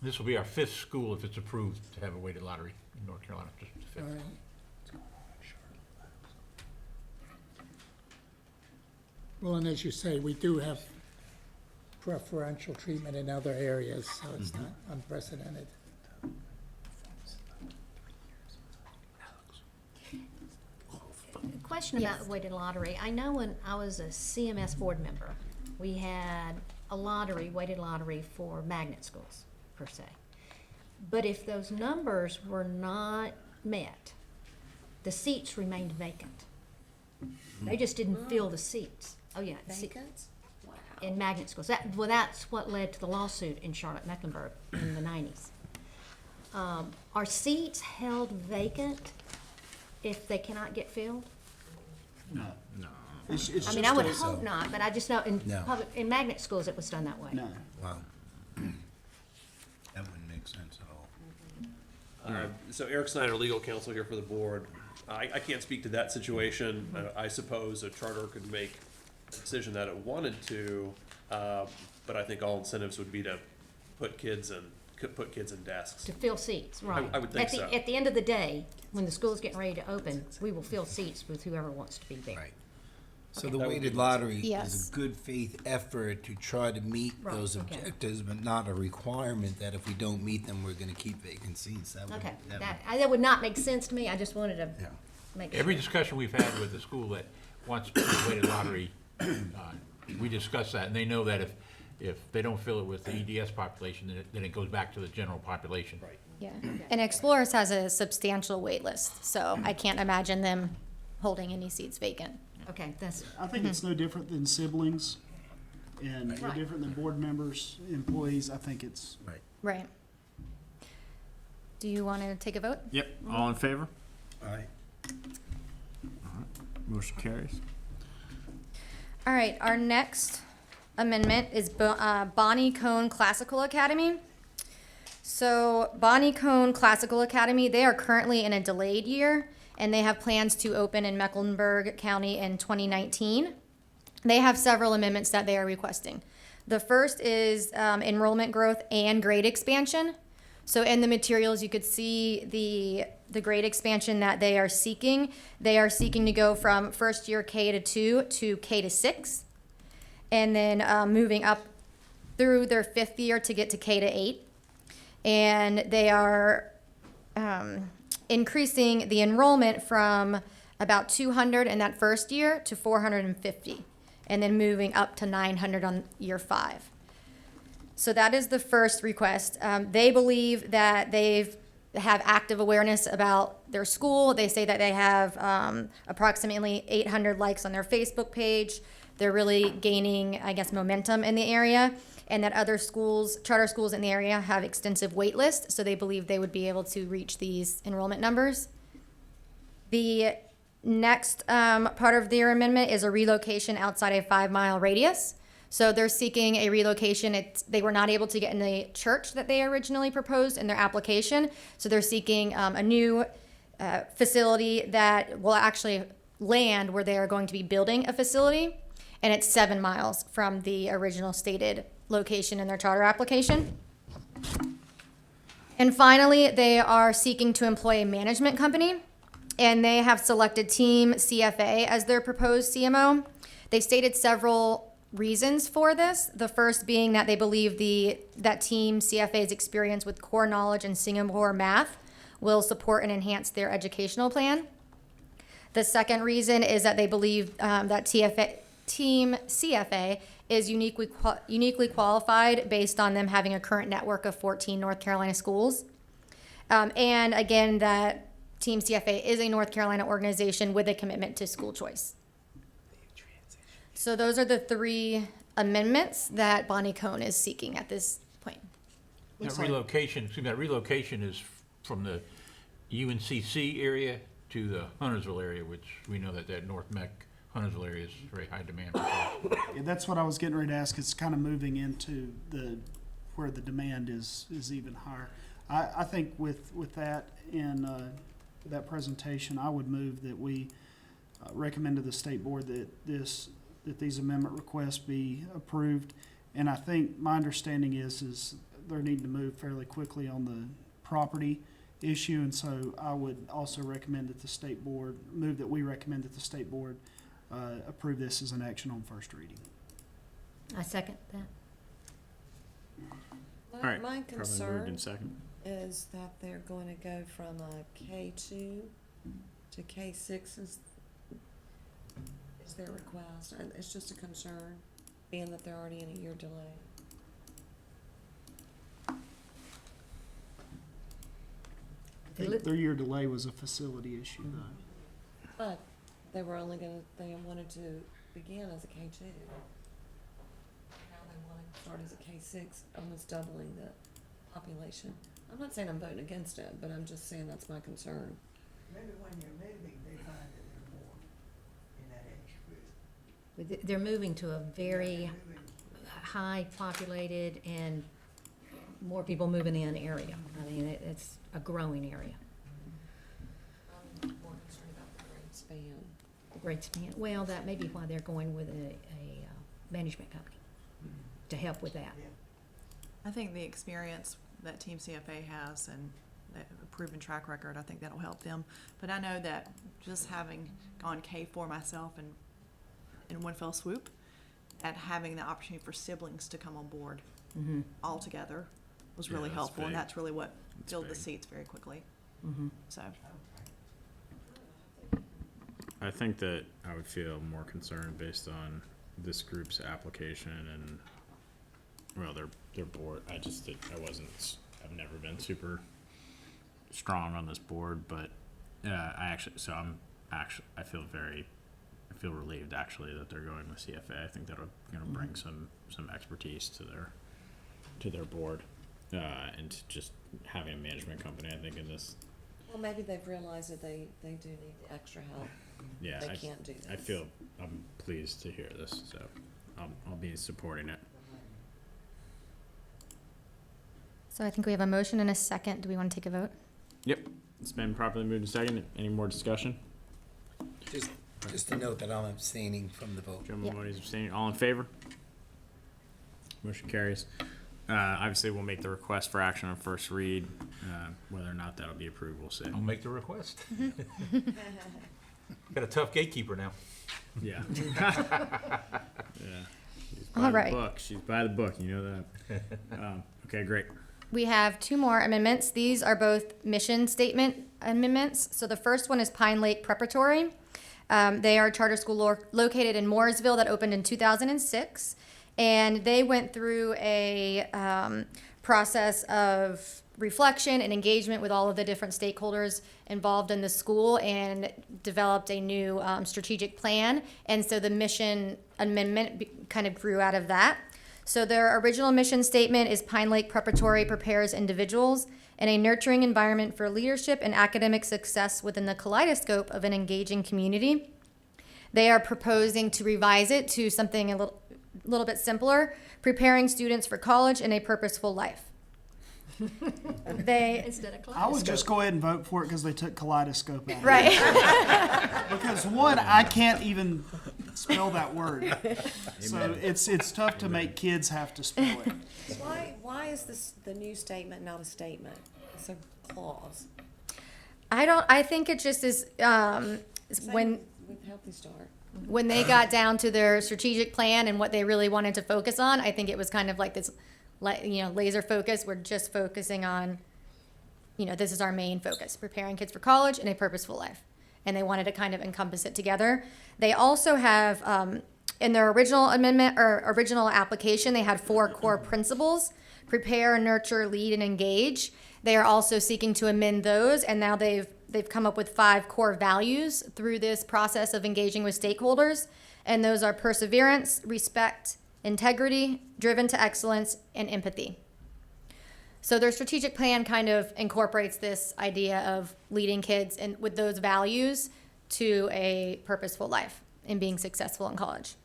This will be our 5th school if it's approved to have a weighted lottery in North Carolina, just the 5th. All right. Well, and as you say, we do have preferential treatment in other areas, so it's not unprecedented. Question about the weighted lottery. I know when I was a CMS board member, we had a lottery, weighted lottery for magnet schools, per se. But if those numbers were not met, the seats remained vacant. They just didn't fill the seats. Oh, yeah. Vacant? Wow. In magnet schools. Well, that's what led to the lawsuit in Charlotte-Mecklenburg in the 90s. Are seats held vacant if they cannot get filled? No. No. It's I mean, I would just hope not, but I just know in No. in magnet schools, it was done that way. No. Wow. That wouldn't make sense at all. So Eric Snyder, legal counsel here for the board. I can't speak to that situation. I suppose a charter could make a decision that it wanted to, but I think all incentives would be to put kids in desks. To fill seats, right. I would think At the- so. At the end of the day, when the school's getting ready to open, we will fill seats with whoever wants to be there. Right. So Okay. the That would weighted be- lottery Yes. is a good faith effort to try to meet Right, those okay. objectives, but not a requirement that if we don't meet them, we're gonna keep vacant seats. That would- Okay, that that would not make sense to me, I just wanted to Yeah. make sure. Every discussion we've had with the school that wants a weighted lottery, we discuss that, and they know that if they don't fill it with the EDS population, then it goes back to the general population. Right. Yeah. And Explorers has a substantial wait list, so I can't imagine them holding any seats vacant. Okay, that's, I think it's no different than siblings and no Right. different than board members, employees. I think it's, Right. Right. Do you want to take a vote? Yep, all in favor? Aye. Motion carries. All right, our next amendment is Bonnie Cone Classical Academy. So Bonnie Cone Classical Academy, they are currently in a delayed year, and they have plans to open in Mecklenburg County in 2019. They have several amendments that they are requesting. The first is enrollment growth and grade expansion. So in the materials, you could see the grade expansion that they are seeking. They are seeking to go from first year K to 2 to K to 6, and then moving up through their 5th year to get to K to 8. And they are increasing the enrollment from about 200 in that first year to 450, and then moving up to 900 on year 5. So that is the first request. They believe that they have active awareness about their school. They say that they have approximately 800 likes on their Facebook page. They're really gaining, I guess, momentum in the area, and that other schools, charter schools in the area, have extensive wait lists, so they believe they would be able to reach these enrollment numbers. The next part of their amendment is a relocation outside a 5-mile radius. So they're seeking a relocation. They were not able to get in the church that they originally proposed in their application. So they're seeking a new facility that will actually land where they are going to be building a facility. And it's 7 miles from the original stated location in their charter application. And finally, they are seeking to employ a management company. And they have selected Team CFA as their proposed CMO. They stated several reasons for this. The first being that they believe that Team CFA's experience with core knowledge in Singapore math will support and enhance their educational plan. The second reason is that they believe that Team CFA is uniquely qualified based on them having a current network of 14 North Carolina schools. And again, that Team CFA is a North Carolina organization with a commitment to school choice. So those are the 3 amendments that Bonnie Cone is seeking at this point. That relocation is from the UNCC area to the Huntersville area, which we know that North Mech Huntersville area is very high demand for. Yeah, that's what I was getting ready to ask. It's kind of moving into where the demand is even higher. I think with that in that presentation, I would move that we recommend to the state board that these amendment requests be approved. And I think my understanding is they're needing to move fairly quickly on the property issue, and so I would also recommend that the state board recommend that the state board approve this as an action on first reading. I second that. All right, My probably moved concern in second. is that they're going to go from a K2 to K6 is their request. And it's just a concern, being that they're already in a year delay. I think their year delay was a facility issue, though. But they wanted to begin as a K2. Now they want to start as a K6, almost doubling the population. I'm not saying I'm voting against it, but I'm just saying that's my concern. Maybe when you're moving, they find that they're more in that age group. But they're moving to a very high populated and more people moving in area. I mean, it's a growing area. I'm more concerned about the grade span. The grade span, well, that may be why they're going with a management company to help with that. I think the experience that Team CFA has and that proven track record, I think that'll help them. But I know that just having gone K4 myself and in one fell swoop, at having the opportunity for siblings to come on board all together was really helpful, and that's really what filled the seats very quickly. So I think that I would feel more concerned based on this group's application and, well, their board. I've never been super strong on this board, but I feel relieved actually that they're going with CFA. I think that'll bring some expertise to their board, and just having a management company, I think, in this. Well, maybe they've realized that they do need the extra help. Yeah, They can't do this. I'm pleased to hear this, so I'll be supporting it. So I think we have a motion and a second. Do we want to take a vote? Yep, it's been properly moved and seconded. Any more discussion? Just to note that I'm abstaining from the vote. Joe Maloney's abstaining. All in favor? Motion carries. Obviously, we'll make the request for action on first read. Whether or not that'll be approved, we'll see. I'll make the request. Got a tough gatekeeper now. Yeah. Yeah. She's by All the right. book. She's by the book. You know that. Okay, great. We have 2 more amendments. These are both mission statement amendments. So the first one is Pine Lake Preparatory. They are a charter school located in Mooresville that opened in 2006. And they went through a process of reflection and engagement with all of the different stakeholders involved in the school and developed a new strategic plan. And so the mission amendment kind of grew out of that. So their original mission statement is Pine Lake Preparatory prepares individuals in a nurturing environment for leadership and academic success within the kaleidoscope of an engaging community. They are proposing to revise it to something a little bit simpler, preparing students for college and a purposeful life. Instead of I would just go ahead and vote for it because they took kaleidoscope out. Right. Because one, I can't even spell that word. So it's tough to make kids have to spell it. Why is this the new statement not a statement? It's a clause. I think it just is Same when with Healthy Start. When they got down to their strategic plan and what they really wanted to focus on, I think it was kind of like this, laser focus. We're just focusing on, this is our main focus, preparing kids for college and a purposeful life. And they wanted to kind of encompass it together. They also have, in their original amendment or original application, they had 4 core principles: prepare, nurture, lead, and engage. They are also seeking to amend those, and now they've come up with 5 core values through this process of engaging with stakeholders, and those are perseverance, respect, integrity, driven to excellence, and empathy. So their strategic plan kind of incorporates this idea of leading kids and with those values to a purposeful life and being successful in college.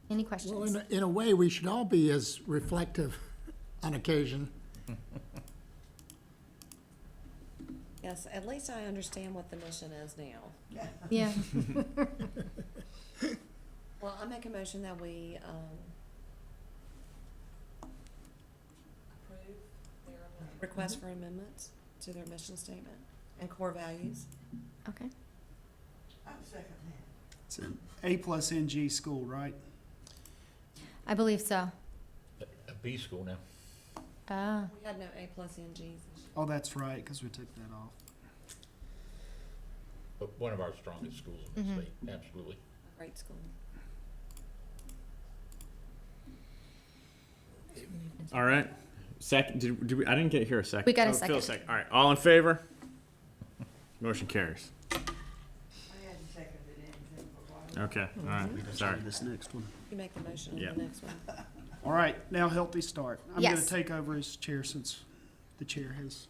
Any questions? Well, in a way, we should all be as reflective on occasion. Yes, at least I understand what the mission is now. Yeah. Well, I make a motion that we, approve their request for amendments to their mission statement and core values. Okay. I'm second that. It's an A+NG school, right? I believe so. A B school now. Ah. We had no A+NGs. Oh, that's right, because we took that off. But one of our strongest schools in the state, absolutely. Great school. All right. Second, did we, I didn't get here a second. We got a Phil, second. All right, all in favor? Motion carries. I hadn't seconded anything for a while. Okay, all right, sorry. This next one. You make the motion on Yeah. the next one. All right, now healthy start. I'm going Yes. to take over as chair since the chair has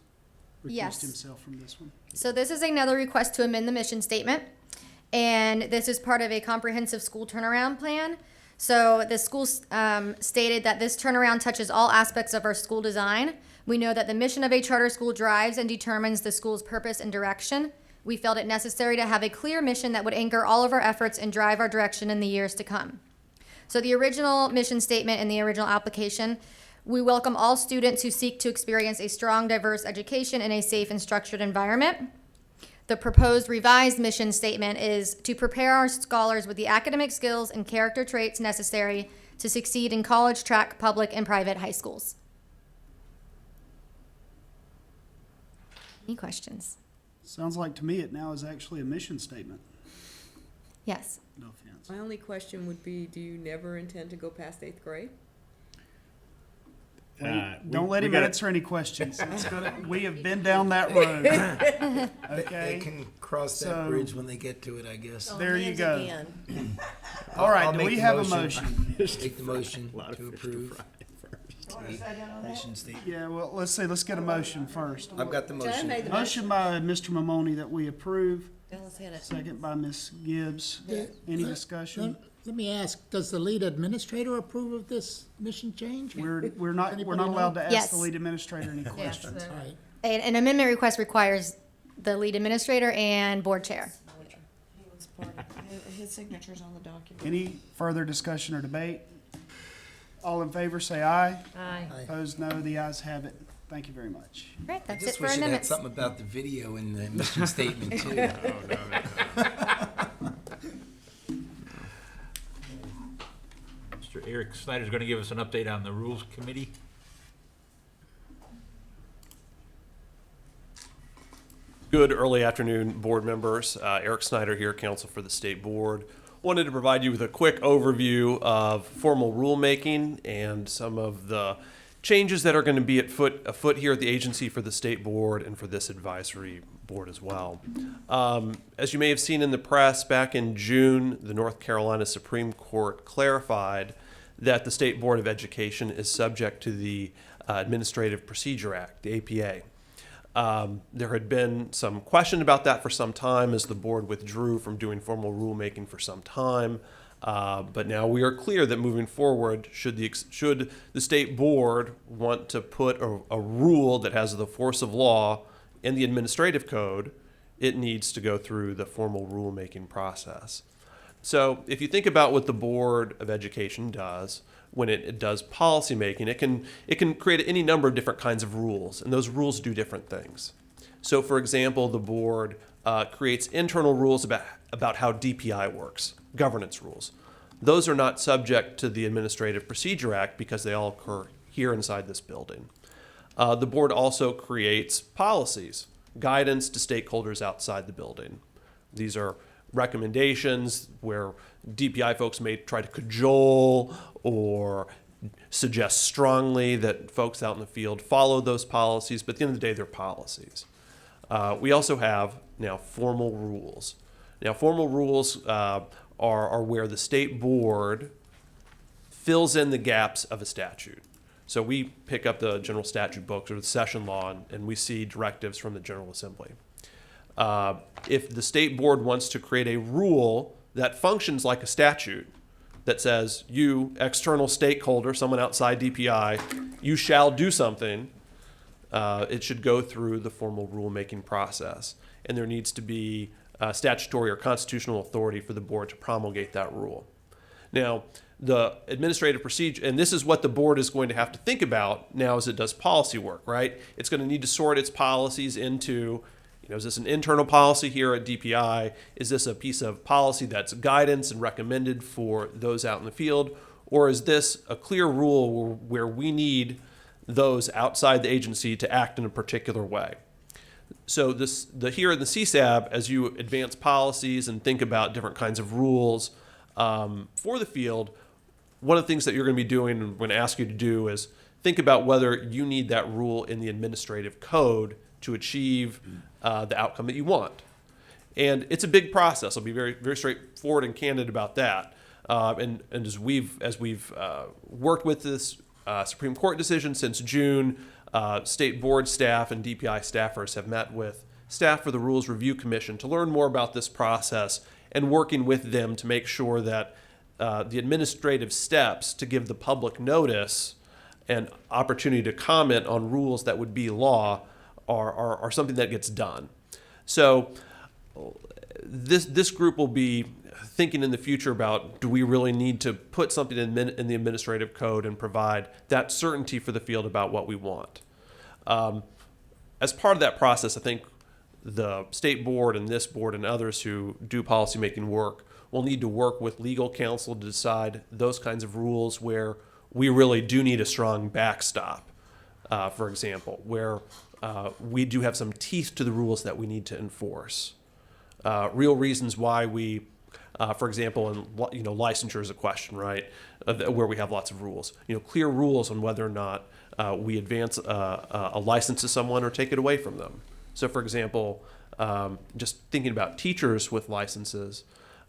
recused Yes. himself from this one. So this is another request to amend the mission statement, and this is part of a comprehensive school turnaround plan. So the school stated that this turnaround touches all aspects of our school design. We know that the mission of a charter school drives and determines the school's purpose and direction. We felt it necessary to have a clear mission that would anchor all of our efforts and drive our direction in the years to come. So the original mission statement and the original application, we welcome all students who seek to experience a strong, diverse education in a safe and structured environment. The proposed revised mission statement is to prepare our scholars with the academic skills and character traits necessary to succeed in college, track, public, and private high schools. Any questions? Sounds like to me it now is actually a mission statement. Yes. No offense. My only question would be, do you never intend to go past 8th grade? Don't let him answer any questions. It's gonna, we have been down that road. Okay? They can cross that So- bridge when they get to it, I guess. There you Hands go. again. All right, I'll do make we the have a motion? Make the motion to approve. Want a second on that? Mission statement. Yeah, well, let's see, let's get a motion first. I've got the John motion. made the Motion by Mr. Mamoni that we approve, Dallas hit it. second by Ms. Gibbs. Any discussion? Let me ask, does the lead administrator approve of this mission change? We're not Anybody allowed to know? ask Yes. the lead administrator any questions. All right. An amendment request requires the lead administrator and board chair. He was part of, his signature's on the document. Any further discussion or debate? All in favor, say aye. Aye. Opposed, no. The ayes have it. Thank you very much. Right, I that's it just for wish it had amendments. something about the video in the mission statement too. Mr. Eric Snyder's going to give us an update on the Rules Committee. Good early afternoon, board members. Eric Snyder here, counsel for the State Board. Wanted to provide you with a quick overview of formal rulemaking and some of the changes that are going to be afoot here at the agency for the State Board and for this advisory board as well. As you may have seen in the press, back in June, the North Carolina Supreme Court clarified that the State Board of Education is subject to the Administrative Procedure Act, the APA. There had been some question about that for some time as the board withdrew from doing formal rulemaking for some time. But now we are clear that moving forward, should the state board want to put a rule that has the force of law in the administrative code, it needs to go through the formal rulemaking process. So if you think about what the Board of Education does, when it does policy making, it can create any number of different kinds of rules, and those rules do different things. So, for example, the board creates internal rules about how DPI works, governance rules. Those are not subject to the Administrative Procedure Act because they all occur here inside this building. The board also creates policies, guidance to stakeholders outside the building. These are recommendations where DPI folks may try to cajole or suggest strongly that folks out in the field follow those policies, but at the end of the day, they're policies. We also have now formal rules. Now, formal rules are where the state board fills in the gaps of a statute. So we pick up the general statute books or the session law, and we see directives from the General Assembly. If the state board wants to create a rule that functions like a statute, that says, you, external stakeholder, someone outside DPI, you shall do something, it should go through the formal rulemaking process. And there needs to be statutory or constitutional authority for the board to promulgate that rule. Now, the administrative procedure, and this is what the board is going to have to think about now as it does policy work, right? It's going to need to sort its policies into, is this an internal policy here at DPI? Is this a piece of policy that's guidance and recommended for those out in the field? Or is this a clear rule where we need those outside the agency to act in a particular way? So here in the CSAB, as you advance policies and think about different kinds of rules for the field, one of the things that you're going to be doing and we're going to ask you to do is think about whether you need that rule in the administrative code to achieve the outcome that you want. And it's a big process. I'll be very, very straightforward and candid about that. And as we've worked with this Supreme Court decision since June, state board staff and DPI staffers have met with staff for the Rules Review Commission to learn more about this process and working with them to make sure that the administrative steps to give the public notice and opportunity to comment on rules that would be law are something that gets done. So this group will be thinking in the future about, do we really need to put something in the administrative code and provide that certainty for the field about what we want? As part of that process, I think the state board and this board and others who do policymaking work will need to work with legal counsel to decide those kinds of rules where we really do need a strong backstop, for example, where we do have some teeth to the rules that we need to enforce. Real reasons why we, for example, and licensure is a question, right? Where we have lots of rules. Clear rules on whether or not we advance a license to someone or take it away from them. So, for example, just thinking about teachers with licenses,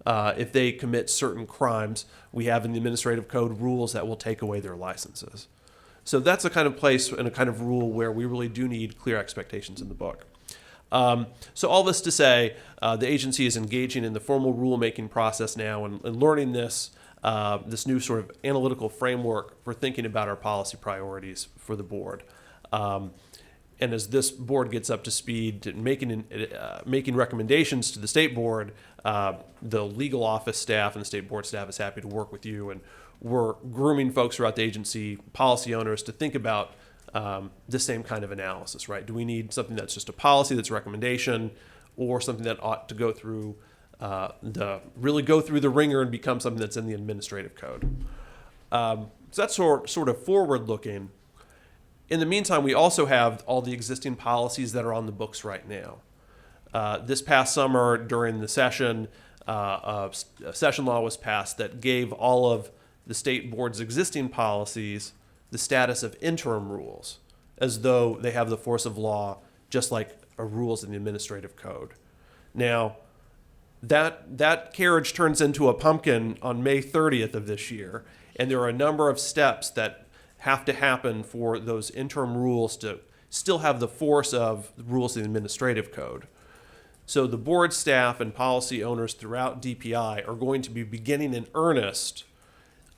if they commit certain crimes, we have in the administrative code rules that will take away their licenses. So that's a kind of place and a kind of rule where we really do need clear expectations in the book. So all this to say, the agency is engaging in the formal rulemaking process now and learning this new sort of analytical framework for thinking about our policy priorities for the board. And as this board gets up to speed and making recommendations to the state board, the legal office staff and the state board staff is happy to work with you. And we're grooming folks throughout the agency, policy owners, to think about the same kind of analysis, right? Do we need something that's just a policy, that's a recommendation, or something that ought to go through really go through the ringer and become something that's in the administrative code? So that's sort of forward-looking. In the meantime, we also have all the existing policies that are on the books right now. This past summer, during the session, a session law was passed that gave all of the state board's existing policies the status of interim rules, as though they have the force of law, just like rules in the administrative code. Now, that carriage turns into a pumpkin on May 30th of this year, and there are a number of steps that have to happen for those interim rules to still have the force of the rules in the administrative code. So the board staff and policy owners throughout DPI are going to be beginning in earnest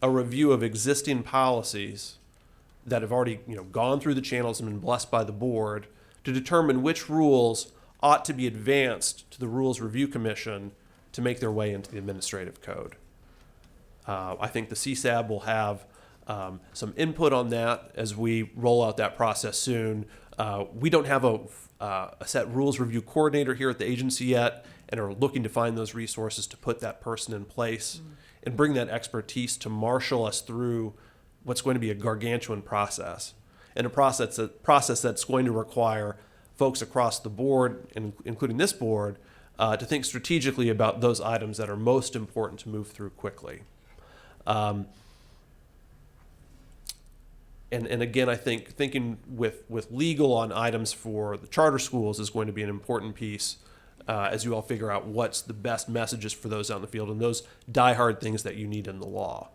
a review of existing policies that have already gone through the channels and been blessed by the board to determine which rules ought to be advanced to the Rules Review Commission to make their way into the administrative code. I think the CSAB will have some input on that as we roll out that process soon. We don't have a set rules review coordinator here at the agency yet, and are looking to find those resources to put that person in place and bring that expertise to marshal us through what's going to be a gargantuan process, and a process that's going to require folks across the board, including this board, to think strategically about those items that are most important to move through quickly. And again, I think thinking with legal on items for the charter schools is going to be an important piece as you all figure out what's the best messages for those out in the field and those diehard things that you need in the law.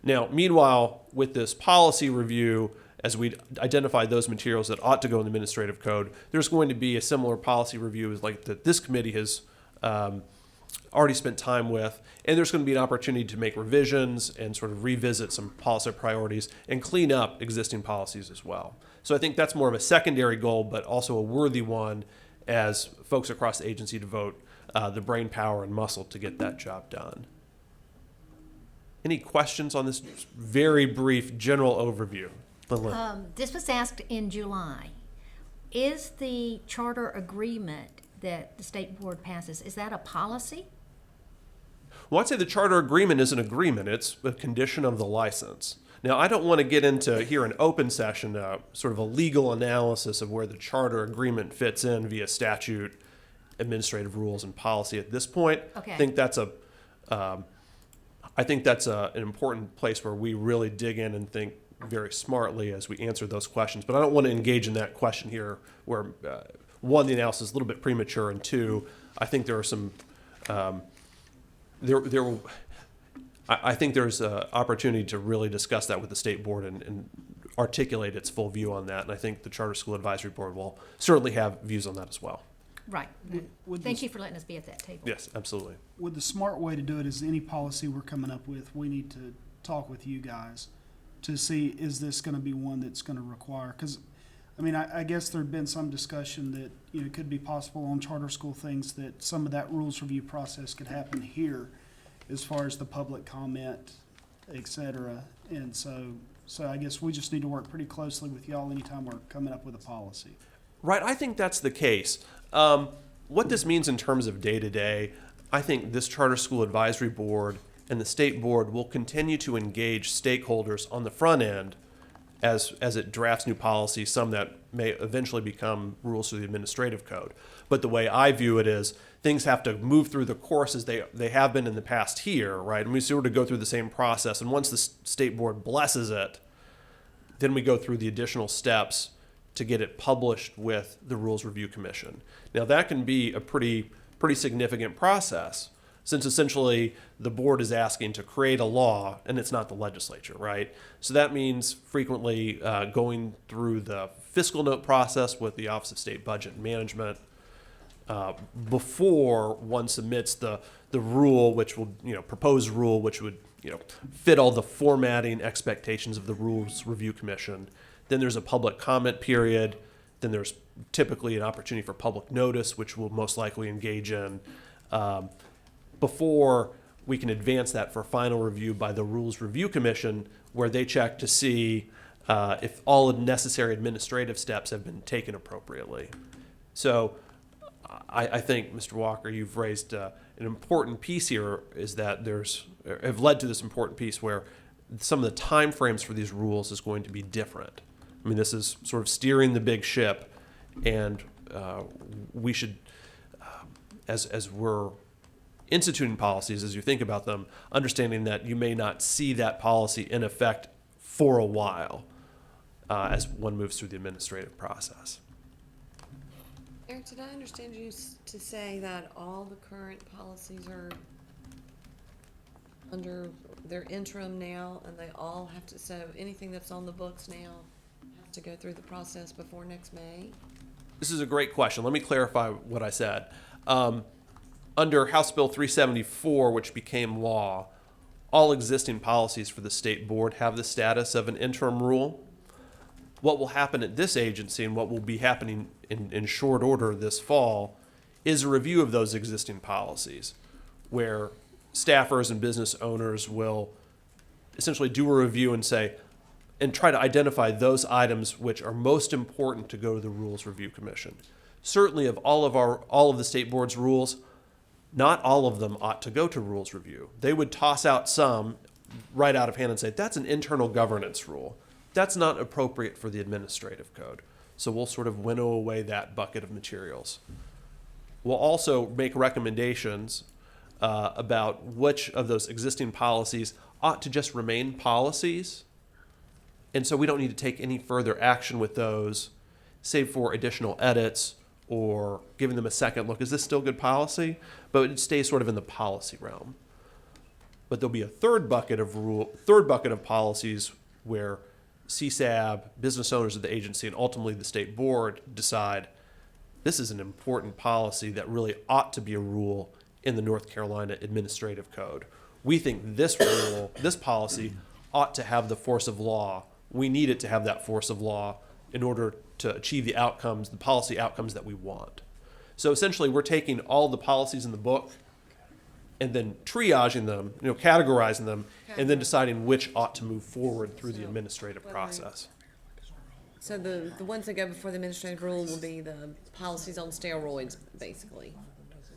Now, meanwhile, with this policy review, as we identify those materials that ought to go in the administrative code, there's going to be a similar policy review as like that this committee has already spent time with, and there's going to be an opportunity to make revisions and sort of revisit some policy priorities and clean up existing policies as well. So I think that's more of a secondary goal, but also a worthy one as folks across the agency devote the brain power and muscle to get that job done. Any questions on this very brief general overview? This was asked in July. Is the charter agreement that the state board passes, is that a policy? Well, I'd say the charter agreement is an agreement. It's a condition of the license. Now, I don't want to get into here in open session sort of a legal analysis of where the charter agreement fits in via statute, administrative rules, and policy at this point. Okay. I think that's an important place where we really dig in and think very smartly as we answer those questions. But I don't want to engage in that question here where, one, the analysis is a little bit premature, and two, I think there are some, I think there's an opportunity to really discuss that with the state board and articulate its full view on that. And I think the Charter School Advisory Board will certainly have views on that as well. Right. Thank you for letting us be at that table. Yes, absolutely. Would the smart way to do it is any policy we're coming up with, we need to talk with you guys to see, is this going to be one that's going to require, because I mean, I guess there'd been some discussion that, you know, it could be possible on charter school things that some of that rules review process could happen here as far as the public comment, et cetera. And so I guess we just need to work pretty closely with y'all anytime we're coming up with a policy. Right, I think that's the case. What this means in terms of day-to-day, I think this Charter School Advisory Board and the state board will continue to engage stakeholders on the front end as it drafts new policies, some that may eventually become rules through the administrative code. But the way I view it is things have to move through the course as they have been in the past here, right? And we sort of go through the same process. And once the state board blesses it, then we go through the additional steps to get it published with the Rules Review Commission. Now that can be a pretty significant process, since essentially the board is asking to create a law and it's not the legislature, right? So that means frequently going through the fiscal note process with the Office of State Budget and Management before one submits the rule, which will, proposed rule, which would, fit all the formatting expectations of the Rules Review Commission. Then there's a public comment period. Then there's typically an opportunity for public notice, which we'll most likely engage in before we can advance that for final review by the Rules Review Commission, where they check to see if all necessary administrative steps have been taken appropriately. So I think, Mr. Walker, you've raised an important piece here, is that have led to this important piece where some of the time frames for these rules is going to be different. I mean, this is sort of steering the big ship, and we should, as we're instituting policies, as you think about them, understanding that you may not see that policy in effect for a while as one moves through the administrative process. Eric, did I understand you to say that all the current policies are under their interim now, and they all have to, so anything that's on the books now has to go through the process before next May? This is a great question. Let me clarify what I said. Under House Bill 374, which became law, all existing policies for the state board have the status of an interim rule. What will happen at this agency, and what will be happening in short order this fall, is a review of those existing policies, where staffers and business owners will essentially do a review and say, and try to identify those items which are most important to go to the Rules Review Commission. Certainly of all of the state board's rules, not all of them ought to go to rules review. They would toss out some right out of hand and say, that's an internal governance rule. That's not appropriate for the administrative code. So we'll sort of winnow away that bucket of materials. We'll also make recommendations about which of those existing policies ought to just remain policies. And so we don't need to take any further action with those, save for additional edits or giving them a second look. Is this still good policy? But it stays sort of in the policy realm. But there'll be a third bucket of policies where CSAB, business owners of the agency, and ultimately the state board decide this is an important policy that really ought to be a rule in the North Carolina Administrative Code. We think this rule, this policy, ought to have the force of law. We need it to have that force of law in order to achieve the outcomes, the policy outcomes that we want. So essentially, we're taking all the policies in the book and then triaging them, categorizing them, and then deciding which ought to move forward through the administrative process. So the ones that go before the administrative rule will be the policies on steroids, basically.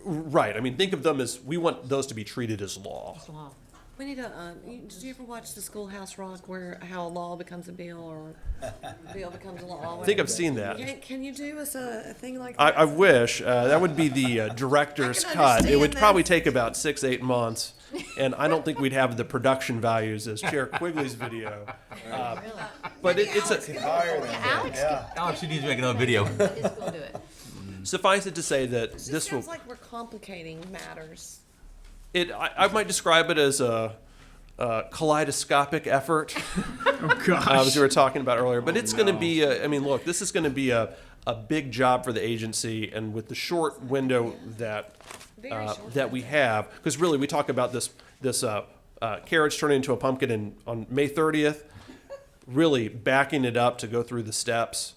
Right. I mean, think of them as, we want those to be treated as law. We need to, did you ever watch the Schoolhouse Rock where how a law becomes a bill or a bill becomes a law? I think I've seen that. Can you do us a thing like that? I wish. That would be the director's cut. It would probably take about 6-8 months, and I don't think we'd have the production values as Chair Quigley's video. But it's a... Alex needs to make another video. Suffice it to say that It this will... sounds like we're complicating matters. I might describe it as a kaleidoscopic effort. Oh, gosh. As we were talking about earlier. But it's going to be, look, this is going to be a big job for the agency, and with the short window that we have, because really we talk about this carriage turning into a pumpkin on May 30th, really backing it up to go through the steps,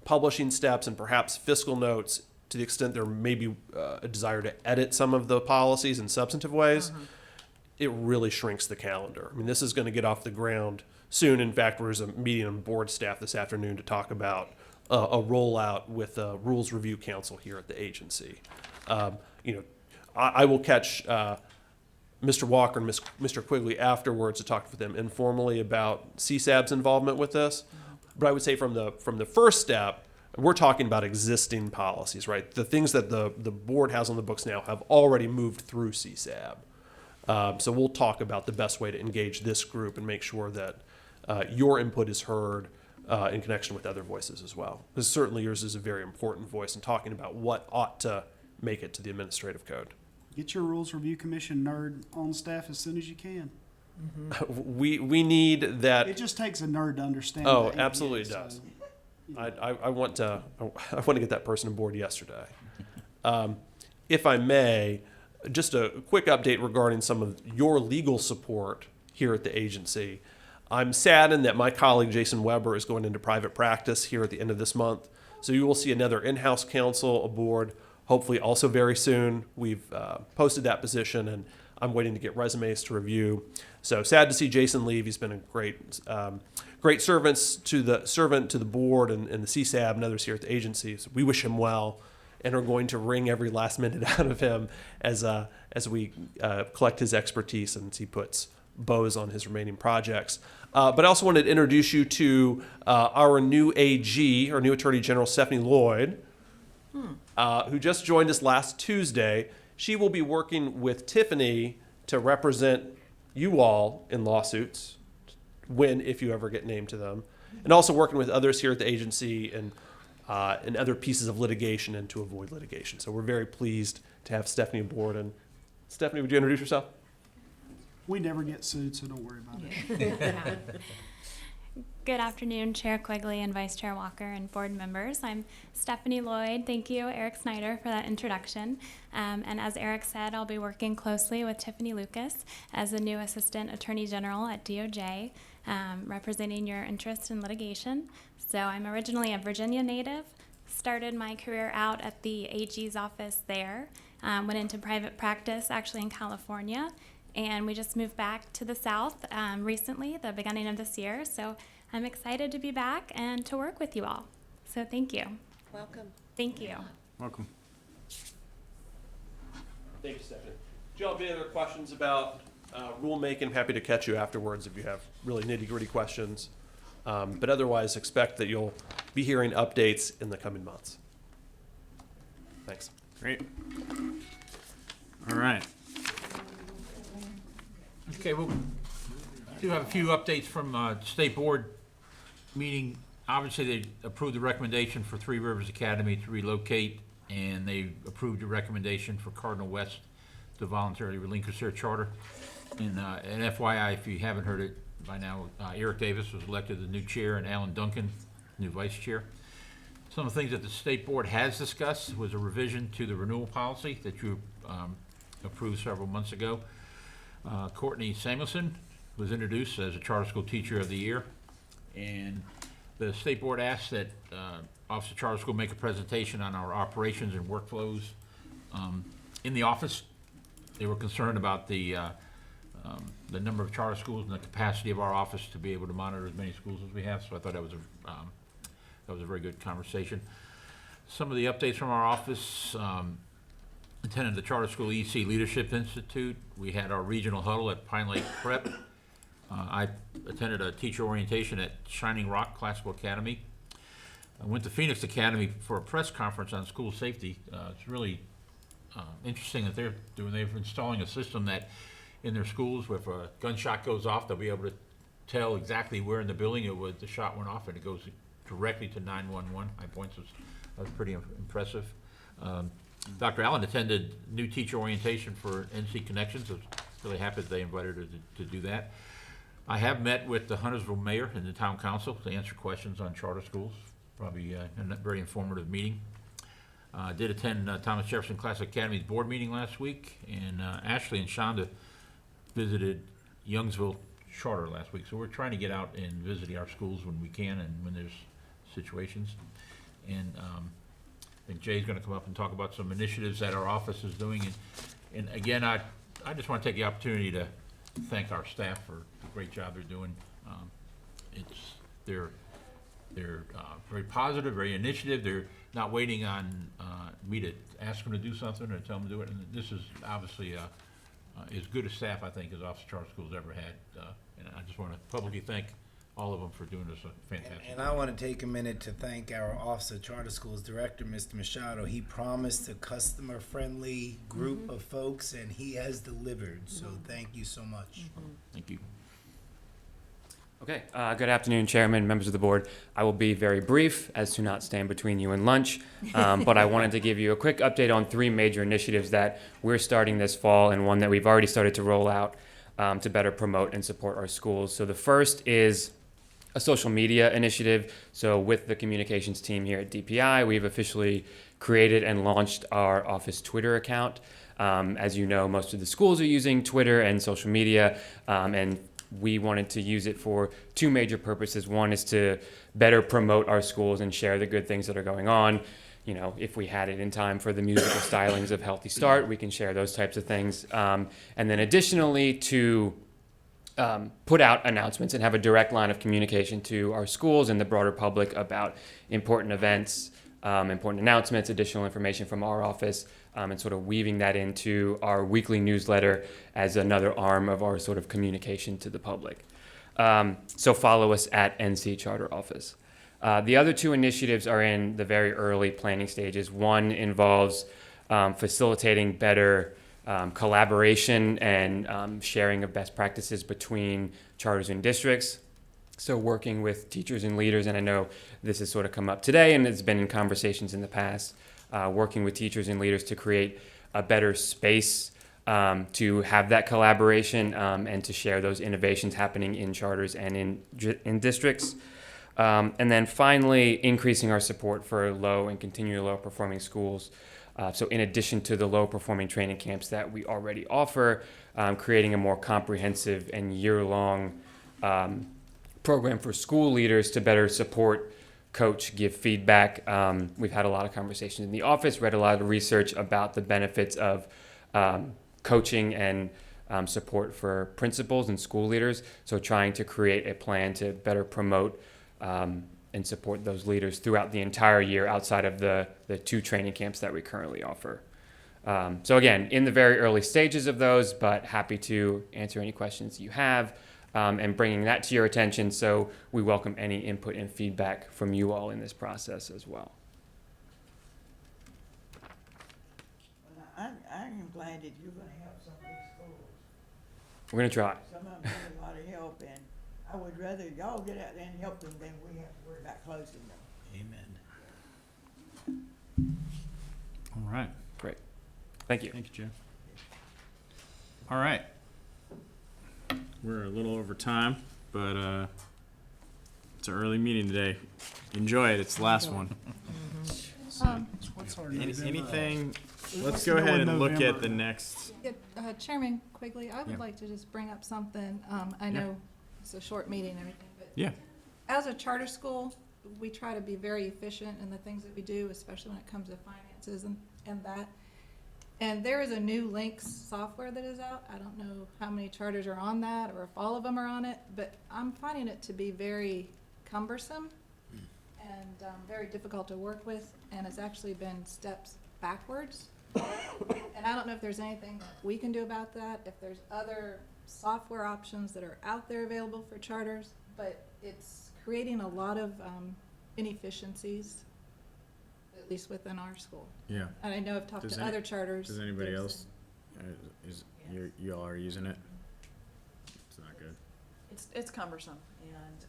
publishing steps and perhaps fiscal notes, to the extent there may be a desire to edit some of the policies in substantive ways, it really shrinks the calendar. I mean, this is going to get off the ground soon. In fact, there's a meeting on board staff this afternoon to talk about a rollout with a Rules Review Council here at the agency. I will catch Mr. Walker and Mr. Quigley afterwards to talk with them informally about CSAB's involvement with this. But I would say from the first step, we're talking about existing policies, right? The things that the board has on the books now have already moved through CSAB. So we'll talk about the best way to engage this group and make sure that your input is heard in connection with other voices as well. Because certainly yours is a very important voice in talking about what ought to make it to the administrative code. Get your Rules Review Commission nerd on staff as soon as you can. We need that. It just takes a nerd to understand. Oh, the APA, absolutely it does. I want to get that person on board yesterday. If I may, just a quick update regarding some of your legal support here at the agency. I'm saddened that my colleague Jason Weber is going into private practice here at the end of this month. So you will see another in-house counsel aboard, hopefully also very soon. We've posted that position, and I'm waiting to get resumes to review. So sad to see Jason leave. He's been a great servant to the board and the CSAB and others here at the agency. So we wish him well, and are going to wring every last minute out of him as we collect his expertise and he puts bows on his remaining projects. But I also wanted to introduce you to our new AG, our new Attorney General, Stephanie Lloyd, who just joined us last Tuesday. She will be working with Tiffany to represent you all in lawsuits, if you ever get named to them, and also working with others here at the agency and other pieces of litigation and to avoid litigation. So we're very pleased to have Stephanie aboard. And Stephanie, would you introduce yourself? We never get sued, so don't worry about it. Good afternoon, Chair Quigley and Vice Chair Walker and board members. I'm Stephanie Lloyd. Thank you, Eric Snyder, for that introduction. And as Eric said, I'll be working closely with Tiffany Lucas as the new Assistant Attorney General at DOJ, representing your interest in litigation. So I'm originally a Virginia native, started my career out at the AG's office there, went into private practice actually in California, And we just moved back to the South recently, the beginning of this year. So I'm excited to be back and to work with you all. So thank you. Welcome. Thank you. Welcome. Thank you, Stephanie. Do y'all have any other questions about rulemaking? I'm happy to catch you afterwards if you have really nitty-gritty questions. But otherwise, expect that you'll be hearing updates in the coming months. Thanks. Great. All right. Okay, well, do have a few updates from State Board meeting. Obviously, they approved the recommendation for Three Rivers Academy to relocate, and they approved the recommendation for Cardinal West to voluntarily relinquish their charter. And FYI, if you haven't heard it by now, Eric Davis was elected the new chair and Alan Duncan, new vice chair. Some of the things that the State Board has discussed was a revision to the renewal policy that you approved several months ago. Courtney Samuelson was introduced as a Charter School Teacher of the Year, and the State Board asked that Office of Charter School make a presentation on our operations and workflows in the office. They were concerned about the number of charter schools and the capacity of our office to be able to monitor as many schools as we have, so I thought that was a very good conversation. Some of the updates from our office. Attended the Charter School EC Leadership Institute. We had our regional huddle at Pine Lake Prep. I attended a teacher orientation at Shining Rock Classical Academy. I went to Phoenix Academy for a press conference on school safety. It's really interesting that they're installing a system that in their schools, if a gunshot goes off, they'll be able to tell exactly where in the building the shot went off, and it goes directly to 911. My points was pretty impressive. Dr. Allen attended new teacher orientation for NC Connections. I was really happy that they invited her to do that. I have met with the Huntersville mayor and the town council to answer questions on charter schools. Probably a very informative meeting. I did attend Thomas Jefferson Classical Academy's board meeting last week, and Ashley and Shonda visited Youngsville Charter last week. So we're trying to get out and visit our schools when we can and when there's situations. And I think Jay's going to come up and talk about some initiatives that our office is doing. And again, I just want to take the opportunity to thank our staff for the great job they're doing. They're very positive, very initiative. They're not waiting on me to ask them to do something or tell them to do it. And this is obviously as good a staff, I think, as Office of Charter Schools ever had. And I just want to publicly thank all of them for doing this fantastic. And I want to take a minute to thank our Office of Charter Schools Director, Mr. Machado. He promised a customer-friendly group of folks, and he has delivered. So thank you so much. Thank you. Okay, good afternoon, Chairman, members of the board. I will be very brief as to not stand between you and lunch, but I wanted to give you a quick update on three major initiatives that we're starting this fall and one that we've already started to roll out to better promote and support our schools. So the first is a social media initiative. So with the communications team here at DPI, we've officially created and launched our office Twitter account. As you know, most of the schools are using Twitter and social media, and we wanted to use it for two major purposes. One is to better promote our schools and share the good things that are going on. You know, if we had it in time for the musical stylings of Healthy Start, we can share those types of things. And then additionally to put out announcements and have a direct line of communication to our schools and the broader public about important events, important announcements, additional information from our office, and sort of weaving that into our weekly newsletter as another arm of our sort of communication to the public. So follow us at NC Charter Office. The other two initiatives are in the very early planning stages. One involves facilitating better collaboration and sharing of best practices between charters and districts. So working with teachers and leaders, and I know this has sort of come up today and it's been in conversations in the past, working with teachers and leaders to create a better space to have that collaboration and to share those innovations happening in charters and in districts. And then finally, increasing our support for low and continually low performing schools. So in addition to the low performing training camps that we already offer, creating a more comprehensive and year-long program for school leaders to better support, coach, give feedback. We've had a lot of conversations in the office, read a lot of research about the benefits of coaching and support for principals and school leaders. So trying to create a plan to better promote and support those leaders throughout the entire year outside of the 2 training camps that we currently offer. So again, in the very early stages of those, but happy to answer any questions you have and bringing that to your attention. So we welcome any input and feedback from you all in this process as well. I'm glad that you're gonna help some of these schools. We're going to try. Some of them need a lot of help, and I would rather y'all get out there and help them than we have to worry about closing them. Amen. All right. Great. Thank you. Thank you, Joe. All right. We're a little over time, but it's an early meeting today. Enjoy it. It's the last one. What's our Anything? Let's What's go the ahead one and look at November? the next. Chairman Quigley, I would Yeah. like to just bring up something. I Yeah. know it's a short meeting and everything, but Yeah. as a charter school, we try to be very efficient in the things that we do, especially when it comes to finances and that. And there is a new Lynx software that is out. I don't know how many charters are on that or if all of them are on it, but I'm finding it to be very cumbersome and very difficult to work with, and it's actually been steps backwards. And I don't know if there's anything that we can do about that, if there's other software options that are out there available for charters, but it's creating a lot of inefficiencies, at least within our school. Yeah. And I know I've talked to other charters. Does anybody There's else? You all are using it? It's not good. It's cumbersome, and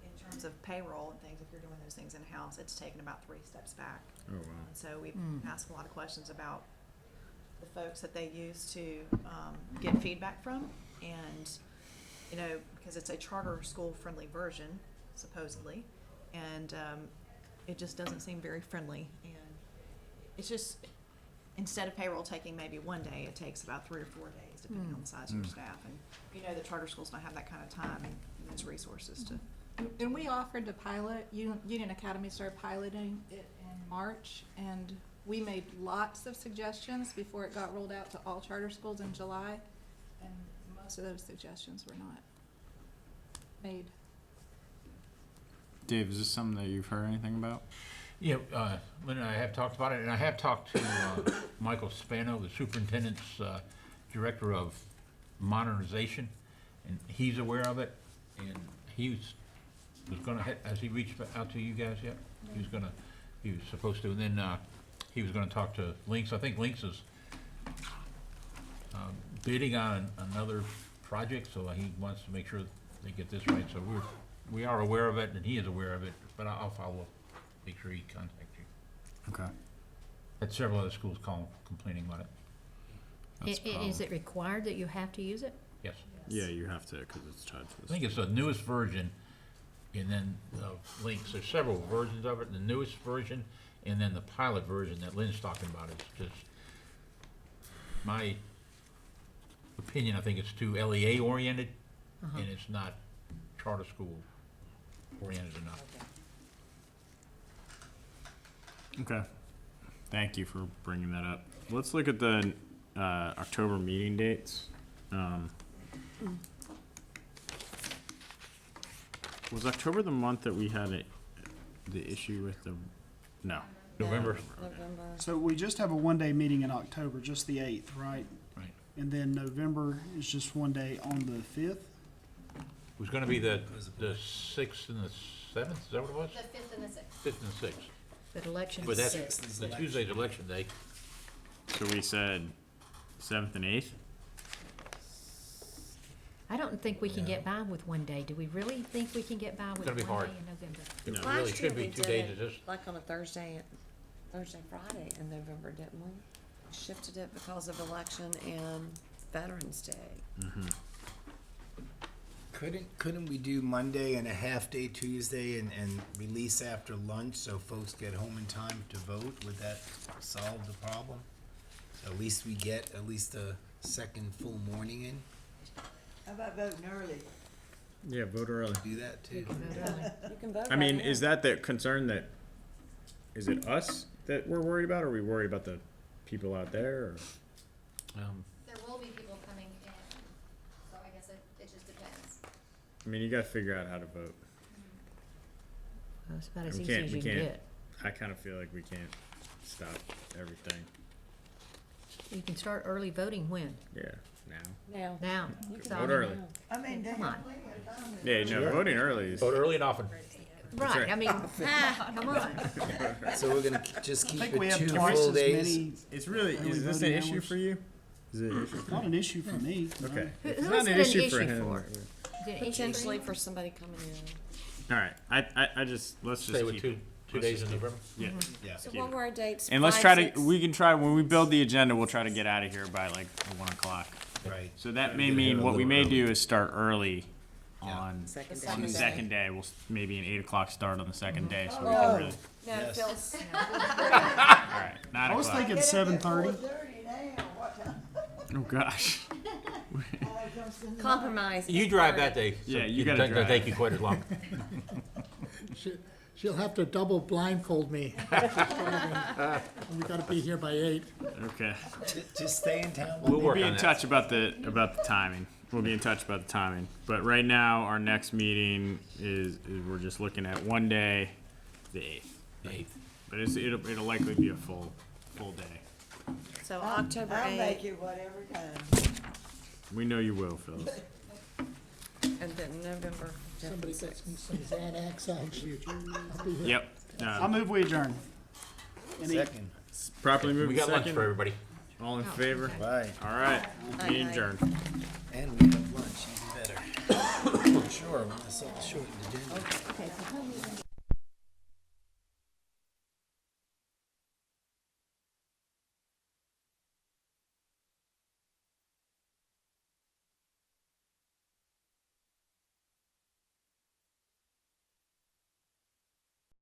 in terms of payroll and things, if you're doing those things in-house, it's taken about 3 steps back. Oh, wow. And so we've asked a lot of questions about the folks that they use to get feedback from, and, you know, because it's a charter school-friendly version, supposedly, and it just doesn't seem very friendly, and it's just, instead of payroll taking maybe 1 day, it takes about 3 or 4 days, depending on the size of your staff, and you know that charter schools don't have that kind of time and those resources to. And we offered to pilot, Union Academy started piloting it in March, and we made lots of suggestions before it got rolled out to all charter schools in July, and most of those suggestions were not made. Dave, is this something that you've heard anything about? Yeah, Lynn and I have talked about it, and I have talked to Michael Spano, the superintendent's director of modernization, and he's aware of it, and he was gonna, has he reached out to you guys yet? He was supposed to, and then he was gonna talk to Lynx. I think Lynx is bidding on another project, so he wants to make sure they get this right. So we are aware of it, and he is aware of it, but I'll follow up, make sure he contacts you. Okay. Had several other schools complaining about it. Is it required that you have to use it? Yes. Yeah, you have to, because it's tied to I this. think it's the newest version, and then Lynx. There's several versions of it. The newest version, and then the pilot version that Lynn's talking about is just my opinion. I think it's too LEA oriented, and it's not charter school oriented enough. Okay. Thank you for bringing that up. Let's look at the October meeting dates. Was October the month that we had the issue with the, no. November. So we just have a 1-day meeting in October, just the 8th, right? Right. And then November is just 1 day on the 5th? It was gonna be the 6th and the 7th, is that what it was? The 5th and the 6th. 5th and 6th. But election But is that's, 6th. the Tuesday's election day. So we said 7th and 8th? I don't think we can get by with 1 day. Do we really think we can get by with 1 Gonna day be hard. in November? It No. really Last year should be we 2 did days it of this. like on a Thursday, Friday in November, didn't we? Shifted it because of election and Veterans Day. Couldn't we do Monday and a half day Tuesday and release after lunch so folks get home in time to vote? Would that solve the problem? At least we get at least a second full morning in. How about voting early? Yeah, vote early. Do that too. You can vote I mean, right now. is that the concern that, is it us that we're worried about, or are we worried about the people out there, or? There will be people coming I mean, you gotta figure out how to vote. That's about as We easy can't, as we you can can't, get. I kinda feel like we can't stop everything. You can start early voting when? Yeah, now. Now. Vote early. I mean, they Come on. have plenty of time. Yeah, no, voting early is. Vote early and often. Right, right. I mean, come on. So we're gonna just I keep think it we have 2 twice full as days? many. It's really, early is this an voting issue hours. for you? Is it an issue? Not an issue for me. no. Okay. Who- If who it's not is an it an issue for issue him. for? Is it an issue for Potentially you? for somebody coming in. All right, I just, let's just Stay with keep two it. two Let's days just in keep it. November. Yeah. Yeah. So keep what it. were our dates? And let's 5, try to, 6? we can try, when we build the agenda, we'll try to get out of here by like 1 o'clock. Right. So that Try may to get here mean, a what we little may early. do is start early on Second on the day. second day. We'll maybe an 8 o'clock start on the second day, so we Oh. can really. No, Yes. Phil's. All right, 9 I was o'clock. thinking 7:30. 4:30 now, what time? Oh gosh. Compromise. You drive that day. Yeah, you it gotta doesn't drive. take you quite as long. She'll have to double blindfold me. We gotta be here by 8. Okay. Just stay in town. We'll We'll work be on in that. touch about the timing. We'll be in touch about the timing. But right now, our next meeting is we're just looking at one day, the 8th. But it'll likely be a full day. So October I'll make 8th, it whatever time. We know you will, Phyllis. and then November Somebody 5th. gets me some Xanax, I'll be here. Yep. I move we adjourn. Any- Second. Properly moved We got lunch second. for everybody. All in favor? Right. All right. Meeting Aye. adjourned. And we have lunch, even better. Sure, when I saw the shortened agenda. Okay, so tell me.